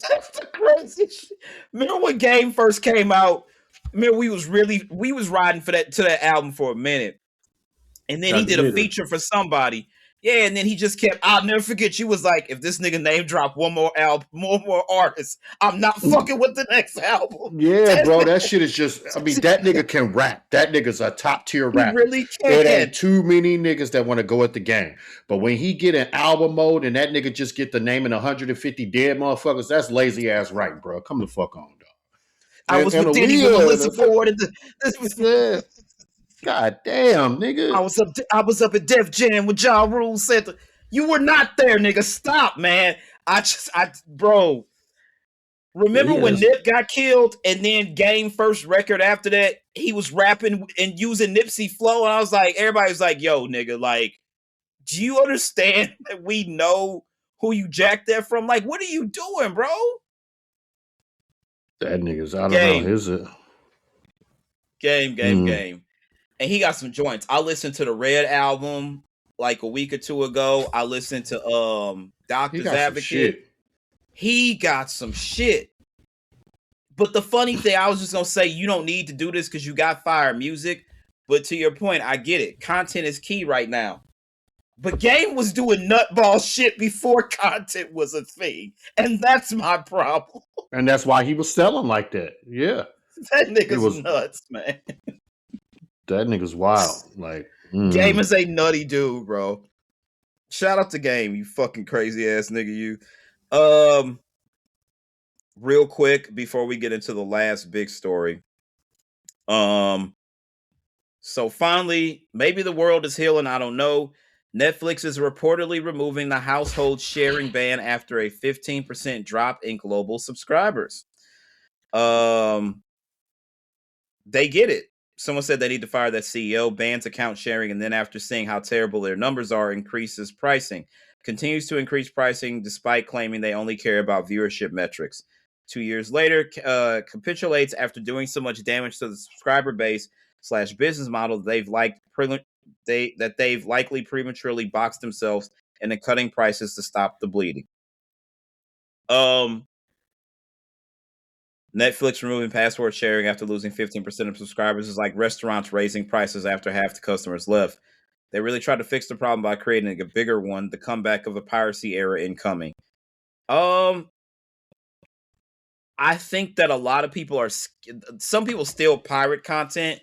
that's the craziest shit. Remember when Game first came out? Remember we was riding for that to that album for a minute. And then he did a feature for somebody. Yeah, and then he just kept, I'll never forget, you was like, if this nigga name drop one more album, more artists, I'm not fucking with the next album. Yeah, bro, that shit is just, I mean, that nigga can rap. That nigga's a top tier rapper. He really can. It ain't too many niggas that want to go at the game. But when he get in album mode and that nigga just get the naming 150 dead motherfuckers, that's lazy ass right, bro. Come the fuck on, dog. I was with Diddy when Melissa Ford. This was God damn, nigga. I was up at Def Jam with Ja Rule said you were not there, nigga. Stop, man. Bro. Remember when Nip got killed and then Game first record after that, he was rapping and using Nipsey flow, and I was like, everybody's like, yo, nigga, like, do you understand that we know who you jacked that from? Like, what are you doing, bro? That nigga's, I don't know, is it? Game. And he got some joints. I listened to the Red album like a week or two ago. I listened to Doctor's Advocate. He got some shit. But the funny thing, I was just gonna say, you don't need to do this because you got fire music. But to your point, I get it. Content is key right now. But Game was doing nutball shit before content was a thing. And that's my problem. And that's why he was selling like that. Yeah. That nigga's nuts, man. That nigga's wild. Like, Game is a nutty dude, bro. Shout out to Game, you fucking crazy ass nigga, you. Real quick before we get into the last big story. So finally, maybe the world is healing, I don't know. Netflix is reportedly removing the household sharing ban after a 15% drop in global subscribers. They get it. Someone said they need to fire that CEO, bans account sharing, and then after seeing how terrible their numbers are, increases pricing. Continues to increase pricing despite claiming they only care about viewership metrics. 2 years later, capitulates after doing so much damage to the subscriber base / business model they've likely prematurely boxed themselves into cutting prices to stop the bleeding. Netflix removing password sharing after losing 15% of subscribers is like restaurants raising prices after half the customers left. They really tried to fix the problem by creating a bigger one, the comeback of the piracy era incoming. I think that a lot of people some people still pirate content.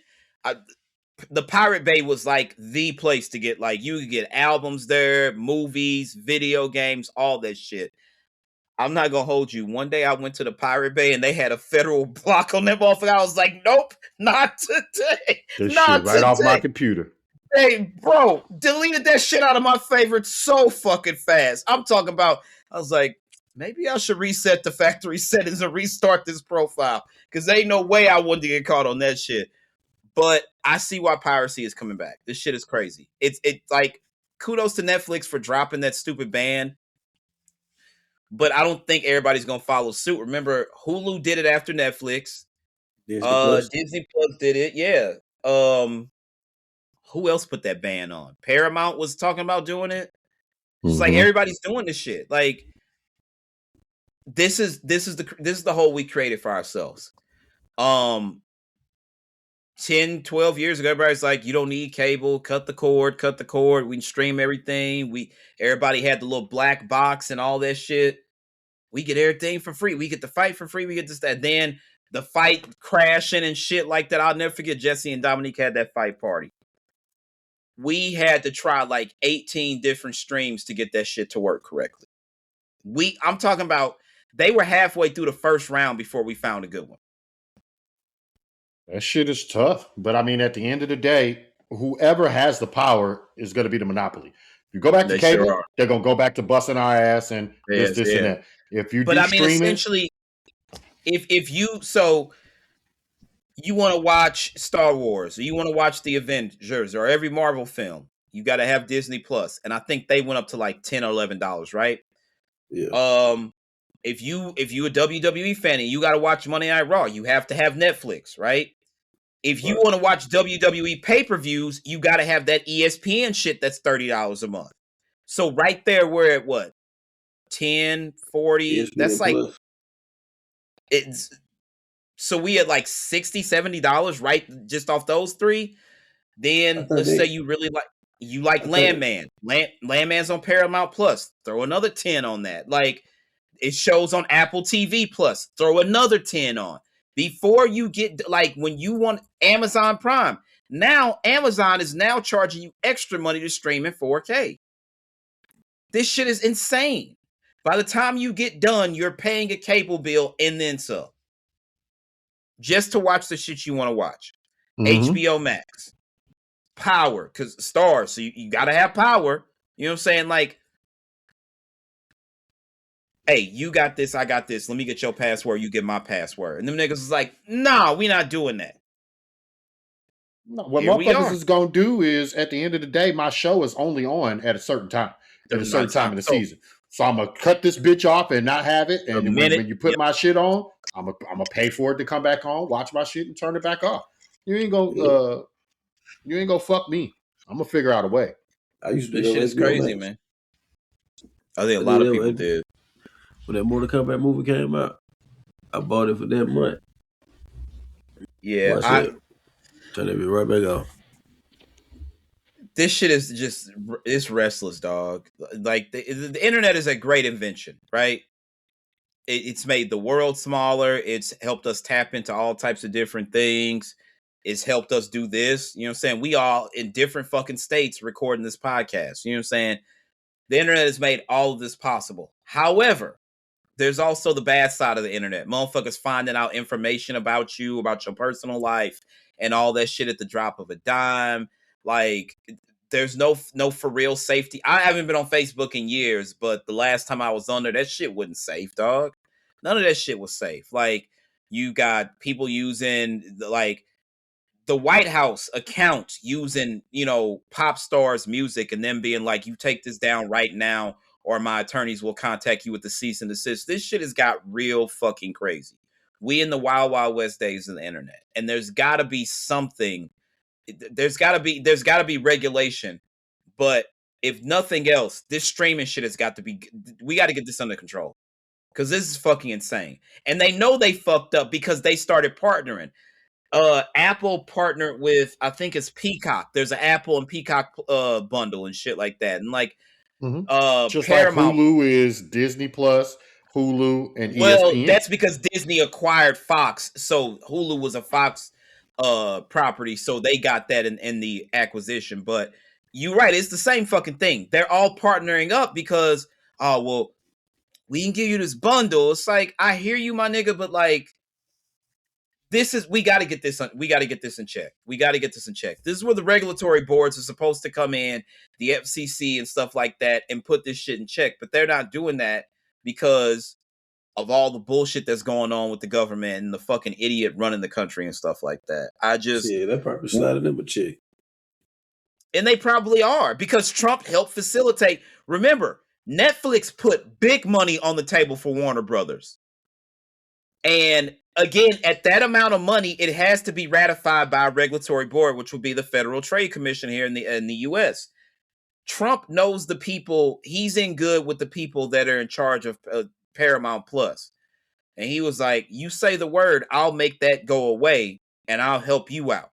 The Pirate Bay was like the place to get, like, you could get albums there, movies, video games, all that shit. I'm not gonna hold you. One day I went to the Pirate Bay and they had a federal block on that motherfucker. I was like, nope, not today. This not shit right today. off my computer. Hey, bro, deleted that shit out of my favorites so fucking fast. I'm talking about, I was like, maybe I should reset the factory settings and restart this profile, because ain't no way I wanted to get caught on that shit. But I see why piracy is coming back. This shit is crazy. It's like, kudos to Netflix for dropping that stupid ban. But I don't think everybody's gonna follow suit. Remember, Hulu did it after Netflix. Disney Plus did it. Yeah. Who else put that ban on? Paramount was talking about doing it. It's like everybody's doing this shit. Like, this is the hole we created for ourselves. 10, 12 years ago, everybody's like, you don't need cable, cut the cord, we can stream everything. Everybody had the little black box and all that shit. We get everything for free. We get the fight for free. We get this, that. Then the fight crashing and shit like that. I'll never forget Jesse and Dominique had that fight party. We had to try like 18 different streams to get that shit to work correctly. I'm talking about, they were halfway through the first round before we found a good one. That shit is tough. But I mean, at the end of the day, whoever has the power is going to be the monopoly. If you go back to cable, they're going to go back to busting our ass and this and that. If you do streaming, essentially, if you want to watch Star Wars, or you want to watch the Avengers, or every Marvel film, you got to have Disney Plus, and I think they went up to like $10 or $11, right? Yeah. If you a WWE fan and you got to watch Monday Night Raw, you have to have Netflix, right? If you want to watch WWE pay-per-views, you got to have that ESPN shit that's $30 a month. So right there, we're at what? 10, 40. ESPN that's like Plus. It's so we had like $60, $70, right? Just off those three. Then let's say you really like Landman. Landman's on Paramount Plus. Throw another 10 on that. Like, it shows on Apple TV Plus. Throw another 10 on. Before you get, like, when you want Amazon Prime, now Amazon is now charging you extra money to stream in 4K. This shit is insane. By the time you get done, you're paying a cable bill and then some. Just to watch the shit you want to watch. HBO Max. Power, because Stars, so you got to have power. You know what I'm saying? Like, hey, you got this, I got this. Let me get your password, you get my password. And them niggas is like, nah, we not doing that. No, what motherfuckers is going to do is, at the end of the day, my show is only on at a certain time. At a certain time in the season. So I'm going to cut this bitch off and not have it. And when you put my shit on, I'm going to pay for it to come back on, watch my shit, and turn it back off. You ain't going to fuck me. I'm going to figure out a way. I used to do this shit is crazy, man. I think a lot of people did. When that Mortal Kombat movie came out, I bought it for that month. Yeah, turn that bit right back off. This shit is just it's restless, dog. Like the internet is a great invention, right? It's made the world smaller. It's helped us tap into all types of different things. It's helped us do this. You know what I'm saying? We all in different fucking states recording this podcast. You know what I'm saying? The internet has made all of this possible. However, there's also the bad side of the internet. Motherfuckers finding out information about you, about your personal life, and all that shit at the drop of a dime. Like, there's no for real safety. I haven't been on Facebook in years, but the last time I was on there, that shit wasn't safe, dog. None of that shit was safe. Like, you got people using the White House account using, pop stars music and then being like, you take this down right now or my attorneys will contact you with the cease and desist. This shit has got real fucking crazy. We in the wild, wild west days of the internet. And there's gotta be something. There's gotta be regulation. But if nothing else, this streaming shit has got to be, we got to get this under control. Because this is fucking insane. And they know they fucked up because they started partnering. Apple partnered with, I think it's Peacock. There's an Apple and Peacock bundle and shit like that. And like just Paramount, like Hulu is Disney Plus, Hulu and well, ESPN. that's because Disney acquired Fox. So Hulu was a Fox property, so they got that in the acquisition. But you're right, it's the same fucking thing. They're all partnering up because we can give you this bundle. It's like, I hear you, my nigga, but like, we got to get this in check. We got to get this in check. This is where the regulatory boards are supposed to come in, the FCC and stuff like that, and put this shit in check. But they're not doing that because of all the bullshit that's going on with the government and the fucking idiot running the country and stuff like that. They're probably sliding them a check. And they probably are, because Trump helped facilitate. Remember, Netflix put big money on the table for Warner Brothers. And again, at that amount of money, it has to be ratified by a regulatory board, which would be the Federal Trade Commission here in the U.S. Trump knows the people. He's in good with the people that are in charge of Paramount Plus. And he was like, you say the word, I'll make that go away and I'll help you out.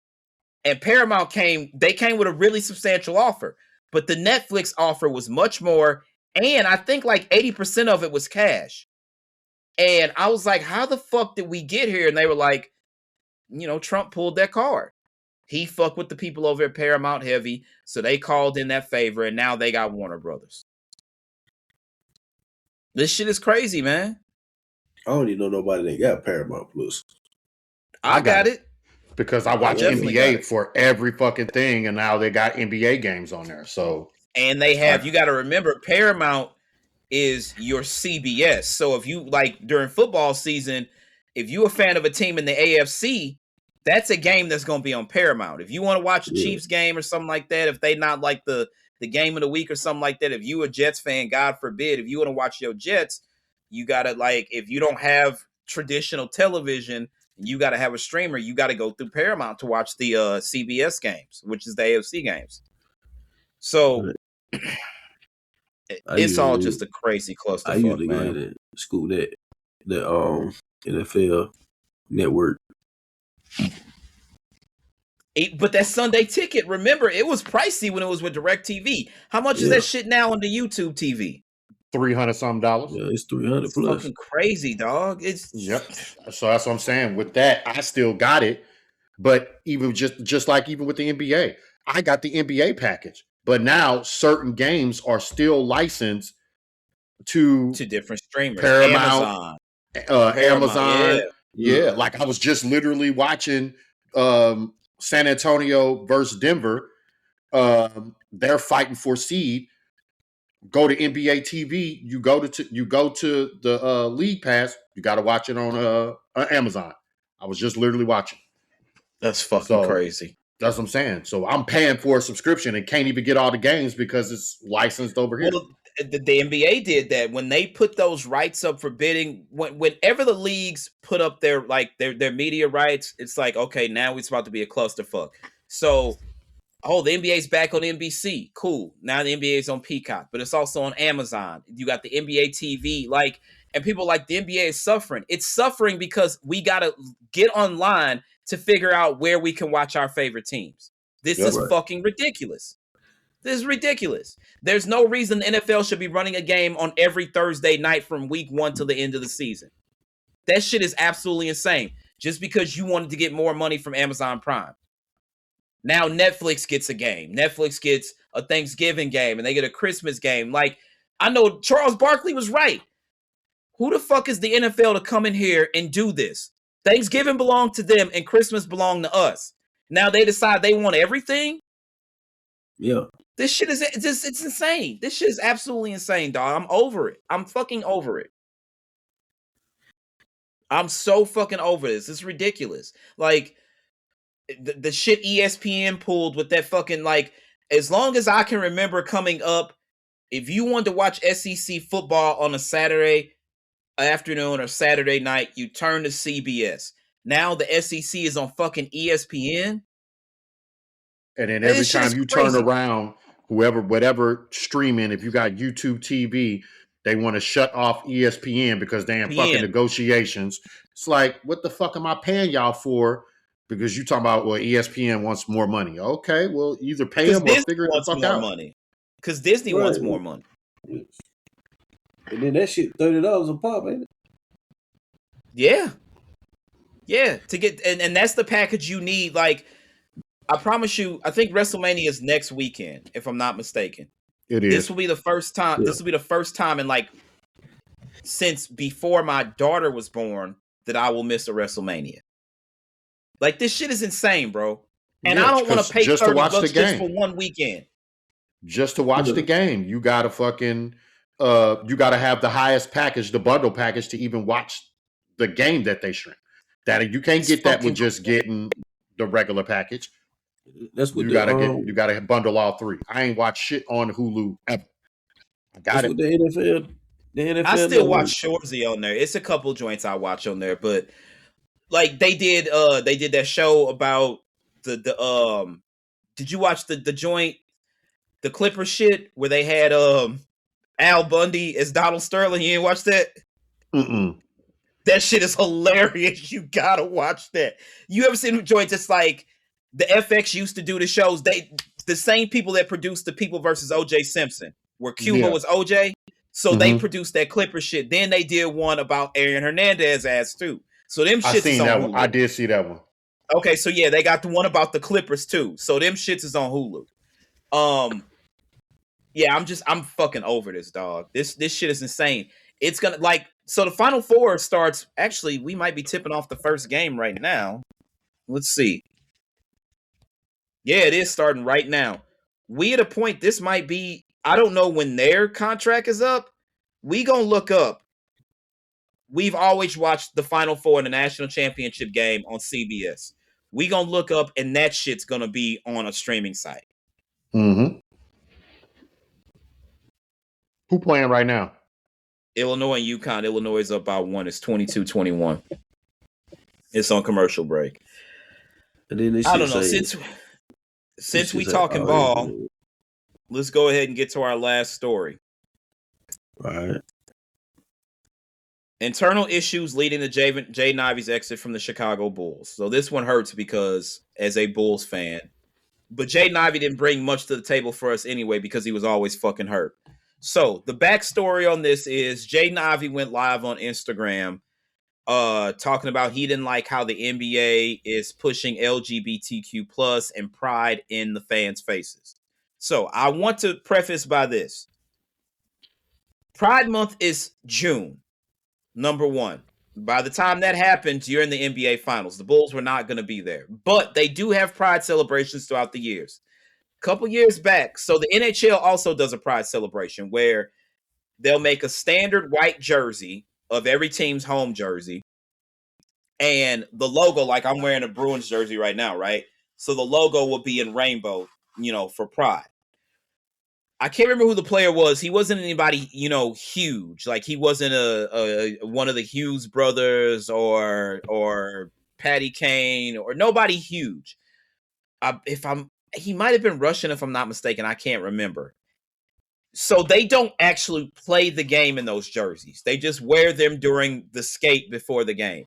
And Paramount came with a really substantial offer. But the Netflix offer was much more. And I think like 80% of it was cash. And I was like, how the fuck did we get here? And they were like, Trump pulled that card. He fucked with the people over at Paramount heavy. So they called in that favor. And now they got Warner Brothers. This shit is crazy, man. I don't even know nobody that got Paramount Plus. I got it. Because I watch NBA for every fucking thing. And now they got NBA games on there. So. And they have, you got to remember, Paramount is your CBS. So if you like during football season, if you're a fan of a team in the AFC, that's a game that's going to be on Paramount. If you want to watch a Chiefs game or something like that, if they not like the game of the week or something like that, if you a Jets fan, God forbid, if you want to watch your Jets, you got to if you don't have traditional television, you got to have a streamer, you got to go through Paramount to watch the CBS games, which is the AFC games. So it's all just a crazy clusterfuck. I usually go ahead and scoop that NFL network. But that Sunday ticket, remember, it was pricey when it was with DirecTV. How much is that shit now on the YouTube TV? $300 something. Yeah, it's $300 plus. Fucking crazy, dog. Yep. So that's what I'm saying. With that, I still got it. But even just like even with the NBA, I got the NBA package. But now certain games are still licensed to different streamers. Paramount, Amazon. Yeah. Like I was just literally watching San Antonio versus Denver. They're fighting for seed. Go to NBA TV. You go to the League Pass. You got to watch it on Amazon. I was just literally watching. That's fucking crazy. That's what I'm saying. So I'm paying for a subscription and can't even get all the games because it's licensed over here. Well, the NBA did that when they put those rights up for bidding. Whenever the leagues put up their media rights, it's like, okay, now it's about to be a clusterfuck. So, the NBA's back on NBC. Cool. Now the NBA is on Peacock, but it's also on Amazon. You got the NBA TV. Like, And people like the NBA is suffering. It's suffering because we got to get online to figure out where we can watch our favorite teams. This is fucking ridiculous. This is ridiculous. There's no reason the NFL should be running a game on every Thursday night from week 1 to the end of the season. That shit is absolutely insane. Just because you wanted to get more money from Amazon Prime. Now Netflix gets a game. Netflix gets a Thanksgiving game, and they get a Christmas game. Like, I know Charles Barkley was right. Who the fuck is the NFL to come in here and do this? Thanksgiving belonged to them and Christmas belonged to us. Now they decide they want everything? Yeah. This shit is it's insane. This shit is absolutely insane, dog. I'm over it. I'm fucking over it. I'm so fucking over this. It's ridiculous. Like, the shit ESPN pulled with that fucking, like, as long as I can remember coming up, if you wanted to watch SEC football on a Saturday afternoon or Saturday night, you turn to CBS. Now the SEC is on fucking ESPN. And then every time you turn around, whatever streaming, if you got YouTube TV, they want to shut off ESPN because they in fucking negotiations. It's like, what the fuck am I paying y'all for? Because you talking about, well, ESPN wants more money. Okay, well, either pay them or figure it the fuck out. Because Disney wants more money. And then that shit $30 a pop, ain't it? Yeah. Yeah. To get and that's the package you need. Like, I promise you, I think WrestleMania is next weekend, if I'm not mistaken. It is. This will be the first time. Yeah. This will be the first time in, like, since before my daughter was born that I will miss a WrestleMania. Like, this shit is insane, bro. And I don't want to pay $30 just for one weekend. Just to watch the game, you gotta fucking you gotta have the highest package, the bundle package, to even watch the game that they stream. That you can't get that with just getting the regular package. That's what you gotta bundle all three. I ain't watched shit on Hulu ever. I got it. The NFL. I still watch Shoresy on there. It's a couple joints I watch on there, but like they did that show about the did you watch the joint, the Clipper shit where they had Al Bundy as Donald Sterling? You didn't watch that? Mm-mm. That shit is hilarious. You gotta watch that. You ever seen joints? It's like the FX used to do the shows. The same people that produced the People versus O.J. Simpson, where Cuba was O.J. So they produced that Clipper shit. Then they did one about Aaron Hernandez ass too. So them shits is on Hulu. I did see that one. Okay, so yeah, they got the one about the Clippers too. So them shits is on Hulu. Yeah, I'm fucking over this, dog. This shit is insane. It's gonna, like, so the Final Four starts. Actually, we might be tipping off the first game right now. Let's see. Yeah, it is starting right now. We at a point, this might be, I don't know when their contract is up. We gonna look up. We've always watched the Final Four in the national championship game on CBS. We gonna look up, and that shit's gonna be on a streaming site. Mm-hmm. Who playing right now? Illinois and UConn. Illinois is up by 1. It's 22-21. It's on commercial break. And then I don't know. Since we talking ball, let's go ahead and get to our last story. All right. Internal issues leading to Jaden Ivey's exit from the Chicago Bulls. So this one hurts because, as a Bulls fan, but Jaden Ivey didn't bring much to the table for us anyway because he was always fucking hurt. So the backstory on this is Jaden Ivey went live on Instagram talking about he didn't like how the NBA is pushing LGBTQ plus and pride in the fans' faces. So I want to preface by this. Pride Month is June, number one. By the time that happens, you're in the NBA Finals. The Bulls were not going to be there. But they do have pride celebrations throughout the years. Couple years back, so the NHL also does a pride celebration where they'll make a standard white jersey of every team's home jersey, and the logo, like I'm wearing a Bruins jersey right now, right? So the logo will be in rainbow, for pride. I can't remember who the player was. He wasn't anybody, huge. Like he wasn't a one of the Hughes brothers or Patty Kane or nobody huge. He might have been Russian, if I'm not mistaken. I can't remember. So they don't actually play the game in those jerseys. They just wear them during the skate before the game.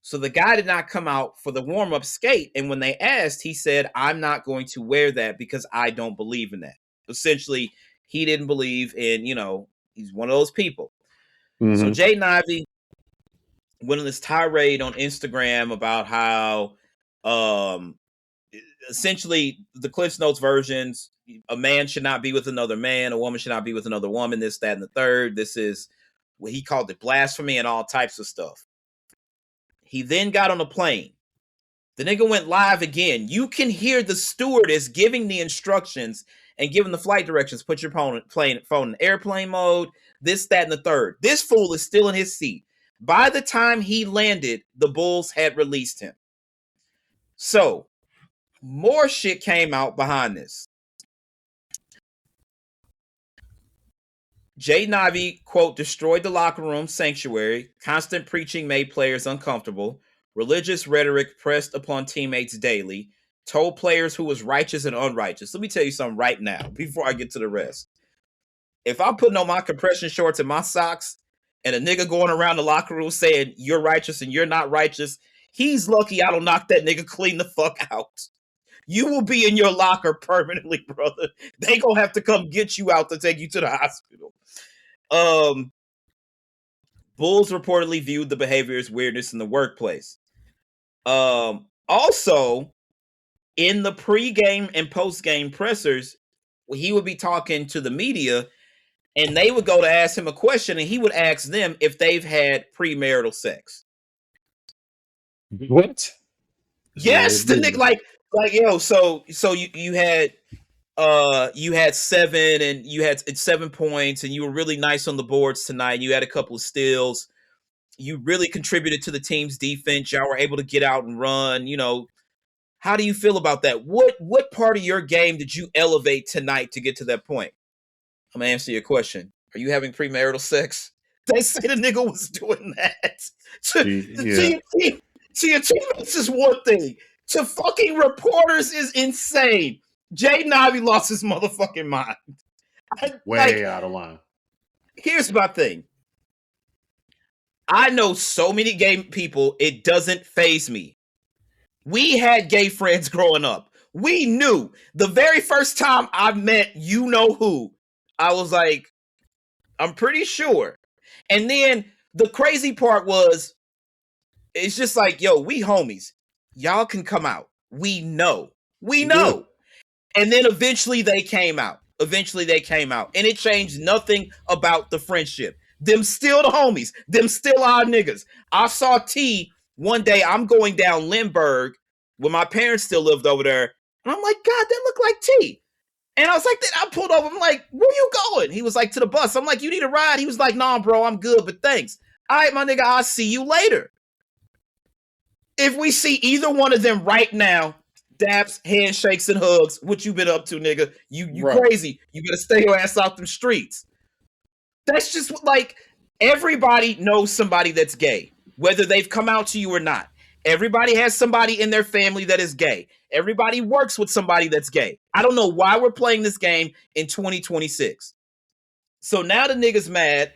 So the guy did not come out for the warm-up skate. And when they asked, he said, I'm not going to wear that because I don't believe in that. Essentially, he didn't believe in, he's one of those people. Mm-hmm. So Jaden Ivey went on this tirade on Instagram about how essentially the Cliff's Notes versions, a man should not be with another man, a woman should not be with another woman, this, that, and the third. This is what he called it, blasphemy and all types of stuff. He then got on a plane. The nigga went live again. You can hear the stewardess giving the instructions and giving the flight directions. Put your phone in airplane mode, this, that, and the third. This fool is still in his seat. By the time he landed, the Bulls had released him. So, more shit came out behind this. Jaden Ivey, quote, destroyed the locker room sanctuary. Constant preaching made players uncomfortable. Religious rhetoric pressed upon teammates daily. Told players who was righteous and unrighteous. Let me tell you something right now before I get to the rest. If I'm putting on my compression shorts and my socks and a nigga going around the locker room saying you're righteous and you're not righteous, he's lucky I don't knock that nigga clean the fuck out. You will be in your locker permanently, brother. They gonna have to come get you out to take you to the hospital. Bulls reportedly viewed the behavior as weirdness in the workplace. Also, in the pregame and postgame pressers, he would be talking to the media, and they would go to ask him a question, and he would ask them if they've had premarital sex. What? Yes, the nigga like yo. So you had 7 and you had 7 points, and you were really nice on the boards tonight. And you had a couple of steals. You really contributed to the team's defense. Y'all were able to get out and run. How do you feel about that? What part of your game did you elevate tonight to get to that point? I'm gonna answer your question. Are you having premarital sex? They say the nigga was doing that. To your teammates is one thing. To fucking reporters is insane. Jaden Ivey lost his motherfucking mind. Way out of line. Here's my thing. I know so many gay people, it doesn't faze me. We had gay friends growing up. We knew. The very first time I met you-know-who, I was like, I'm pretty sure. And then the crazy part was, it's just like, yo, we homies. Y'all can come out. We know. Yeah. And then eventually they came out. And it changed nothing about the friendship. Them still the homies. Them still our niggas. I saw T one day. I'm going down Lindbergh when my parents still lived over there. And I'm like, God, that look like T. And I was like, I pulled over. I'm like, where you going? He was like, to the bus. I'm like, you need a ride? He was like, nah, bro, I'm good, but thanks. All right, my nigga, I'll see you later. If we see either one of them right now, daps, handshakes, and hugs, what you been up to, nigga? You right. Crazy. You better stay your ass out them streets. That's just like, everybody knows somebody that's gay, whether they've come out to you or not. Everybody has somebody in their family that is gay. Everybody works with somebody that's gay. I don't know why we're playing this game in 2026. So now the nigga's mad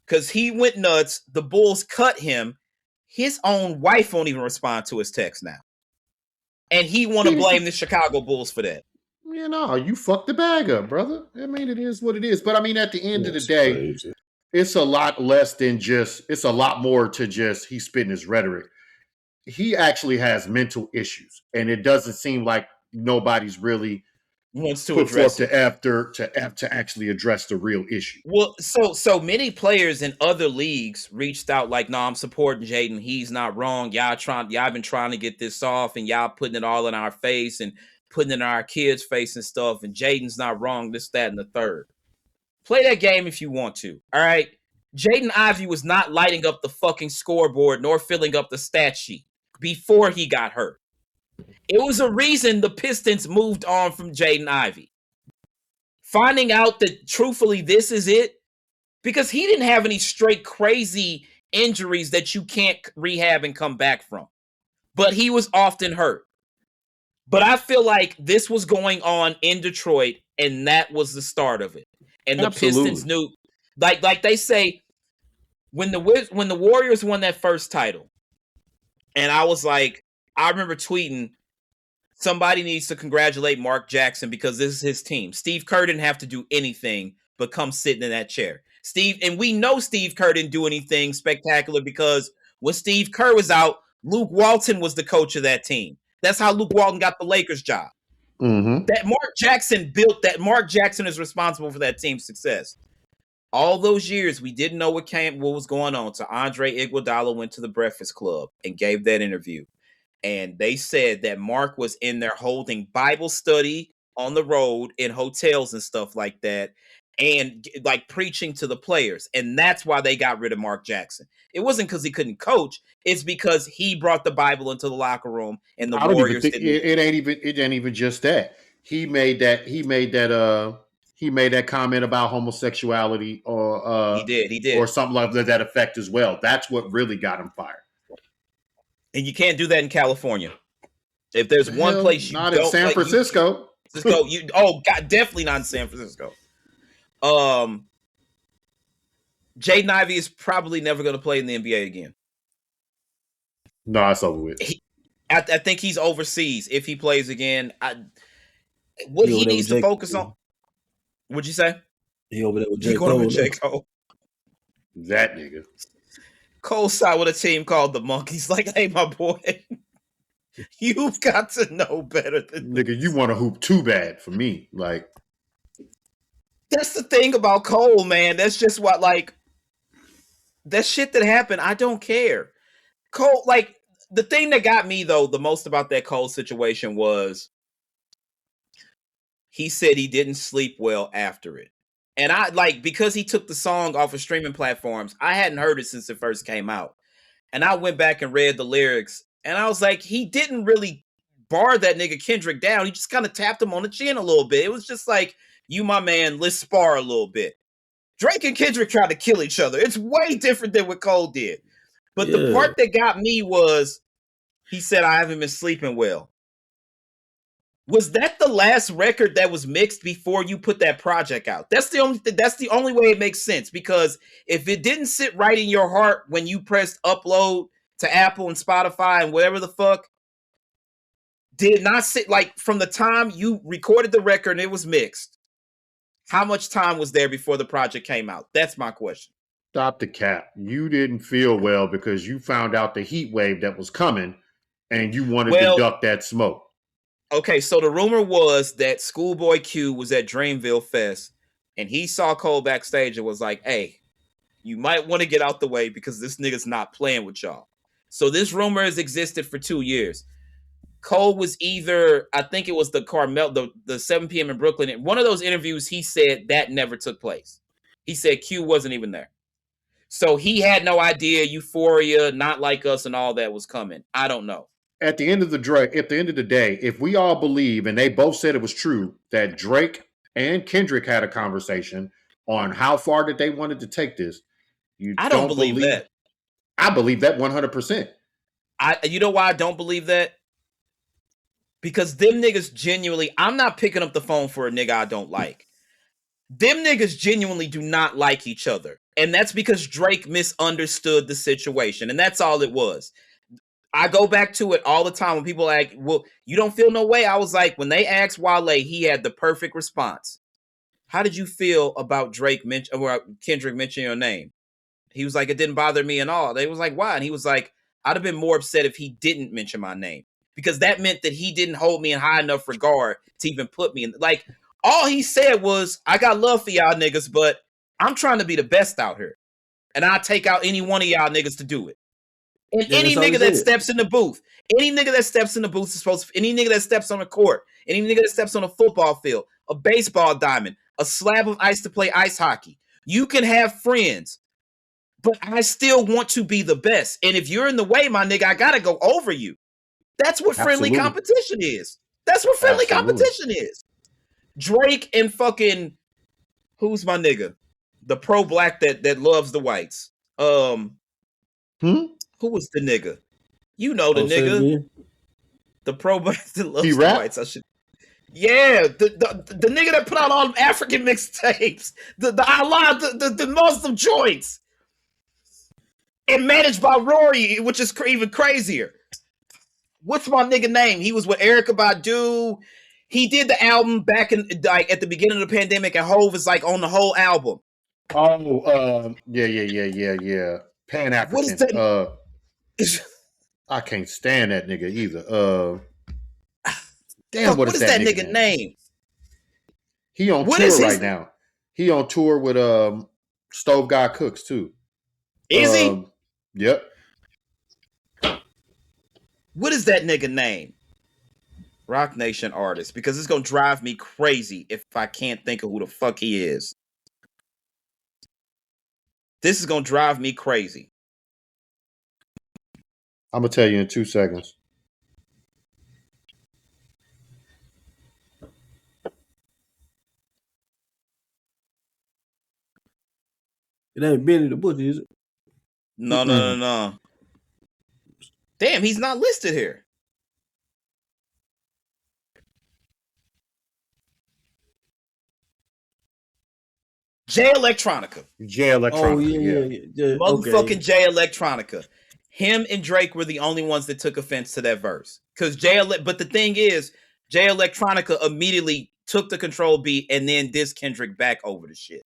because he went nuts. The Bulls cut him. His own wife won't even respond to his text now. And he want to blame the Chicago Bulls for that. You fucked the bag up, brother. I mean, it is what it is. But I mean, at the end of the day, crazy. It's a lot less than it's a lot more to just he's spitting his rhetoric. He actually has mental issues, and it doesn't seem like nobody's really wants to address it to actually address the real issue. Well, so many players in other leagues reached out like, "No, I'm supporting Jaden. He's not wrong. Y'all been trying to get this off, and y'all putting it all in our face and putting it in our kids' face and stuff. And Jaden's not wrong. This, that, and the third. Play that game if you want to. All right, Jaden Ivey was not lighting up the fucking scoreboard nor filling up the stat sheet before he got hurt. It was a reason the Pistons moved on from Jaden Ivey. Finding out that, truthfully, this is it, because he didn't have any straight crazy injuries that you can't rehab and come back from. But he was often hurt. But I feel like this was going on in Detroit, and that was the start of it. and the Pistons knew, like they say, when the Warriors won that first title, and I was like, I remember tweeting, somebody needs to congratulate Mark Jackson because this is his team. Steve Kerr didn't have to do anything but come sitting in that chair. And we know Steve Kerr didn't do anything spectacular because when Steve Kerr was out, Luke Walton was the coach of that team. That's how Luke Walton got the Lakers job. Mm-hmm. That Mark Jackson built that. Mark Jackson is responsible for that team's success. All those years, we didn't know what was going on. So Andre Iguodala went to the Breakfast Club and gave that interview. And they said that Mark was in there holding Bible study on the road in hotels and stuff like that, and like preaching to the players. And that's why they got rid of Mark Jackson. It wasn't because he couldn't coach. It's because he brought the Bible into the locker room, and the Warriors didn't. It ain't even just that. He made that comment about homosexuality, or he did, or something like that effect as well. That's what really got him fired. And you can't do that in California. If there's one place you not don't, in San Francisco. God, definitely not in San Francisco. Jaden Ivey is probably never going to play in the NBA again. No, it's over with. I think he's overseas if he plays again. What he needs to focus on. What'd you say? He over there with J. Cole. That nigga. Cole side with a team called the Monkeys. Like, hey, my boy, you've got to know better than nigga. You want to hoop too bad for me. Like, that's the thing about Cole, man. That's just what, like, that shit that happened. I don't care. Cole, like, the thing that got me though the most about that Cole situation was he said he didn't sleep well after it. And I, like, because he took the song off of streaming platforms, I hadn't heard it since it first came out. And I went back and read the lyrics, and I was like, he didn't really bar that nigga Kendrick down. He just kind of tapped him on the chin a little bit. It was just like, you, my man, let's spar a little bit. Drake and Kendrick tried to kill each other. It's way different than what Cole did. But the part that got me was, he said, I haven't been sleeping well. Was that the last record that was mixed before you put that project out? That's the only way it makes sense, because if it didn't sit right in your heart when you pressed upload to Apple and Spotify and whatever the fuck, did not sit, like, from the time you recorded the record and it was mixed, how much time was there before the project came out? That's my question. Stop the cap. You didn't feel well because you found out the heat wave that was coming and you wanted to duck that smoke. Okay, so the rumor was that Schoolboy Q was at Dreamville Fest, and he saw Cole backstage and was like, hey, you might want to get out the way because this nigga's not playing with y'all. So this rumor has existed for 2 years. Cole was either, I think it was the Carmel, the 7 p.m. in Brooklyn. In one of those interviews, he said that never took place. He said Q wasn't even there. So he had no idea Euphoria, Not Like Us, and all that was coming. I don't know. At the end of the day, if we all believe, and they both said it was true, that Drake and Kendrick had a conversation on how far that they wanted to take this, I don't believe that. I believe that 100%. You know why I don't believe that? Because them niggas genuinely, I'm not picking up the phone for a nigga I don't like. Them niggas genuinely do not like each other. And that's because Drake misunderstood the situation. And that's all it was. I go back to it all the time when people are like, well, you don't feel no way. I was like, when they asked Wale, he had the perfect response. How did you feel about Kendrick mentioning your name? He was like, it didn't bother me at all. They was like, why? And he was like, I'd have been more upset if he didn't mention my name, because that meant that he didn't hold me in high enough regard to even put me in. Like, all he said was, I got love for y'all niggas, but I'm trying to be the best out here. And I'll take out any one of y'all niggas to do it. And any nigga that steps in the booth, any nigga that steps in the booth is supposed to, any nigga that steps on the court, any nigga that steps on a football field, a baseball diamond, a slab of ice to play ice hockey. You can have friends, but I still want to be the best. And if you're in the way, my nigga, I gotta go over you. That's what friendly competition is. That's what friendly competition is. Drake and fucking, who's my nigga? The pro black that loves the whites. Who was the nigga? You know the nigga. The pro black that loves the whites. Yeah, the nigga that put out all them African mixtapes, the Allah, the Muslim joints, and managed by Rory, which is even crazier. What's my nigga name? He was with Erykah Badu. He did the album back in like at the beginning of the pandemic, and Hove is like on the whole album. Oh, yeah. Pan African. What is that? I can't stand that nigga either. Damn, what is that nigga name? He on tour right now. He on tour with Stove Guy Cooks too. Is he? Yep. What is that nigga name? Rock Nation artist, because it's gonna drive me crazy if I can't think of who the fuck he is. This is gonna drive me crazy. I'm gonna tell you in 2 seconds. It ain't Benny the Butcher, is it? No. Damn, he's not listed here. Jay Electronica. Oh, yeah. Motherfucking Jay Electronica. Him and Drake were the only ones that took offense to that verse. But the thing is, Jay Electronica immediately took the control beat and then dissed Kendrick back over the shit.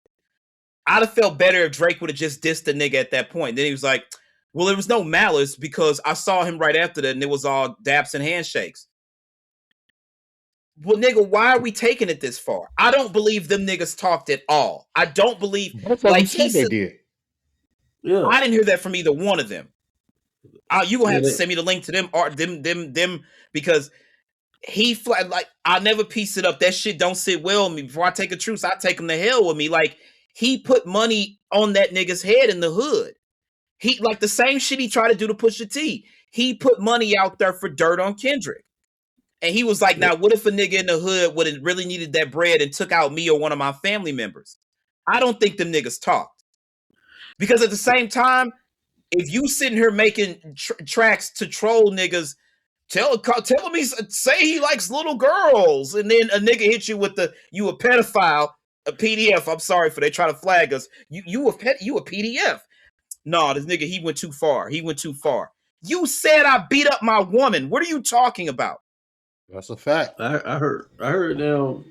I'd have felt better if Drake would have just dissed the nigga at that point. Then he was like, well, there was no malice because I saw him right after that and it was all daps and handshakes. Well, nigga, why are we taking it this far? I don't believe them niggas talked at all. I don't believe like he said they did. Yeah, I didn't hear that from either one of them. You gonna have to send me the link to them because he like I never piece it up. That shit don't sit well with me. Before I take a truce, I take him to hell with me. Like he put money on that nigga's head in the hood. He like the same shit he tried to do to Pusha T. He put money out there for dirt on Kendrick. And he was like, now, what if a nigga in the hood would have really needed that bread and took out me or one of my family members? I don't think them niggas talked. Because at the same time, if you sitting here making tracks to troll niggas, tell him say he likes little girls, and then a nigga hit you with you a pedophile, a PDF. I'm sorry for they try to flag us. You a PDF. No, this nigga, he went too far. You said I beat up my woman. What are you talking about? That's a fact. I heard now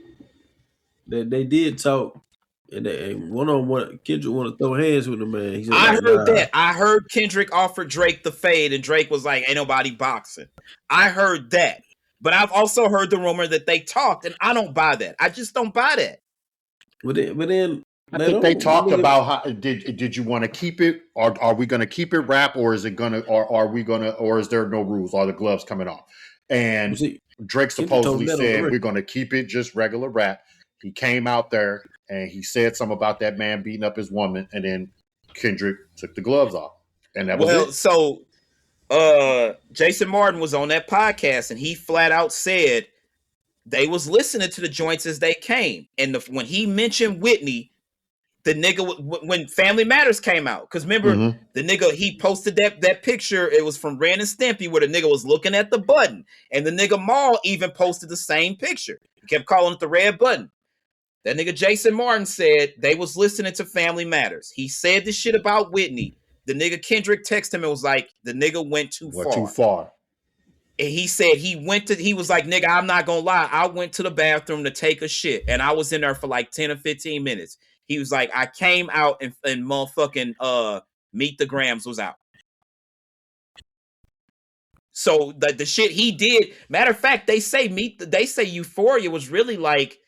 that they did talk, and one of them Kendrick want to throw hands with the man. He said, I heard that. I heard Kendrick offered Drake the fade, and Drake was like, "Ain't nobody boxing." I heard that, but I've also heard the rumor that they talked, and I don't buy that. I just don't buy that. But then I think they talked about how did you want to keep it, or are we going to keep it rap, or is it gonna, or are we gonna, or is there no rules? Are the gloves coming off? And Drake supposedly said we're going to keep it just regular rap. He came out there and he said something about that man beating up his woman, and then Kendrick took the gloves off, and that was it. So Jason Martin was on that podcast, and he flat out said they was listening to the joints as they came, and when he mentioned Whitney, the nigga when Family Matters came out, because remember the nigga he posted that picture. It was from Ren and Stimpy where the nigga was looking at the button, and the nigga Maul even posted the same picture. He kept calling it the red button. That nigga Jason Martin said they was listening to Family Matters. He said this shit about Whitney. The nigga Kendrick texted him and was like, the nigga went too far. And he said he was like, nigga, I'm not gonna lie. I went to the bathroom to take a shit, and I was in there for like 10 or 15 minutes. He was like, I came out and motherfucking Meet the Grams was out. So the shit he did, matter of fact, they say Euphoria was really like,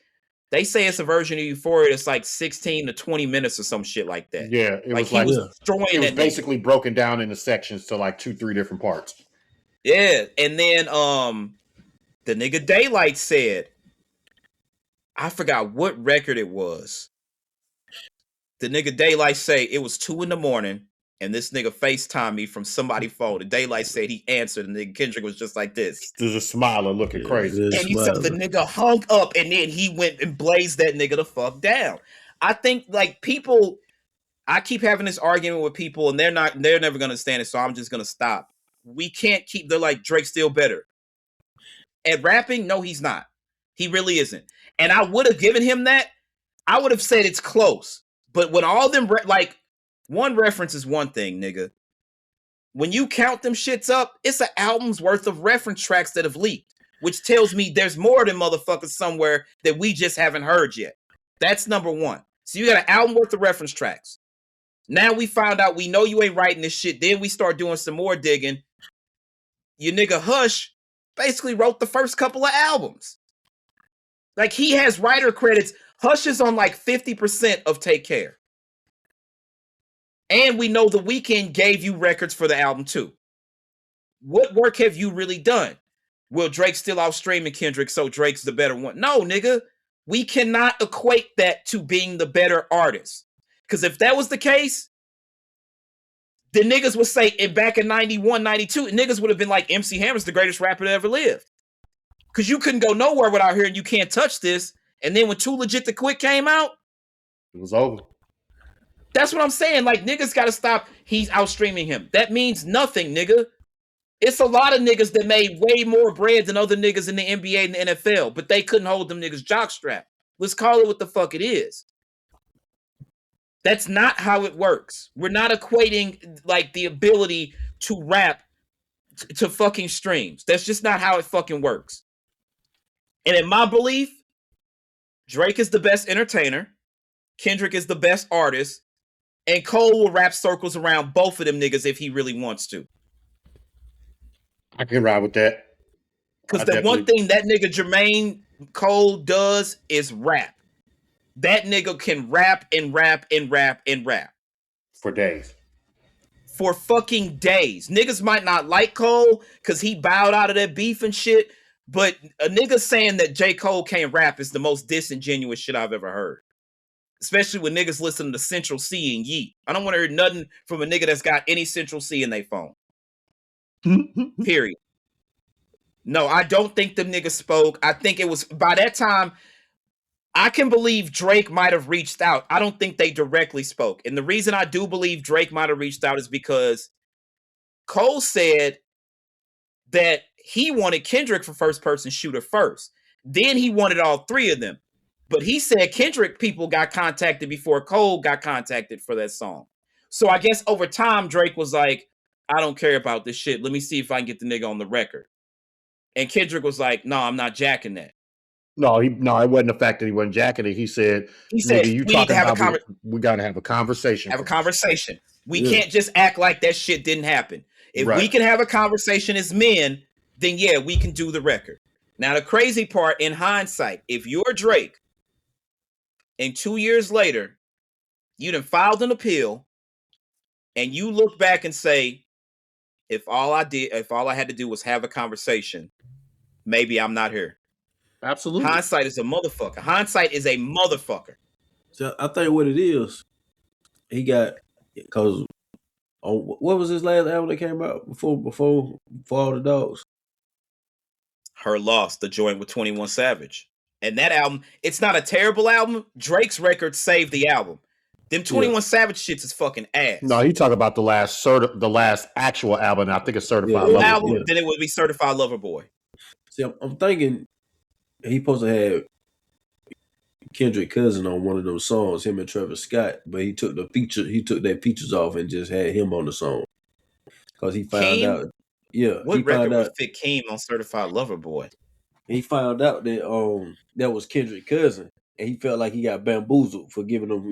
they say it's a version of Euphoria that's like 16 to 20 minutes or some shit like that. Yeah, it was basically broken down into sections to like 2-3 different parts. Yeah, and then the nigga Daylight said, I forgot what record it was. The nigga Daylight say it was 2 a.m. and this nigga FaceTime me from somebody's phone. The Daylight said he answered, and nigga Kendrick was just like this. There's a smiler looking crazy. And he said the nigga hung up, and then he went and blazed that nigga the fuck down. I think like people, I keep having this argument with people, and they're never gonna stand it, so I'm just gonna stop. We can't keep, they're like, Drake's still better. At rapping, no, he's not. He really isn't. And I would have given him that. I would have said it's close. But when all them, like, one reference is one thing, nigga. When you count them shits up, it's an album's worth of reference tracks that have leaked, which tells me there's more than motherfuckers somewhere that we just haven't heard yet. That's number one. So you got an album worth of reference tracks. Now we found out we know you ain't writing this shit. Then we start doing some more digging. Your nigga Hush basically wrote the first couple of albums. Like, he has writer credits. Hush is on like 50% of Take Care. And we know The Weeknd gave you records for the album too. What work have you really done? Will Drake still out streaming Kendrick, so Drake's the better one? No, nigga. We cannot equate that to being the better artist. Because if that was the case, the niggas would say, back in 91, 92, niggas would have been like, MC Hammer's the greatest rapper that ever lived. Because you couldn't go nowhere without hearing You Can't Touch This. And then when Too Legit to Quit came out, it was over. That's what I'm saying. Like, niggas got to stop. He's outstreaming him. That means nothing, nigga. It's a lot of niggas that made way more bread than other niggas in the NBA and the NFL, but they couldn't hold them niggas jockstrap. Let's call it what the fuck it is. That's not how it works. We're not equating, like, the ability to rap to fucking streams. That's just not how it fucking works. And in my belief, Drake is the best entertainer. Kendrick is the best artist. And Cole will wrap circles around both of them niggas if he really wants to. I can ride with that. Because the one thing that nigga Jermaine Cole does is rap. That nigga can rap and rap and rap and rap. For days. For fucking days. Niggas might not like Cole because he bowed out of that beef and shit. But a nigga saying that J. Cole can't rap is the most disingenuous shit I've ever heard. Especially when niggas listen to Central C and Yeet. I don't want to hear nothing from a nigga that's got any Central C in their phone. Period. No, I don't think them niggas spoke. I think it was, by that time, I can believe Drake might have reached out. I don't think they directly spoke. And the reason I do believe Drake might have reached out is because Cole said that he wanted Kendrick for first person shooter first. Then he wanted all three of them. But he said Kendrick people got contacted before Cole got contacted for that song. So I guess over time, Drake was like, I don't care about this shit. Let me see if I can get the nigga on the record. And Kendrick was like, no, I'm not jacking that. No, it wasn't the fact that he wasn't jacking it. He said, you talking about we got to have a conversation. Have a conversation. We can't just act like that shit didn't happen. If we can have a conversation as men, then yeah, we can do the record. Now, the crazy part, in hindsight, if you're Drake, and 2 years later, you done filed an appeal, and you look back and say, if all I had to do was have a conversation, maybe I'm not here. Absolutely. Hindsight is a motherfucker. Hindsight is a motherfucker. So I think what it is, he got, because what was his last album that came out before All the Dogs? Her Loss, the joint with 21 Savage. And that album, it's not a terrible album. Drake's record saved the album. Them 21 Savage shits is fucking ass. No, you talk about the last actual album. I think it's Certified Lover Boy. Then it would be Certified Lover Boy. See, I'm thinking he supposed to have Kendrick Cousin on one of those songs, him and Travis Scott, but he took their features off and just had him on the song. Because he found out. Yeah. What record would fit Keem on Certified Lover Boy? He found out that that was Kendrick Cousin, and he felt like he got bamboozled for giving him,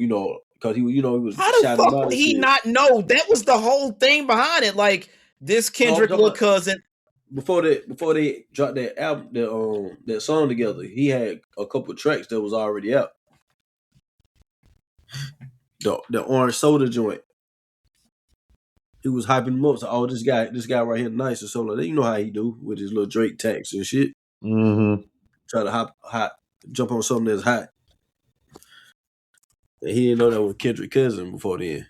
because he was. How the fuck would he not know? That was the whole thing behind it. Like, this Kendrick little cousin. Before they dropped that album, that song together, he had a couple of tracks that was already out. The Orange Soda joint. He was hyping him up. So, this guy right here nice or something like that. You know how he do with his little Drake tax and shit. Mm-hmm. Try to jump on something that's hot. And he didn't know that was Kendrick Cousin before then.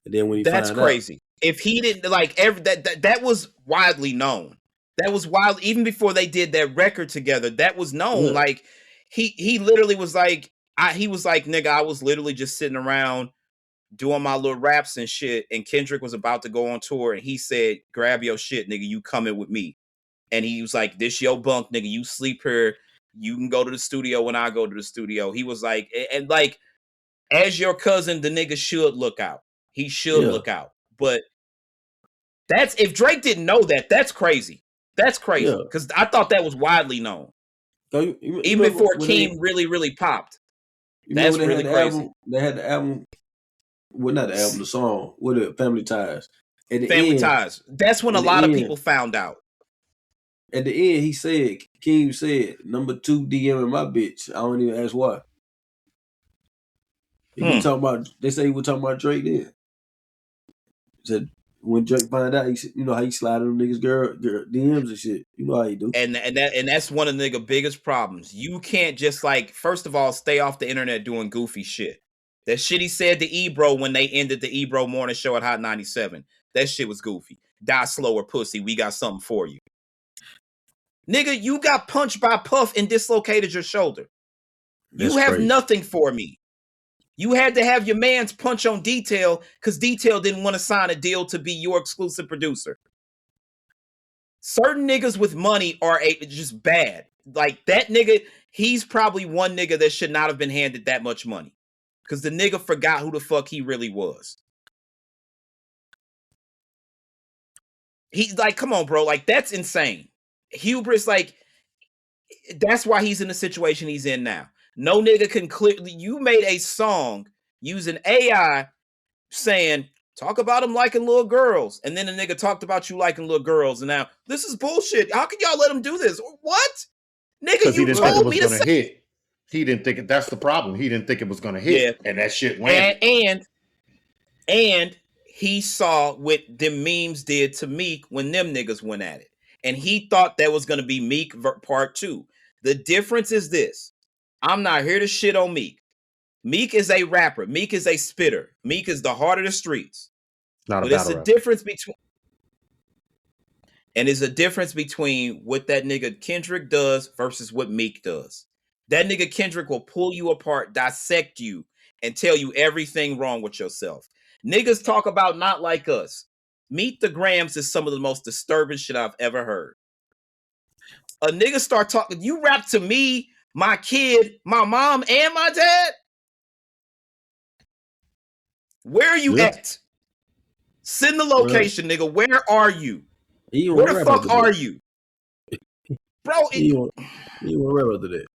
And then when he that's found crazy. Out, if he didn't that was widely known. That was wild even before they did that record together. That was known. Yeah. Like he literally was like, he was like, nigga, I was literally just sitting around doing my little raps and shit. And Kendrick was about to go on tour, and he said, "Grab your shit, nigga. You coming with me." and he was like, "This your bunk, nigga. You sleep here. You can go to the studio when I go to the studio." He was like, and like, as your cousin, the nigga should look out. He should look out. But that's, if Drake didn't know that, that's crazy. That's crazy. Because I thought that was widely known. So even before Keem really, really popped. That's really crazy. They had the album. Well, not the album, the song. With it, Family Ties. At the Family end, Ties. That's when a lot of people found out. At the end, Keem said, "Number 2 DMing my bitch. I don't even ask why." He talking about. They say he was talking about Drake then. He said when Drake find out, you know how he slide on niggas girl DMs and shit. You know how he do. And that's one of the nigga biggest problems. You can't just like, first of all, stay off the internet doing goofy shit. That shit he said to Ebro when they ended the Ebro morning show at Hot 97. That shit was goofy. Die slower, pussy. We got something for you. Nigga, you got punched by Puff and dislocated your shoulder. You have nothing for me. You had to have your man's punch on Detail because Detail didn't want to sign a deal to be your exclusive producer. Certain niggas with money are just bad. Like that nigga, he's probably one nigga that should not have been handed that much money because the nigga forgot who the fuck he really was. He's like, come on, bro. Like, that's insane. Hubris, like, that's why he's in the situation he's in now. No nigga can clearly. You made a song using AI saying, talk about him liking little girls. And then the nigga talked about you liking little girls. And now, this is bullshit. How can y'all let him do this? What? Nigga, you told me to say. Hit. He didn't think it. That's the problem. He didn't think it was going to hit. Yeah. And that shit went. And he saw what them memes did to Meek when them niggas went at it. And he thought that was going to be Meek part 2. The difference is this. I'm not here to shit on Meek. Meek is a rapper. Meek is a spitter. Meek is the heart of the streets. Not a battle rapper. It's a difference between what that nigga Kendrick does versus what Meek does. That nigga Kendrick will pull you apart, dissect you, and tell you everything wrong with yourself. Niggas talk about Not Like Us. Meet the Grams is some of the most disturbing shit I've ever heard. A nigga start talking, you rap to me, my kid, my mom, and my dad? Where are you at? Send the location, nigga. Where are you? Where the fuck are you? Bro, he won't rap after that.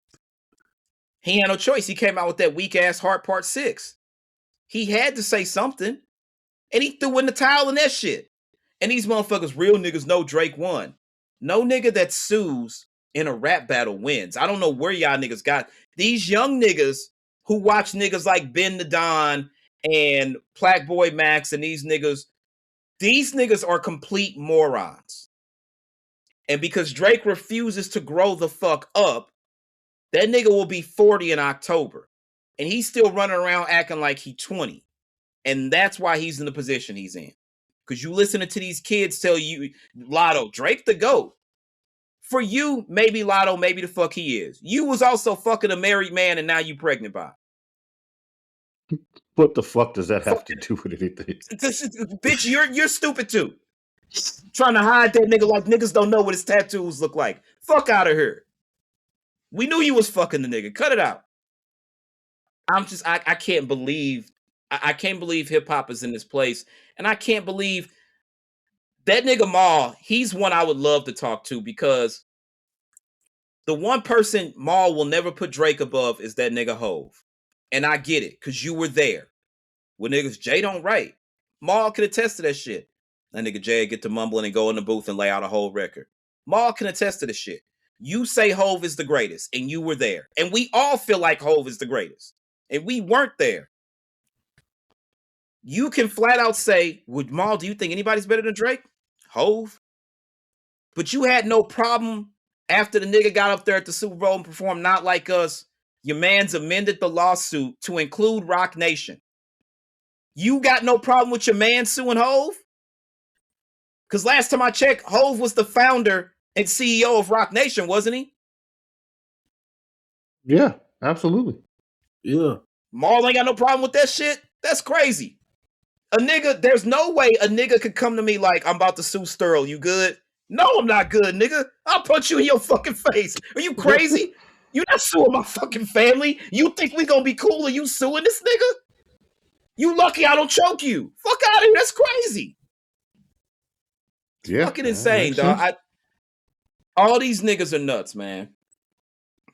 He had no choice. He came out with that weak ass Heart Part 6. He had to say something. And he threw in the towel and that shit. And these motherfuckers, real niggas know Drake won. No nigga that sues in a rap battle wins. I don't know where y'all niggas got. These young niggas who watch niggas like Ben the Don and Plaque Boy Max and these niggas are complete morons. And because Drake refuses to grow the fuck up, that nigga will be 40 in October. And he's still running around acting like he's 20. And that's why he's in the position he's in. Because you listening to these kids tell you, Lotto, Drake the GOAT. For you, maybe Lotto, maybe the fuck he is. You was also fucking a married man and now you pregnant by. What the fuck does that have to do with anything? Bitch, you're stupid too. Trying to hide that nigga like niggas don't know what his tattoos look like. Fuck out of here. We knew you was fucking the nigga. Cut it out. I can't believe I can't believe hip hop is in this place. And I can't believe that nigga Maul, he's one I would love to talk to because the one person Maul will never put Drake above is that nigga Hove. And I get it, because you were there. When niggas Jay don't write. Maul can attest to that shit. That nigga Jay get to mumbling and go in the booth and lay out a whole record. Maul can attest to the shit. You say Hove is the greatest, and you were there. And we all feel like Hove is the greatest. And we weren't there. You can flat out say, would Maul, do you think anybody's better than Drake? Hove? But you had no problem after the nigga got up there at the Super Bowl and performed Not Like Us. Your man's amended the lawsuit to include Rock Nation. You got no problem with your man suing Hove? Because last time I checked, Hove was the founder and CEO of Rock Nation, wasn't he? Yeah, absolutely. Yeah. Maul ain't got no problem with that shit? That's crazy. A nigga, there's no way a nigga could come to me like, I'm about to sue Sterl. You good? No, I'm not good, nigga. I'll punch you in your fucking face. Are you crazy? You're not suing my fucking family. You think we gonna be cool? Are you suing this nigga? You lucky I don't choke you. Fuck out of here. That's crazy. Yeah, Fucking insane, dog. All these niggas are nuts, man.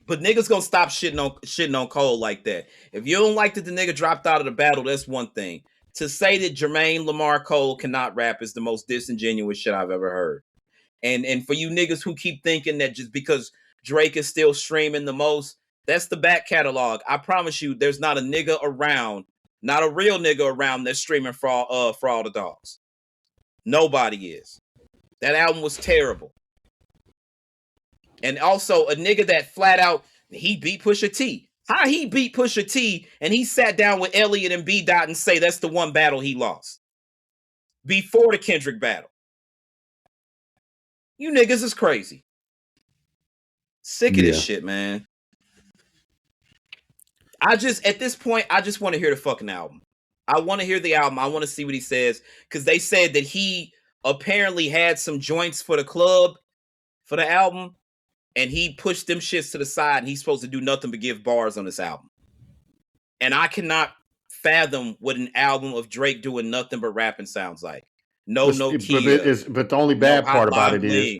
But niggas gonna stop shitting on Cole like that. If you don't like that the nigga dropped out of the battle, that's one thing. To say that Jermaine Lamar Cole cannot rap is the most disingenuous shit I've ever heard. And for you niggas who keep thinking that just because Drake is still streaming the most, that's the back catalog. I promise you, there's not a nigga around, not a real nigga around that's streaming for all the dogs. Nobody is. That album was terrible. And also a nigga that flat out, he beat Pusha T. How he beat Pusha T and he sat down with Elliot and B. Dot and say that's the one battle he lost. Before the Kendrick battle. You niggas is crazy. Sick of this shit, man. At this point, I just want to hear the fucking album. I want to hear the album. I want to see what he says. Because they said that he apparently had some joints for the club, for the album. And he pushed them shits to the side. And he's supposed to do nothing but give bars on this album. And I cannot fathom what an album of Drake doing nothing but rapping sounds like. No key. But the only bad part about it is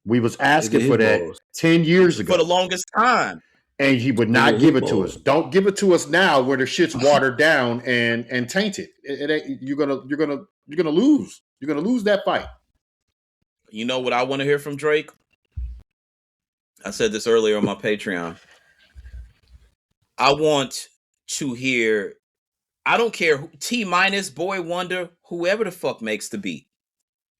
we was asking for that 10 years ago. For the longest time. And he would not give it to us. Don't give it to us now where the shit's watered down and tainted. You're gonna lose. You're gonna lose that fight. You know what I want to hear from Drake? I said this earlier on my Patreon. I want to hear, I don't care, T minus, Boy Wonder, whoever the fuck makes the beat.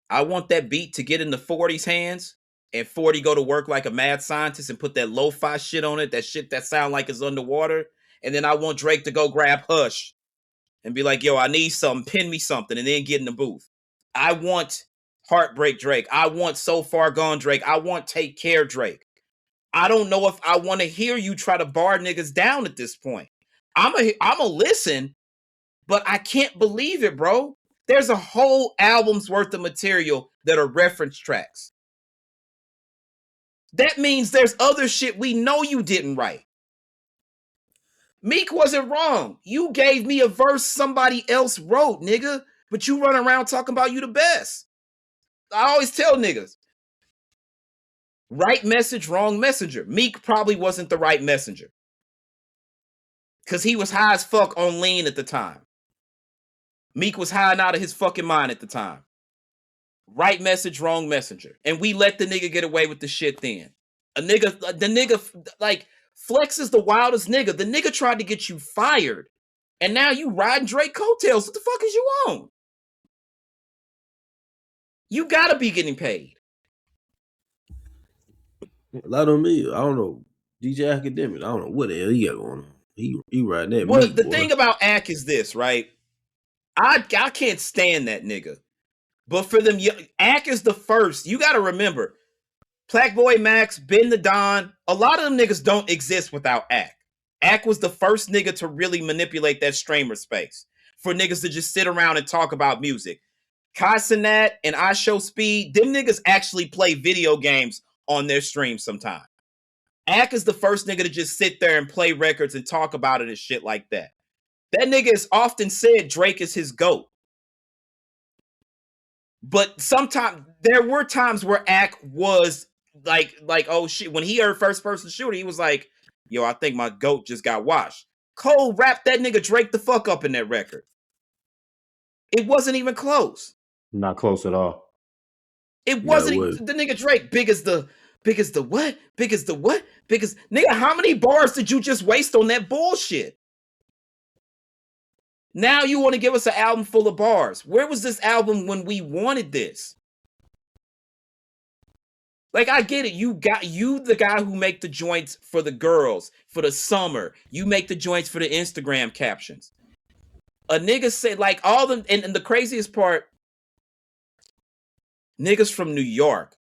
I want that beat to get in the 40's hands and 40 go to work like a mad scientist and put that lo-fi shit on it, that shit that sound like it's underwater. And then I want Drake to go grab Hush and be like, yo, I need something, pin me something, and then get in the booth. I want Heartbreak Drake. I want So Far Gone Drake. I want Take Care Drake. I don't know if I want to hear you try to bar niggas down at this point. I'm a listen, but I can't believe it, bro. There's a whole album's worth of material that are reference tracks. That means there's other shit we know you didn't write. Meek wasn't wrong. You gave me a verse somebody else wrote, nigga, but you run around talking about you the best. I always tell niggas, right message, wrong messenger. Meek probably wasn't the right messenger. Because he was high as fuck on lean at the time. Meek was high and out of his fucking mind at the time. Right message, wrong messenger. And we let the nigga get away with the shit then. The nigga, like, Flex is the wildest nigga. The nigga tried to get you fired. And now you riding Drake coattails. What the fuck is you on? You gotta be getting paid. A lot on me. I don't know. DJ Academic. I don't know what the hell he got going on. He riding that. Well, the thing about Ak is this, right? I can't stand that nigga. But for them, Ak is the first. You got to remember, Black Boy Max, Ben the Don, a lot of them niggas don't exist without Ak. Ak was the first nigga to really manipulate that streamer space. For niggas to just sit around and talk about music. Kai Cenat and I Show Speed, them niggas actually play video games on their stream sometime. Ak is the first nigga to just sit there and play records and talk about it and shit like that. That nigga has often said Drake is his GOAT. But sometimes, there were times where Ak was like, oh shit, when he heard First Person Shooter, he was like, yo, I think my GOAT just got washed. Cole rapped that nigga Drake the fuck up in that record. It wasn't even close. Not close at all. It wasn't the nigga Drake, big as the what? Big as the what? Nigga, how many bars did you just waste on that bullshit? Now you want to give us an album full of bars. Where was this album when we wanted this? Like, I get it. You the guy who make the joints for the girls, for the summer. You make the joints for the Instagram captions. A nigga said, like, all them, and the craziest part, niggas from New York,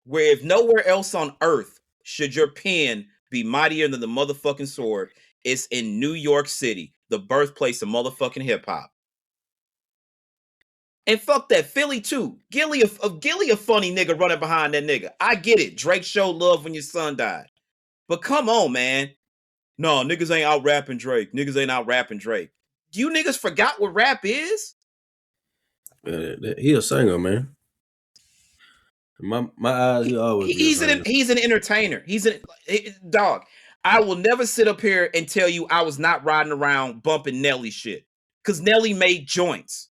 where if nowhere else on earth should your pen be mightier than the motherfucking sword, it's in New York City, the birthplace of motherfucking hip hop. And fuck that, Philly too. Gilly a funny nigga running behind that nigga. I get it. Drake showed love when your son died. But come on, man. No, niggas ain't out rapping Drake. Niggas ain't out rapping Drake. You niggas forgot what rap is? He a singer, man. My eyes, he always he's an entertainer. Dog. I will never sit up here and tell you I was not riding around bumping Nelly shit. Because Nelly made joints.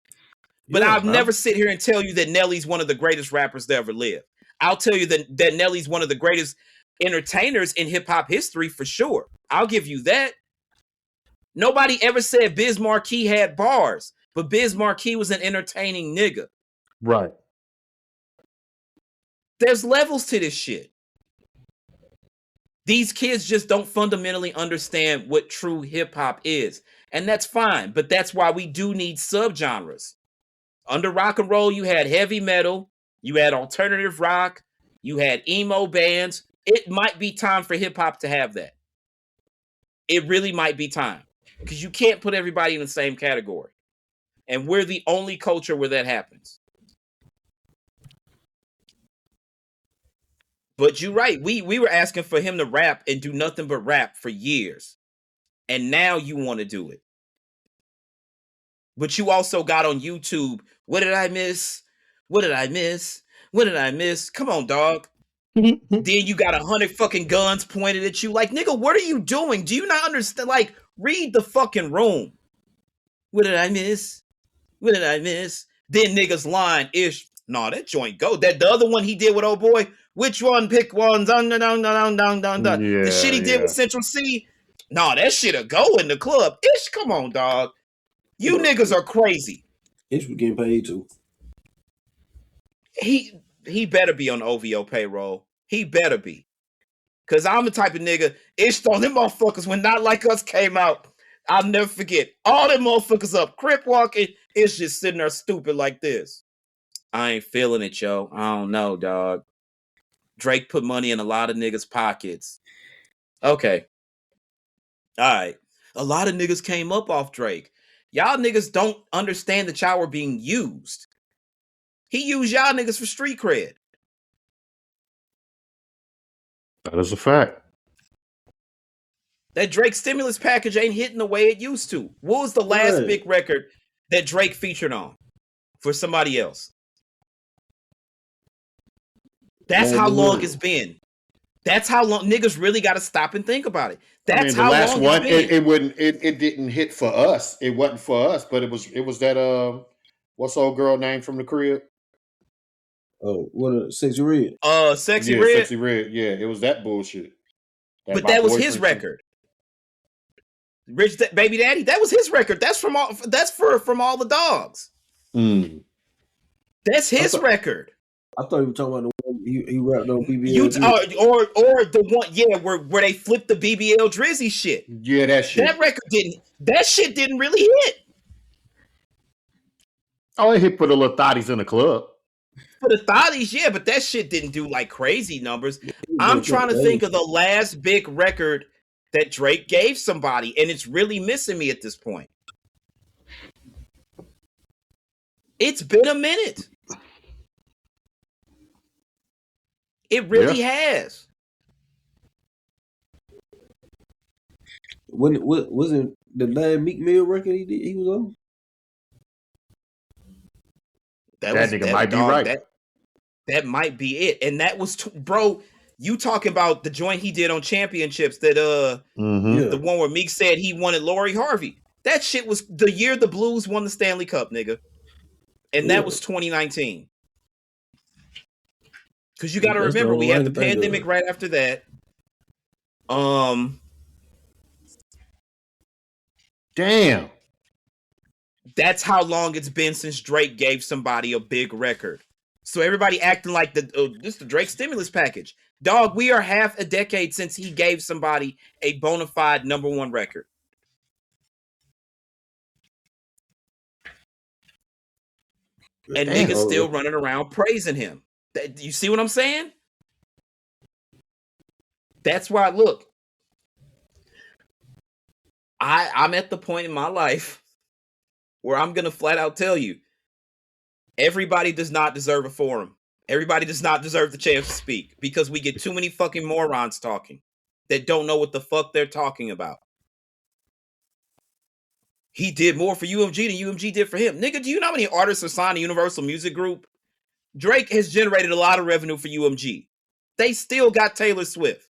But I'll never sit here and tell you that Nelly's one of the greatest rappers to ever live. I'll tell you that Nelly's one of the greatest entertainers in hip-hop history for sure. I'll give you that. Nobody ever said Biz Markie had bars, but Biz Markie was an entertaining nigga. Right. There's levels to this shit. These kids just don't fundamentally understand what true hip-hop is. And that's fine, but that's why we do need subgenres. Under rock and roll, you had heavy metal, you had alternative rock, you had emo bands. It might be time for hip-hop to have that. It really might be time. Because you can't put everybody in the same category. And we're the only culture where that happens. But you're right. We were asking for him to rap and do nothing but rap for years. And now you want to do it. But you also got on YouTube, what did I miss? What did I miss? What did I miss? Come on, dog. Then you got 100 fucking guns pointed at you. Like, nigga, what are you doing? Do you not understand? Like, read the fucking room. What did I miss? What did I miss? Then niggas line ish. Nah, that joint go. That the other one he did with old boy. Which one? Pick one. Dun, dun, dun, dun, dun, dun, dun. Yeah, the shit he did with Central C. Nah, that shit'll go in the club. Ish, come on, dog. You niggas are crazy. Ish was getting paid too. He better be on the OVO payroll. He better be. Cause I'm the type of nigga, Ish throw them motherfuckers when Not Like Us came out. I'll never forget. All them motherfuckers up, crip walking, Ish just sitting there stupid like this. I ain't feeling it, yo. I don't know, dog. Drake put money in a lot of niggas' pockets. Okay. All right. A lot of niggas came up off Drake. Y'all niggas don't understand that y'all were being used. He used y'all niggas for street cred. That is a fact. That Drake stimulus package ain't hitting the way it used to. What was the last big record that Drake featured on for somebody else? That's how long it's been. That's how long niggas really got to stop and think about it. That's how last long one. it's been. It didn't hit for us. It wasn't for us, but it was that what's the old girl name from the crib? Oh, what Sexy Red? Sexy Red. Sexy Red. Yeah, it was that bullshit. But that was his record. Rich Baby Daddy. That was his record. That's from all the dogs. Mm. That's his record. I thought you were talking about the one he rapped on BBL. Or the one, where they flipped the BBL Drizzy shit. Yeah, that shit. That shit didn't really hit. Oh, it hit for the little thotties in the club. For the thotties, yeah, but that shit didn't do like crazy numbers. I'm trying to think of the last big record that Drake gave somebody, and it's really missing me at this point. It's been a minute. It really has. What wasn't the last Meek Mill record he was on? That nigga might be right. That might be it. And that was bro, you talking about the joint he did on Championships that the one where Meek said he wanted Lori Harvey. That shit was the year the Blues won the Stanley Cup, nigga. And that was 2019. Because you got to remember, we had the pandemic right after that. Damn. That's how long it's been since Drake gave somebody a big record. So everybody acting like this is the Drake stimulus package. Dog, we are half a decade since he gave somebody a bona fide #1 record. And niggas still running around praising him. You see what I'm saying? That's why, look, I'm at the point in my life where I'm going to flat out tell you, Everybody does not deserve a forum. Everybody does not deserve the chance to speak because we get too many fucking morons talking that don't know what the fuck they're talking about. He did more for UMG than UMG did for him. Nigga, do you know how many artists are signed to Universal Music Group? Drake has generated a lot of revenue for UMG. They still got Taylor Swift.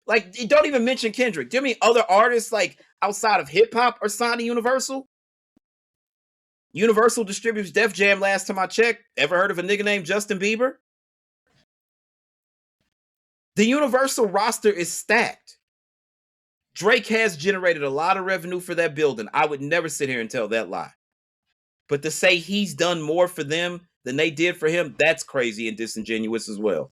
Like, don't even mention Kendrick. Do you mean other artists like outside of hip hop are signed to Universal? Universal distributes Def Jam last time I checked. Ever heard of a nigga named Justin Bieber? The Universal roster is stacked. Drake has generated a lot of revenue for that building. I would never sit here and tell that lie. But to say he's done more for them than they did for him, that's crazy and disingenuous as well.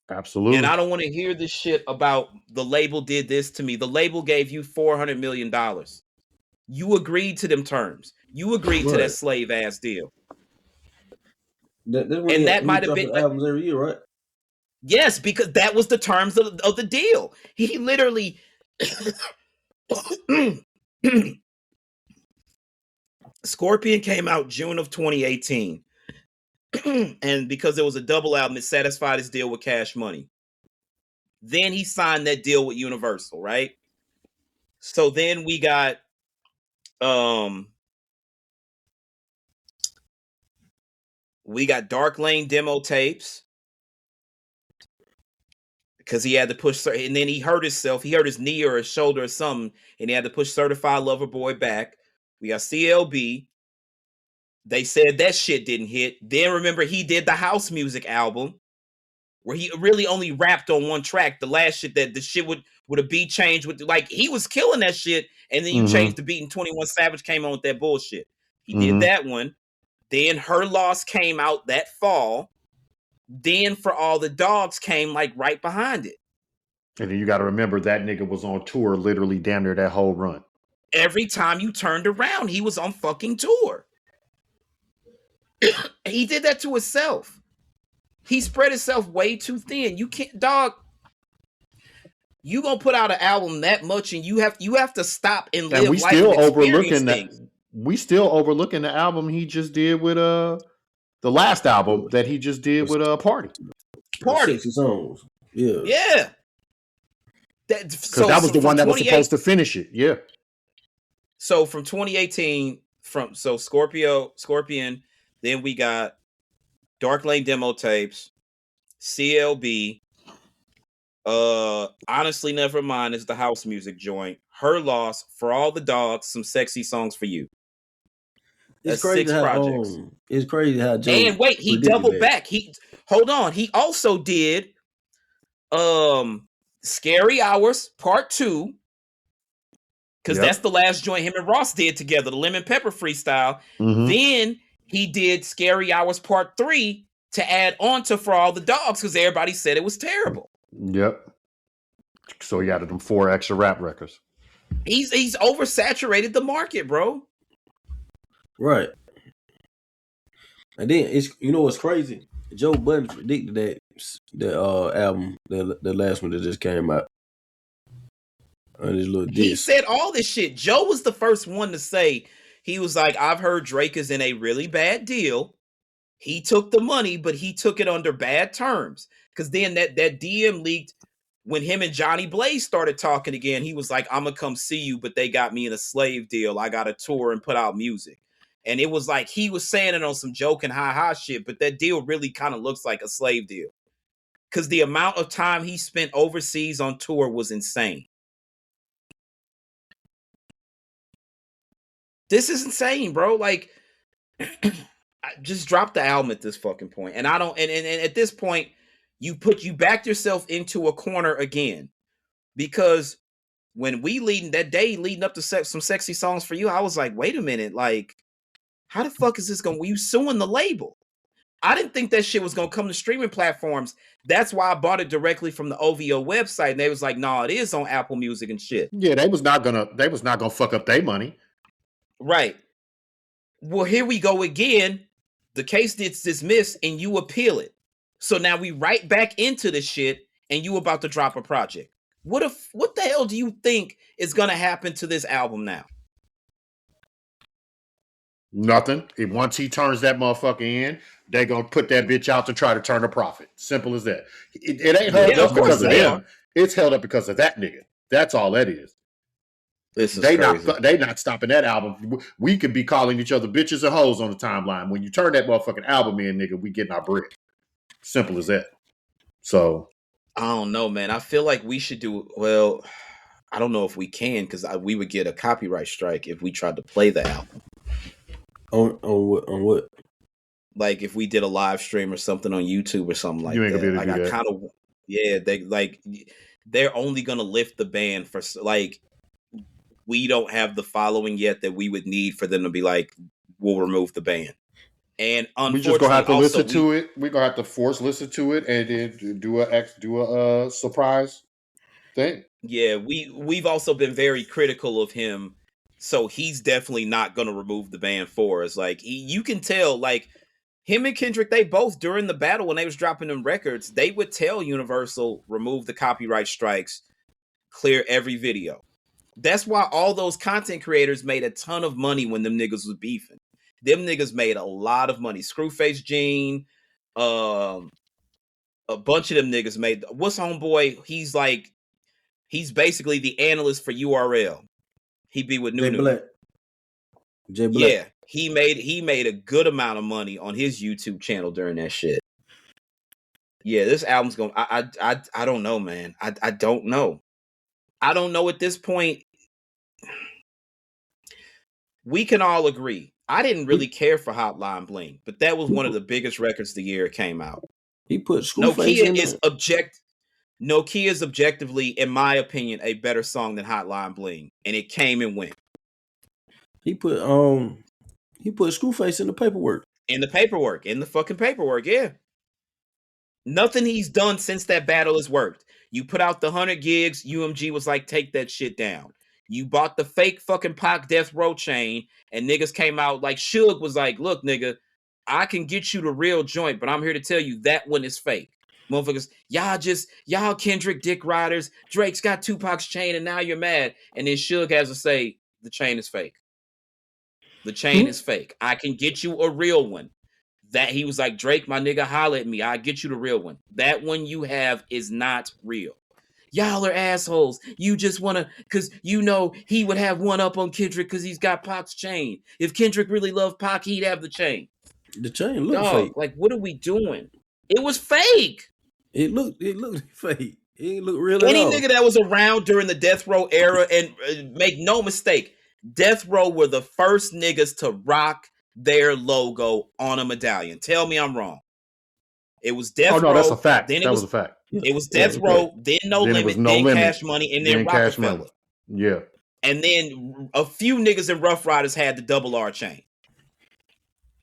Absolutely. And I don't want to hear this shit about the label did this to me. The label gave you $400 million. You agreed to them terms. You agreed to that slave ass deal. That might have been albums every year, right? Yes, because that was the terms of the deal. He literally Scorpion came out June of 2018. And because there was a double album, it satisfied his deal with Cash Money. Then he signed that deal with Universal, right? So then we got Dark Lane demo tapes because he had to push, and then he hurt himself. He hurt his knee or his shoulder or something, and he had to push Certified Lover Boy back. We got CLB. They said that shit didn't hit. Then remember, he did the house music album where he really only rapped on one track. The last shit that the shit would a beat change with, like, he was killing that shit, and then you changed the beat and 21 Savage came on with that bullshit. He did that one. Then Her Loss came out that fall. Then For All the Dogs came like right behind it. And then you got to remember that nigga was on tour literally damn near that whole run. Every time you turned around, he was on fucking tour. He did that to himself. He spread himself way too thin. You can't, dog. You gonna put out an album that much, and you have to stop and live. And we life still and overlooking that. things. We still overlooking the album he just did with the last album that he just did with Party. 60 songs. Yeah. Yeah. Because that was the one that was supposed to finish it. Yeah. So from 2018, Scorpion, then we got Dark Lane demo tapes, CLB. Honestly, Nevermind is the house music joint. Her Loss, For All the Dogs, Some Sexy Songs for You. That's it's crazy 6 projects. It's crazy how Joe. And wait, he doubled back. Hold on. He also did Scary Hours Part 2. Because that's the last joint him and Ross did together, the Lemon Pepper freestyle. Then he did Scary Hours Part 3 to add on to For All the Dogs because everybody said it was terrible. Yep. So he added them 4 extra rap records. He's oversaturated the market, bro. Right. And then what's crazy? Joe Budden predicted that album, the last one that just came out. He said all this shit. Joe was the first one to say, he was like, I've heard Drake is in a really bad deal. He took the money, but he took it under bad terms. Because then that DM leaked when him and Johnny Blaze started talking again. He was like, I'm going to come see you, but they got me in a slave deal. I got to tour and put out music. And it was like he was saying it on some joking ha-ha shit, but that deal really kind of looks like a slave deal. Because the amount of time he spent overseas on tour was insane. This is insane, bro. Like, just drop the album at this fucking point. And I don't, and at this point, you backed yourself into a corner again. Because when we leading up to Some Sexy Songs for You, I was like, wait a minute, like, how the fuck is this going? Were you suing the label? I didn't think that shit was going to come to streaming platforms. That's why I bought it directly from the OVO website. And they was like, no, it is on Apple Music and shit. Yeah, they was not gonna fuck up their money. Right. Well, here we go again. The case gets dismissed and you appeal it. So now we right back into the shit and you about to drop a project. What the hell do you think is going to happen to this album now? Nothing. And once he turns that motherfucker in, they gonna put that bitch out to try to turn a profit. Simple as that. It ain't held up because of them. It's held up because of that nigga. That's all that is. This is crazy. They not stopping that album. We could be calling each other bitches and hoes on the timeline. When you turn that motherfucking album in, nigga, we getting our bread. Simple as that. So I don't know, man. I feel like we should do well. I don't know if we can because we would get a copyright strike if we tried to play the album. On what? Like if we did a live stream or something on YouTube or something like you ain't that. Gonna be able to do that. They're only gonna lift the ban for like we don't have the following yet that we would need for them to be like, we'll remove the ban. And unfortunately, we just gonna have to listen to it. We're gonna have to force listen to it and then do a surprise thing. Yeah, we've also been very critical of him, so he's definitely not gonna remove the ban for us. Like you can tell, like him and Kendrick, they both during the battle when they was dropping them records, they would tell Universal remove the copyright strikes, clear every video. That's why all those content creators made a ton of money when them niggas was beefing. Them niggas made a lot of money. Screwface Gene, a bunch of them niggas made. What's homeboy? He's basically the analyst for URL. He be with New Black. Jay Black. Yeah, he made a good amount of money on his YouTube channel during that shit. Yeah, this album's going. I don't know, man. I don't know. I don't know at this point. We can all agree. I didn't really care for Hotline Bling, but that was one of the biggest records the year it came out. He put Nokia is Nokia is objectively, in my opinion, a better song than Hotline Bling, and it came and went. He put Screwface in the paperwork. In the fucking paperwork, yeah. Nothing he's done since that battle has worked. You put out the 100 gigs, UMG was like, take that shit down. You bought the fake fucking Pac Death Row chain, and niggas came out like Suge was like, look, nigga, I can get you the real joint, but I'm here to tell you that one is fake. Motherfuckers, y'all Kendrick dick riders. Drake's got Tupac's chain, and now you're mad. And then Suge has to say, the chain is fake. The chain is fake. I can get you a real one. That he was like, Drake, my nigga, holla at me. I get you the real one. That one you have is not real. Y'all are assholes. You just want to, because you know he would have one up on Kendrick because he's got Pac's chain. If Kendrick really loved Pac, he'd have the chain. The chain looked fake. Like, what are we doing? It was fake. It looked fake. It didn't look real at all. Any nigga that was around during the Death Row era, and make no mistake, Death Row were the first niggas to rock their logo on a medallion. Tell me I'm wrong. It was Death Row. Oh, no, that's a fact. Then that was a fact. It was Death Row, then No Limit, then Cash Money, and then Rockefeller. Yeah. And then a few niggas in Rough Riders had the double R chain.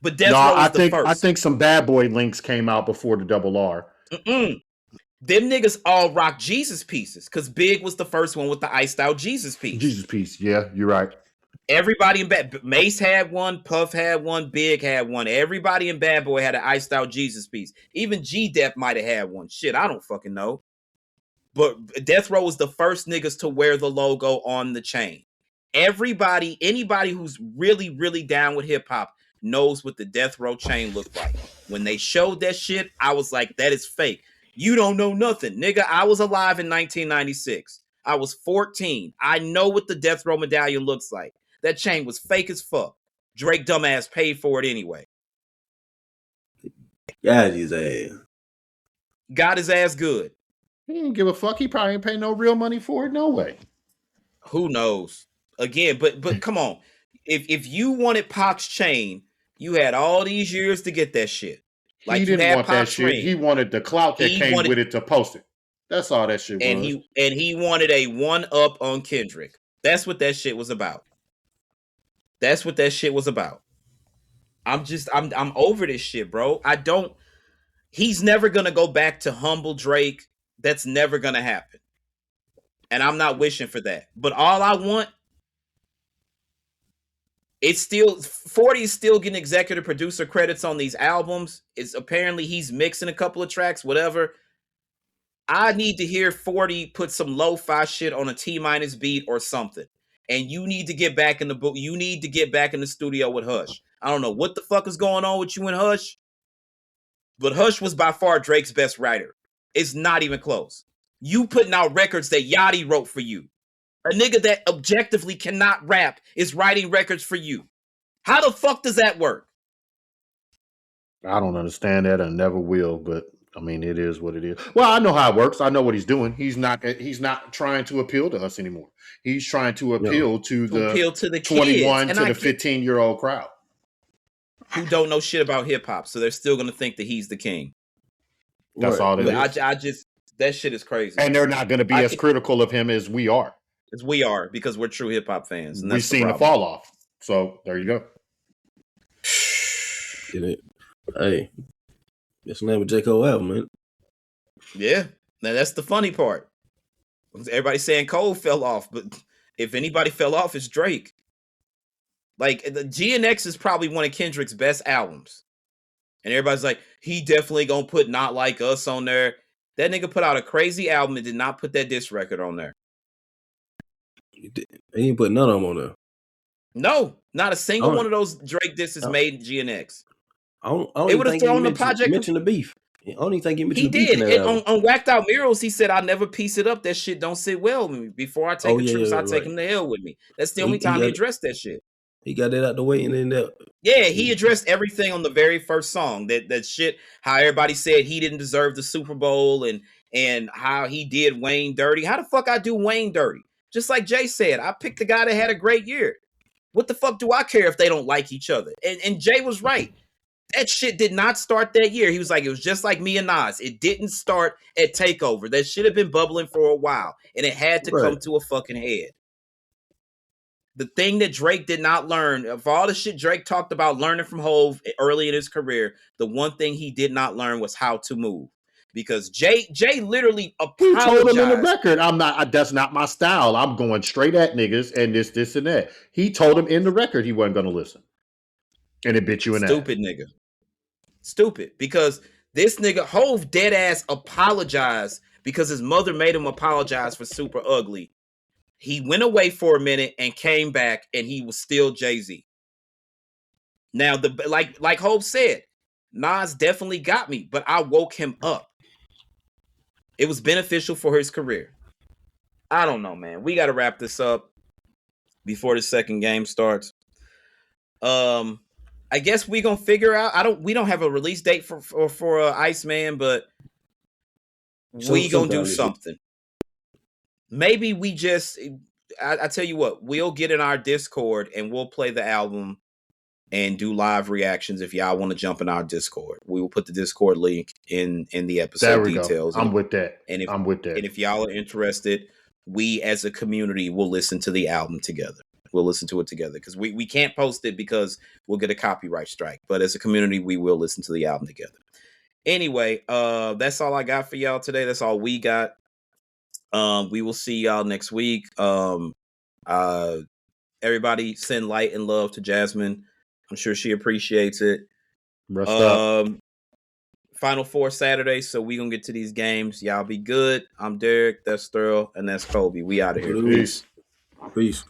But Death Row was the first. I think some Bad Boy links came out before the double R. Them niggas all rock Jesus pieces because Big was the first one with the iced out Jesus piece. Jesus piece, yeah, you're right. Everybody in Mace had one, Puff had one, Big had one. Everybody in Bad Boy had an iced out Jesus piece. Even G-Dep might have had one. Shit, I don't fucking know. But Death Row was the first niggas to wear the logo on the chain. Anybody who's really, really down with hip hop knows what the Death Row chain looked like. When they showed that shit, I was like, that is fake. You don't know nothing. Nigga, I was alive in 1996. I was 14. I know what the Death Row medallion looks like. That chain was fake as fuck. Drake dumbass paid for it anyway. Got his ass. Got his ass good. He didn't give a fuck. He probably ain't pay no real money for it. No way. Who knows? Again, but come on. If you wanted Pac's chain, you had all these years to get that shit. Like he didn't want that shit. He wanted the clout that came with it to post it. That's all that shit was. He wanted a one up on Kendrick. That's what that shit was about. That's what that shit was about. I'm over this shit, bro. He's never gonna go back to humble Drake. That's never gonna happen. And I'm not wishing for that. But all I want, it's still 40 is still getting executive producer credits on these albums. It's apparently he's mixing a couple of tracks, whatever. I need to hear 40 put some lo-fi shit on a T- beat or something. and you need to get back in the book. You need to get back in the studio with Hush. I don't know what the fuck is going on with you and Hush, but Hush was by far Drake's best writer. It's not even close. You putting out records that Yachty wrote for you. A nigga that objectively cannot rap is writing records for you. How the fuck does that work? I don't understand that and never will, but I mean, it is what it is. Well, I know how it works. I know what he's doing. He's not trying to appeal to us anymore. He's trying to appeal to the 21 kids. to the 15-year-old crowd who don't know shit about hip hop, so they're still gonna think that he's the king. That's all it is. I just that shit is crazy, and they're not going to be as critical of him as we are. Because we're true hip hop fans. And we've seen the fall off. So there you go. Get it? Hey, that's the name of J. Cole album, man. Yeah, now that's the funny part. Everybody's saying Cole fell off, but if anybody fell off, it's Drake. Like the GNX is probably one of Kendrick's best albums, and everybody's like, he definitely gonna put Not Like Us on there. That nigga put out a crazy album and did not put that diss record on there. He ain't put none of them on there. No, not a single one of those Drake disses made GNX. I don't would have thrown the project. Mention the beef. I don't even think he mentioned the beef. He did. On Whacked Out Murals, he said, "I never piece it up. That shit don't sit well with me. Before I take a trip, I take him to hell with me." That's the only time he addressed that shit. He got that out the way, and then that. Yeah, he addressed everything on the very first song. That shit. How everybody said he didn't deserve the Super Bowl, and how he did Wayne dirty. How the fuck I do Wayne dirty? Just like Jay said, I picked the guy that had a great year. What the fuck do I care if they don't like each other? And Jay was right. That shit did not start that year. He was like, it was just like me and Nas. It didn't start at Takeover. That should have been bubbling for a while. And it had to come to a fucking head. The thing that Drake did not learn, of all the shit Drake talked about learning from Hov early in his career, the one thing he did not learn was how to move. Because Jay literally apologized. He told him in the record, that's not my style. I'm going straight at niggas and this and that. He told him in the record he wasn't going to listen. And it bit you in that. Stupid nigga. Stupid. Because this nigga, Hov dead ass apologized because his mother made him apologize for Super Ugly. He went away for a minute and came back and he was still Jay-Z. Now, like Hov said, Nas definitely got me, but I woke him up. It was beneficial for his career. I don't know, man. We got to wrap this up before the second game starts. I guess we gonna figure out. We don't have a release date for Iceman, but we gonna do something. Maybe we just. I tell you what, we'll get in our Discord and we'll play the album and do live reactions. If y'all want to jump in our Discord, we will put the Discord link in the episode details. I'm with that. I'm with that. And if y'all are interested, we as a community will listen to the album together. We'll listen to it together because we can't post it because we'll get a copyright strike. But as a community, we will listen to the album together. Anyway, that's all I got for y'all today. That's all we got. We will see y'all next week. Everybody send light and love to Jasmine. I'm sure she appreciates it. Rest up. Final Four Saturday, so we gonna get to these games. Y'all be good. I'm Derek. That's Thurl, and that's Kobe. We out of here. Peace.